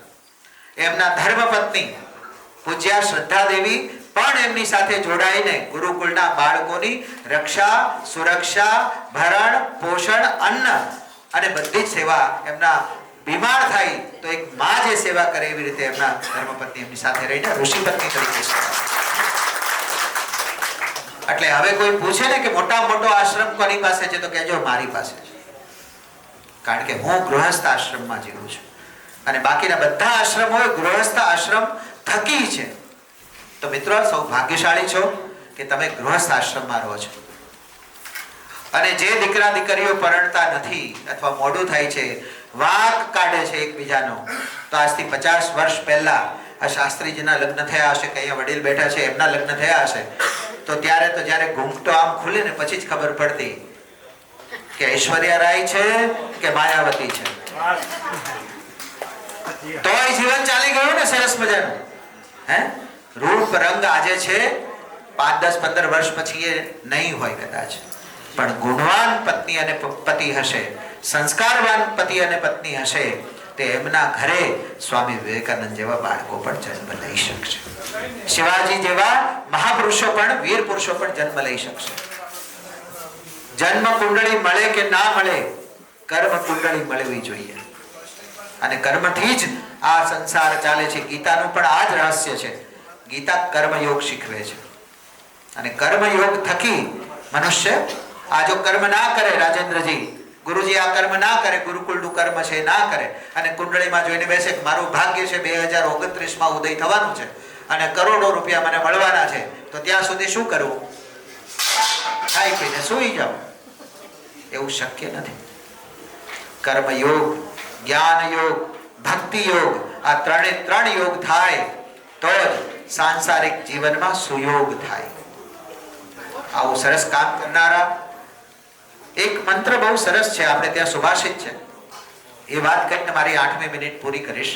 એમના ધર્મપત્ની પૂજ્યા શ્રદ્ધા દેવી પણ એમની સાથે જોડાઈને ગુરુકુળના બાળકોની રક્ષા, સુરક્ષા, ભરણ, પોષણ, અન્ન અને બધી જ સેવા, એમના બીમાર થાય તો એક માં જે સેવા કરે એવી રીતે એમના ધર્મપત્ની એમની સાથે રહીને ઋષિપત્ની તરીકે સેવા. એટલે હવે કોઈ પૂછે ને કે મોટામાં મોટો આશ્રમ કોની પાસે છે તો કહેજો મારી પાસે છે. કારણ કે હું ગૃહસ્થ આશ્રમમાં જીવું છું અને બાકીના બધા આશ્રમો ગૃહસ્થ આશ્રમ થકી છે. તો મિત્રો સૌ ભાગ્યશાળી છો કે તમે ગૃહસ્થ આશ્રમમાં રહો છો. અને જે દીકરા દીકરીઓ પરણતા નથી અથવા મોડું થાય છે, વાંક કાઢે છે એકબીજાનો, તો આજથી 50 વર્ષ પહેલા આ શાસ્ત્રીજીના લગ્ન થયા હશે કે અહીંયા વડીલ બેઠા છે એમના લગ્ન થયા હશે, તો ત્યારે તો જ્યારે ઘૂંઘટો આમ ખુલે ને પછી જ ખબર પડતી કે ઐશ્વર્યા રાય છે કે માયાવતી છે. તોય જીવન ચાલી ગયું ને સરસ મજાનું. હે રૂપ રંગ આજે છે, 5, 10, 15 વર્ષ પછી એ નહીં હોય કદાચ, પણ ગુણવાન પત્ની અને પતિ હશે, સંસ્કારવાન પતિ અને પત્ની હશે તો એમના ઘરે સ્વામી વિવેકાનંદ જેવા બાળકો પણ જન્મ લઈ શકશે. શિવાજી જેવા મહાપુરુષો પણ, વીર પુરુષો પણ જન્મ લઈ શકશે. જન્મ કુંડળી મળે કે ના મળે, કર્મ કુંડળી મળવી જોઈએ. અને કર્મથી જ આ સંસાર ચાલે છે. ગીતાનું પણ આ જ રહસ્ય છે. ગીતા કર્મયોગ શીખવે છે અને કર્મયોગ થકી મનુષ્ય આ જો કર્મ ના કરે, રાજેન્દ્રજી ગુરુજી આ કર્મ ના કરે, ગુરુકુળનું કર્મ છે ના કરે અને કુંડળીમાં જોઈને બેસે કે મારું ભાગ્ય છે 2029 ઉદય થવાનું છે અને કરોડો રૂપિયા મને મળવાના છે, તો ત્યાં સુધી શું કરવું? ખાઈ પીને સૂઈ જાઓ. એવું શક્ય નથી. કર્મયોગ, જ્ઞાન યોગ, ભક્તિ યોગ, આ ત્રણ યોગ થાય તો જ સાંસારિક જીવનમાં સુયોગ થાય. આવું સરસ કામ કરનારા એક મંત્ર બહુ સરસ છે, આપણે ત્યાં સુભાષિત છે, એ વાત કરીને મારી 8મી મિનિટ પૂરી કરીશ.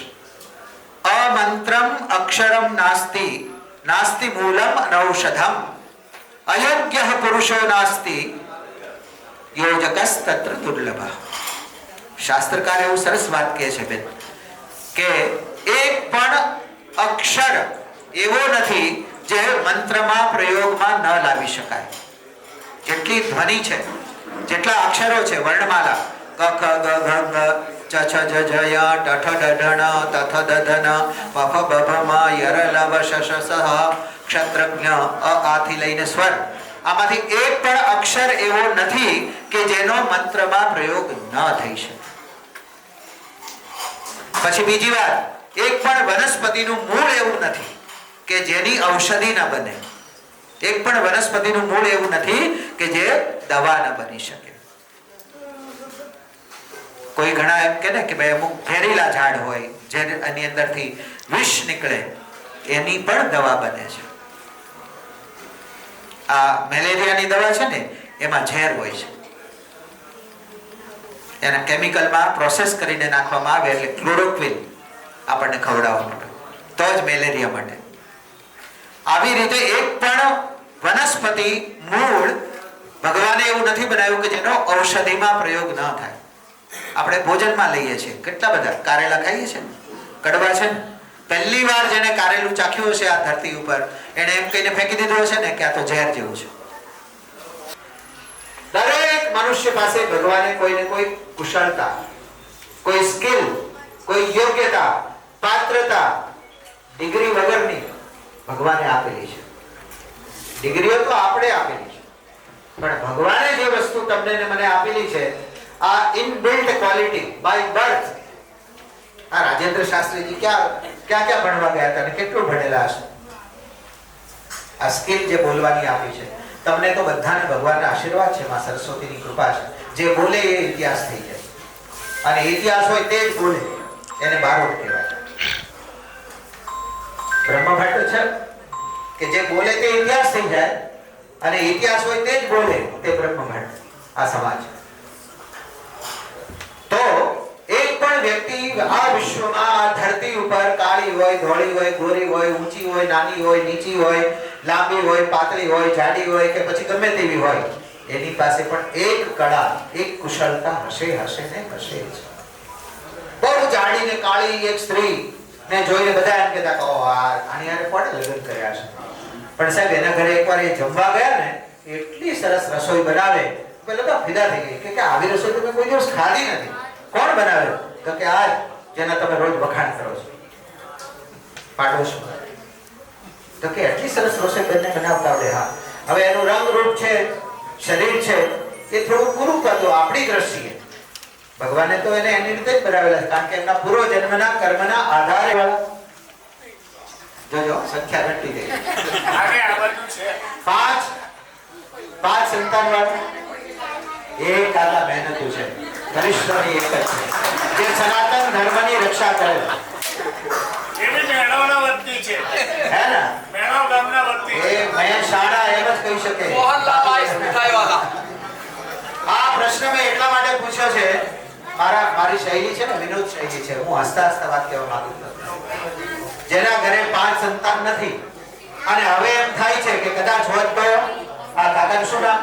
અમંત્રમ અક્ષરમ નાસ્તિ, નાસ્તિ મૂલમ અનૌષધમ, અયોગ્ય પુરુષો નાસ્તિ, યોજકસ તત્ર દુર્લભ. શાસ્ત્રકાર એવું સરસ વાત કહે છે બેન કે એક પણ અક્ષર એવો નથી જે મંત્રમાં પ્રયોગમાં ન લાવી શકાય. જેટલી ધ્વનિ છે, જેટલા અક્ષરો છે, વર્ણમાલા ક ખ ગ ઘ ગ ચ છ જ જ ય ટ ઠ ડ ઢ ણ ત થ દ ધ ન પ ફ બ ભ મ ય ર લ વ શ શ સ હ ક્ષત્રજ્ઞ અ આ થી લઈને સ્વર, આમાંથી એક પણ અક્ષર એવો નથી કે જેનો મંત્રમાં પ્રયોગ ન થઈ શકે. પછી બીજી વાત, એક પણ વનસ્પતિનું મૂળ એવું નથી કે જેની ઔષધિ ન બને. એક પણ વનસ્પતિનું મૂળ એવું નથી કે જે દવા ન બની શકે. કોઈ ઘણા એમ કે ને કે ભાઈ અમુક ઝેરીલા ઝાડ હોય જેની અંદરથી વિષ નીકળે, એની પણ દવા બને છે. આ મેલેરિયાની દવા છે ને, એમાં ઝેર હોય છે, એને કેમિકલમાં પ્રોસેસ કરીને નાખવામાં આવે એટલે ક્લોરોક્વિન આપણને ખવડાવવા માટે, તો જ મેલેરિયા માટે. આવી રીતે એક પણ વનસ્પતિ મૂળ ભગવાને એવું નથી બનાવ્યું કે જેનો ઔષધિમાં પ્રયોગ ન થાય. આપણે ભોજનમાં લઈએ છીએ, કેટલા બધા કારેલા ખાઈએ છીએ, કડવા છે ને. પહેલી વાર જેને કારેલું ચાખ્યું હશે આ ધરતી ઉપર, એને એમ કહીને ફેંકી દીધું હશે ને કે આ તો ઝેર જેવું છે. દરેક મનુષ્ય પાસે ભગવાને કોઈને કોઈ કુશળતા, કોઈ સ્કિલ, કોઈ યોગ્યતા, પાત્રતા ડિગ્રી વગરની ભગવાને આપેલી છે. ડિગ્રીઓ તો આપણે આપેલી છે, પણ ભગવાને જે વસ્તુ તમને ને મને આપેલી છે, આ ઇનબિલ્ટ ક્વોલિટી બાય બર્થ. આ રાજેન્દ્ર શાસ્ત્રીજી ક્યાં ભણવા ગયા હતા અને કેટલું ભણેલા હશે? આ સ્કિલ જે બોલવાની આપી છે તમને, તો બધાને ભગવાનના આશીર્વાદ છે, માં સરસ્વતીની કૃપા છે. જે બોલે એ ઇતિહાસ થઈ જાય, અને ઇતિહાસ હોય તે જ બોલે, એને બારોટ કહેવાય. બ્રહ્મભટ્ટ છે કે જે બોલે તે ઇતિહાસ થઈ જાય, અને ઇતિહાસ હોય તે જ બોલે, તે બ્રહ્મભટ્ટ. આ સમાજ. તો એક પણ વ્યક્તિ આ વિશ્વમાં, આ ધરતી ઉપર કાળી હોય, ધોળી હોય, ગોરી હોય, ઊંચી હોય, નાની હોય, નીચી હોય, લાંબી હોય, પાતળી હોય, જાડી હોય કે પછી ગમે તેવી હોય, એની પાસે પણ એક કળા, એક કુશળતા હશે ને હશે જ. બહુ જાડી ને કાળી એક સ્ત્રી ને જોઈને બધા એમ કહેતા કે આની હારે કોણે લગ્ન કર્યા છે. પણ સાહેબ એના ઘરે એકવાર એ જમવા ગયા ને, એટલી સરસ રસોઈ બનાવે, પેલો તો ફિદા થઈ ગઈ કે આવી રસોઈ તમે કોઈ દિવસ ખાધી નથી. કોણ બનાવે? તો કે આ જેના તમે રોજ વખાણ કરો છો, પાડોશી. તો કે એટલી સરસ રસોઈ બંને બનાવતા આવડે. હા, હવે એનું રંગ રૂપ છે, શરીર છે, એ થોડું કુરૂપ હતું આપણી દ્રષ્ટિએ. ભગવાને તો એને એની રીતે જ બનાવેલા, કારણ કે એમના પૂર્વ જન્મના કર્મના આધારે વાળા. જોજો સંખ્યા ઘટી ગઈ. પાંચ સંતાન વાળા, એક આલા મહેનતુ છે, પરિશ્રમી એક જ છે, જે સનાતન ધર્મની રક્ષા કરે. આ પ્રશ્ન મેં એટલા માટે પૂછ્યો છે, મારી શૈલી છે ને વિનોદ શૈલી છે, હું હસતા હસતા વાત કહેવા માંગુ છું. જેના ઘરે 5 સંતાન નથી અને હવે એમ થાય છે કે કદાચ હોત તો, આ કાકાનું શું નામ?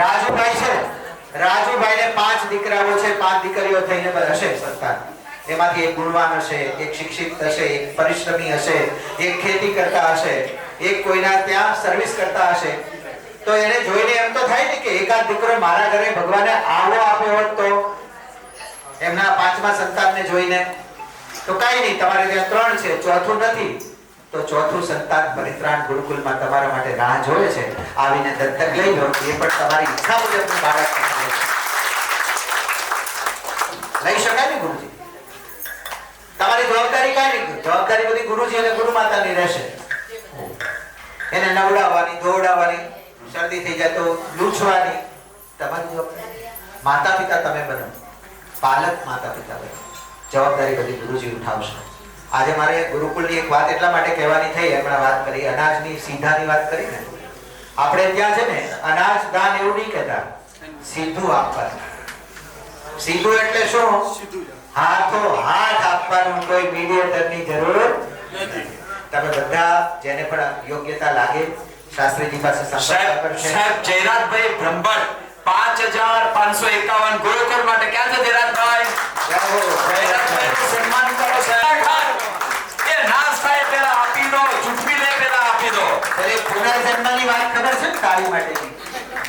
રાજુભાઈ છે. રાજુભાઈને 5 દીકરાઓ છે, 5 દીકરીઓ થઈને હશે સંતાન. એમાંથી એક ગુણવાન હશે, એક શિક્ષિત હશે, એક પરિશ્રમી હશે, એક ખેતી કરતા હશે, એક કોઈના ત્યાં સર્વિસ કરતા હશે. તો એને જોઈને એમ તો થાય ને કે એકાદ દીકરો મારા ઘરે ભગવાને આવો આપ્યો હોત તો એમના 5મા સંતાનને જોઈને. તો કાંઈ નહીં, તમારે ત્યાં 3 છે, ચોથું નથી, તો ચોથું સંતાન પરિત્રાણ ગુરુકુલમાં તમારા માટે રાહ જોવે છે. આવીને દત્તક લઈ લો. એ પણ તમારી ઈચ્છા મુજબનું બાળક લઈ શકાય ને ગુરુજી. તમારી જવાબદારી કાંઈ નહીં, જવાબદારી બધી ગુરુજી અને ગુરુ માતાની રહેશે. એને નવડાવવાની, દોડાવવાની, શરદી થઈ જાય તો લૂછવાની તમારી જવાબદારી. માતા પિતા તમે બનો, પાલક માતા પિતા બનો. જવાબદારી બધી ગુરુજી ઉઠાવશે. આજે મારે ગુરુકુળની એક વાત એટલા માટે કહેવાની થઈ, હમણાં વાત કરી અનાજની, સીધાની વાત કરી ને. આપણે ત્યાં છે ને અનાજ દાન એવું નહીં કહેતા, સીધું આપવાનું. સીધું એટલે શું? હાથો હાથ આપવાનું, કોઈ મીડિયેટરની જરૂર નથી. તમે બધા જેને પણ યોગ્યતા લાગે શાસ્ત્રીજી પાસે સંપર્ક કરશે. સાહેબ જયરાજભાઈ બ્રહ્મભટ્ટ 5551 ગુરુકુળ માટે ક્યાં છે જયરાજભાઈ? જયરાજભાઈનું સન્માન કરો સાહેબ. એ નાશ થાય પેલા આપી દો, ચૂંટવી લે પેલા આપી દો. એટલે પુનર્જન્મની વાત ખબર છે તાળી માટેની.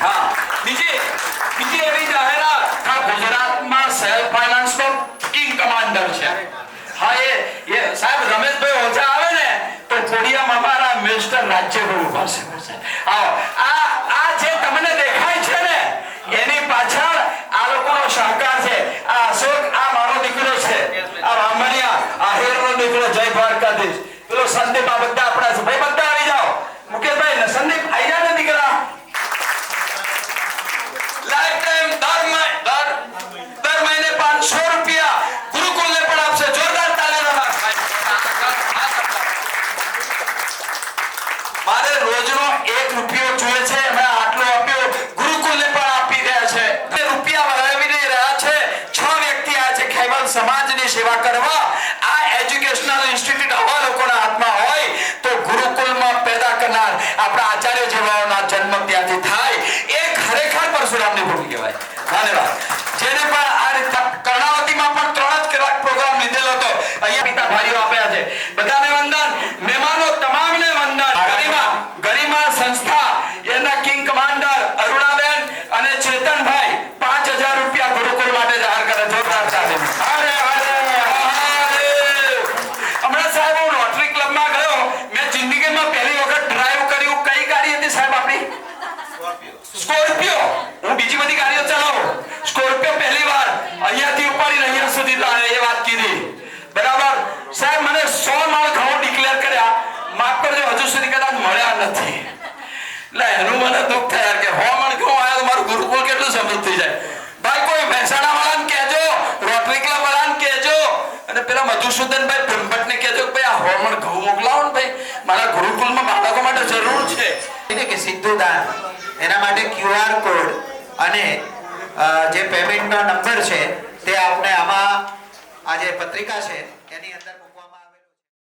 હા, બીજી એવી જાહેરાત આ ગુજરાતમાં સેલ્ફ ફાઇનાન્સનો કિંગ કમાન્ડર છે. હા, એ સાહેબ રમેશભાઈ ઓછા આવે ને તો થોડીયામાં અમારા મિસ્ટર રાજ્યગુરુ પાસે આ જે તમને દેખાય છે ને એની પાછળ આ લોકોનો સહકાર છે. આ અશોક, આ મારો દીકરો છે, આ રામણિયા, આ હેરનો દીકરો જય દ્વારકાધીશ, પેલો સંદીપ, આ બધા આપણા છે. ભાઈ બધા આવી જાઓ. મુકેશભાઈ ને સંદીપ આવી જાવ ને દીકરા. લાઈફ ટાઈમ દર મહિને 500 રૂપિયા ગુરુકુલને પણ આપશે. જોરદાર તાળીઓ ભાઈ. મારે રોજનો 1 રૂપિયો જોઈએ છે, અમે આટલો આપ્યો, ગુરુકુલને પણ આપી રહ્યા છે. રૂપિયા વળાવી રહ્યા છે. 6 વ્યક્તિ આ છે ખેવલ સમાજની સેવા કરવા. આ એજ્યુકેશનલ ઇન્સ્ટિટ્યૂટ આવા લોકોના હાથમાં હોય તો ગુરુકુલમાં પેદા કરનાર આપણા આચાર્ય જેવાઓના જન્મ ત્યાંથી થાય. એ ખરેખર પરશુરામની ભૂમિ કહેવાય. ધન્યવાદ. જેને પણ આ રીતે કર્ણાવતીમાં પણ 3 જ કલાક પ્રોગ્રામ લીધેલો હતો. અહીંયા પિતા ભાઈઓ આપ્યા છે. બધાને વંદન. મહેમાનો તમામને વંદન. ગરિમા સંસ્થા એના કિંગ કમાન્ડર અરુણાબેન અને ચેતનભાઈ 5000 રૂપિયા ગુરુકુળ માટે જાહેર કરે. જોરદાર તાળી. હરે હરે. હમણાં સાહેબ હું રોટરી ક્લબમાં ગયો. મેં જિંદગીમાં પહેલી વખત ડ્રાઈવ કર્યું. કઈ ગાડી હતી સાહેબ આપણી? સ્કોર્પિયો. હું બીજી બધી ગાડીઓ ચલાવું, સ્કોર્પિયો પહેલી વાર અહીંયાથી ઉપાડીને અહીંયા સુધી લાવે એ વાત કીધી. બરાબર સાહેબ, મને 100 માળ ઘઉં ડિક્લેર કર્યા. માફ કરજો, હજુ સુધી કદાચ મળ્યા નથી. એટલે એનું મને દુઃખ થાય કે 100 મણ ઘઉં આવ્યા તો મારું ગુરુકુળ કેટલું સમૃદ્ધ થઈ જાય. ભાઈ કોઈ મહેસાણા વાળાને કહેજો, રોટરી ક્લબ વાળાને કહેજો, અને પેલા મધુસૂદનભાઈ બ્રહ્મભટ્ટને કહેજો કે ભાઈ આ 100 મણ ઘઉં મોકલાવો ને ભાઈ, મારા ગુરુકુળમાં બાળકો માટે જરૂર છે. કે સીધું દાન, એના માટે QR કોડ અને જે પેમેન્ટનો નંબર છે તે આપણે આમાં આ જે પત્રિકા છે એની અંદર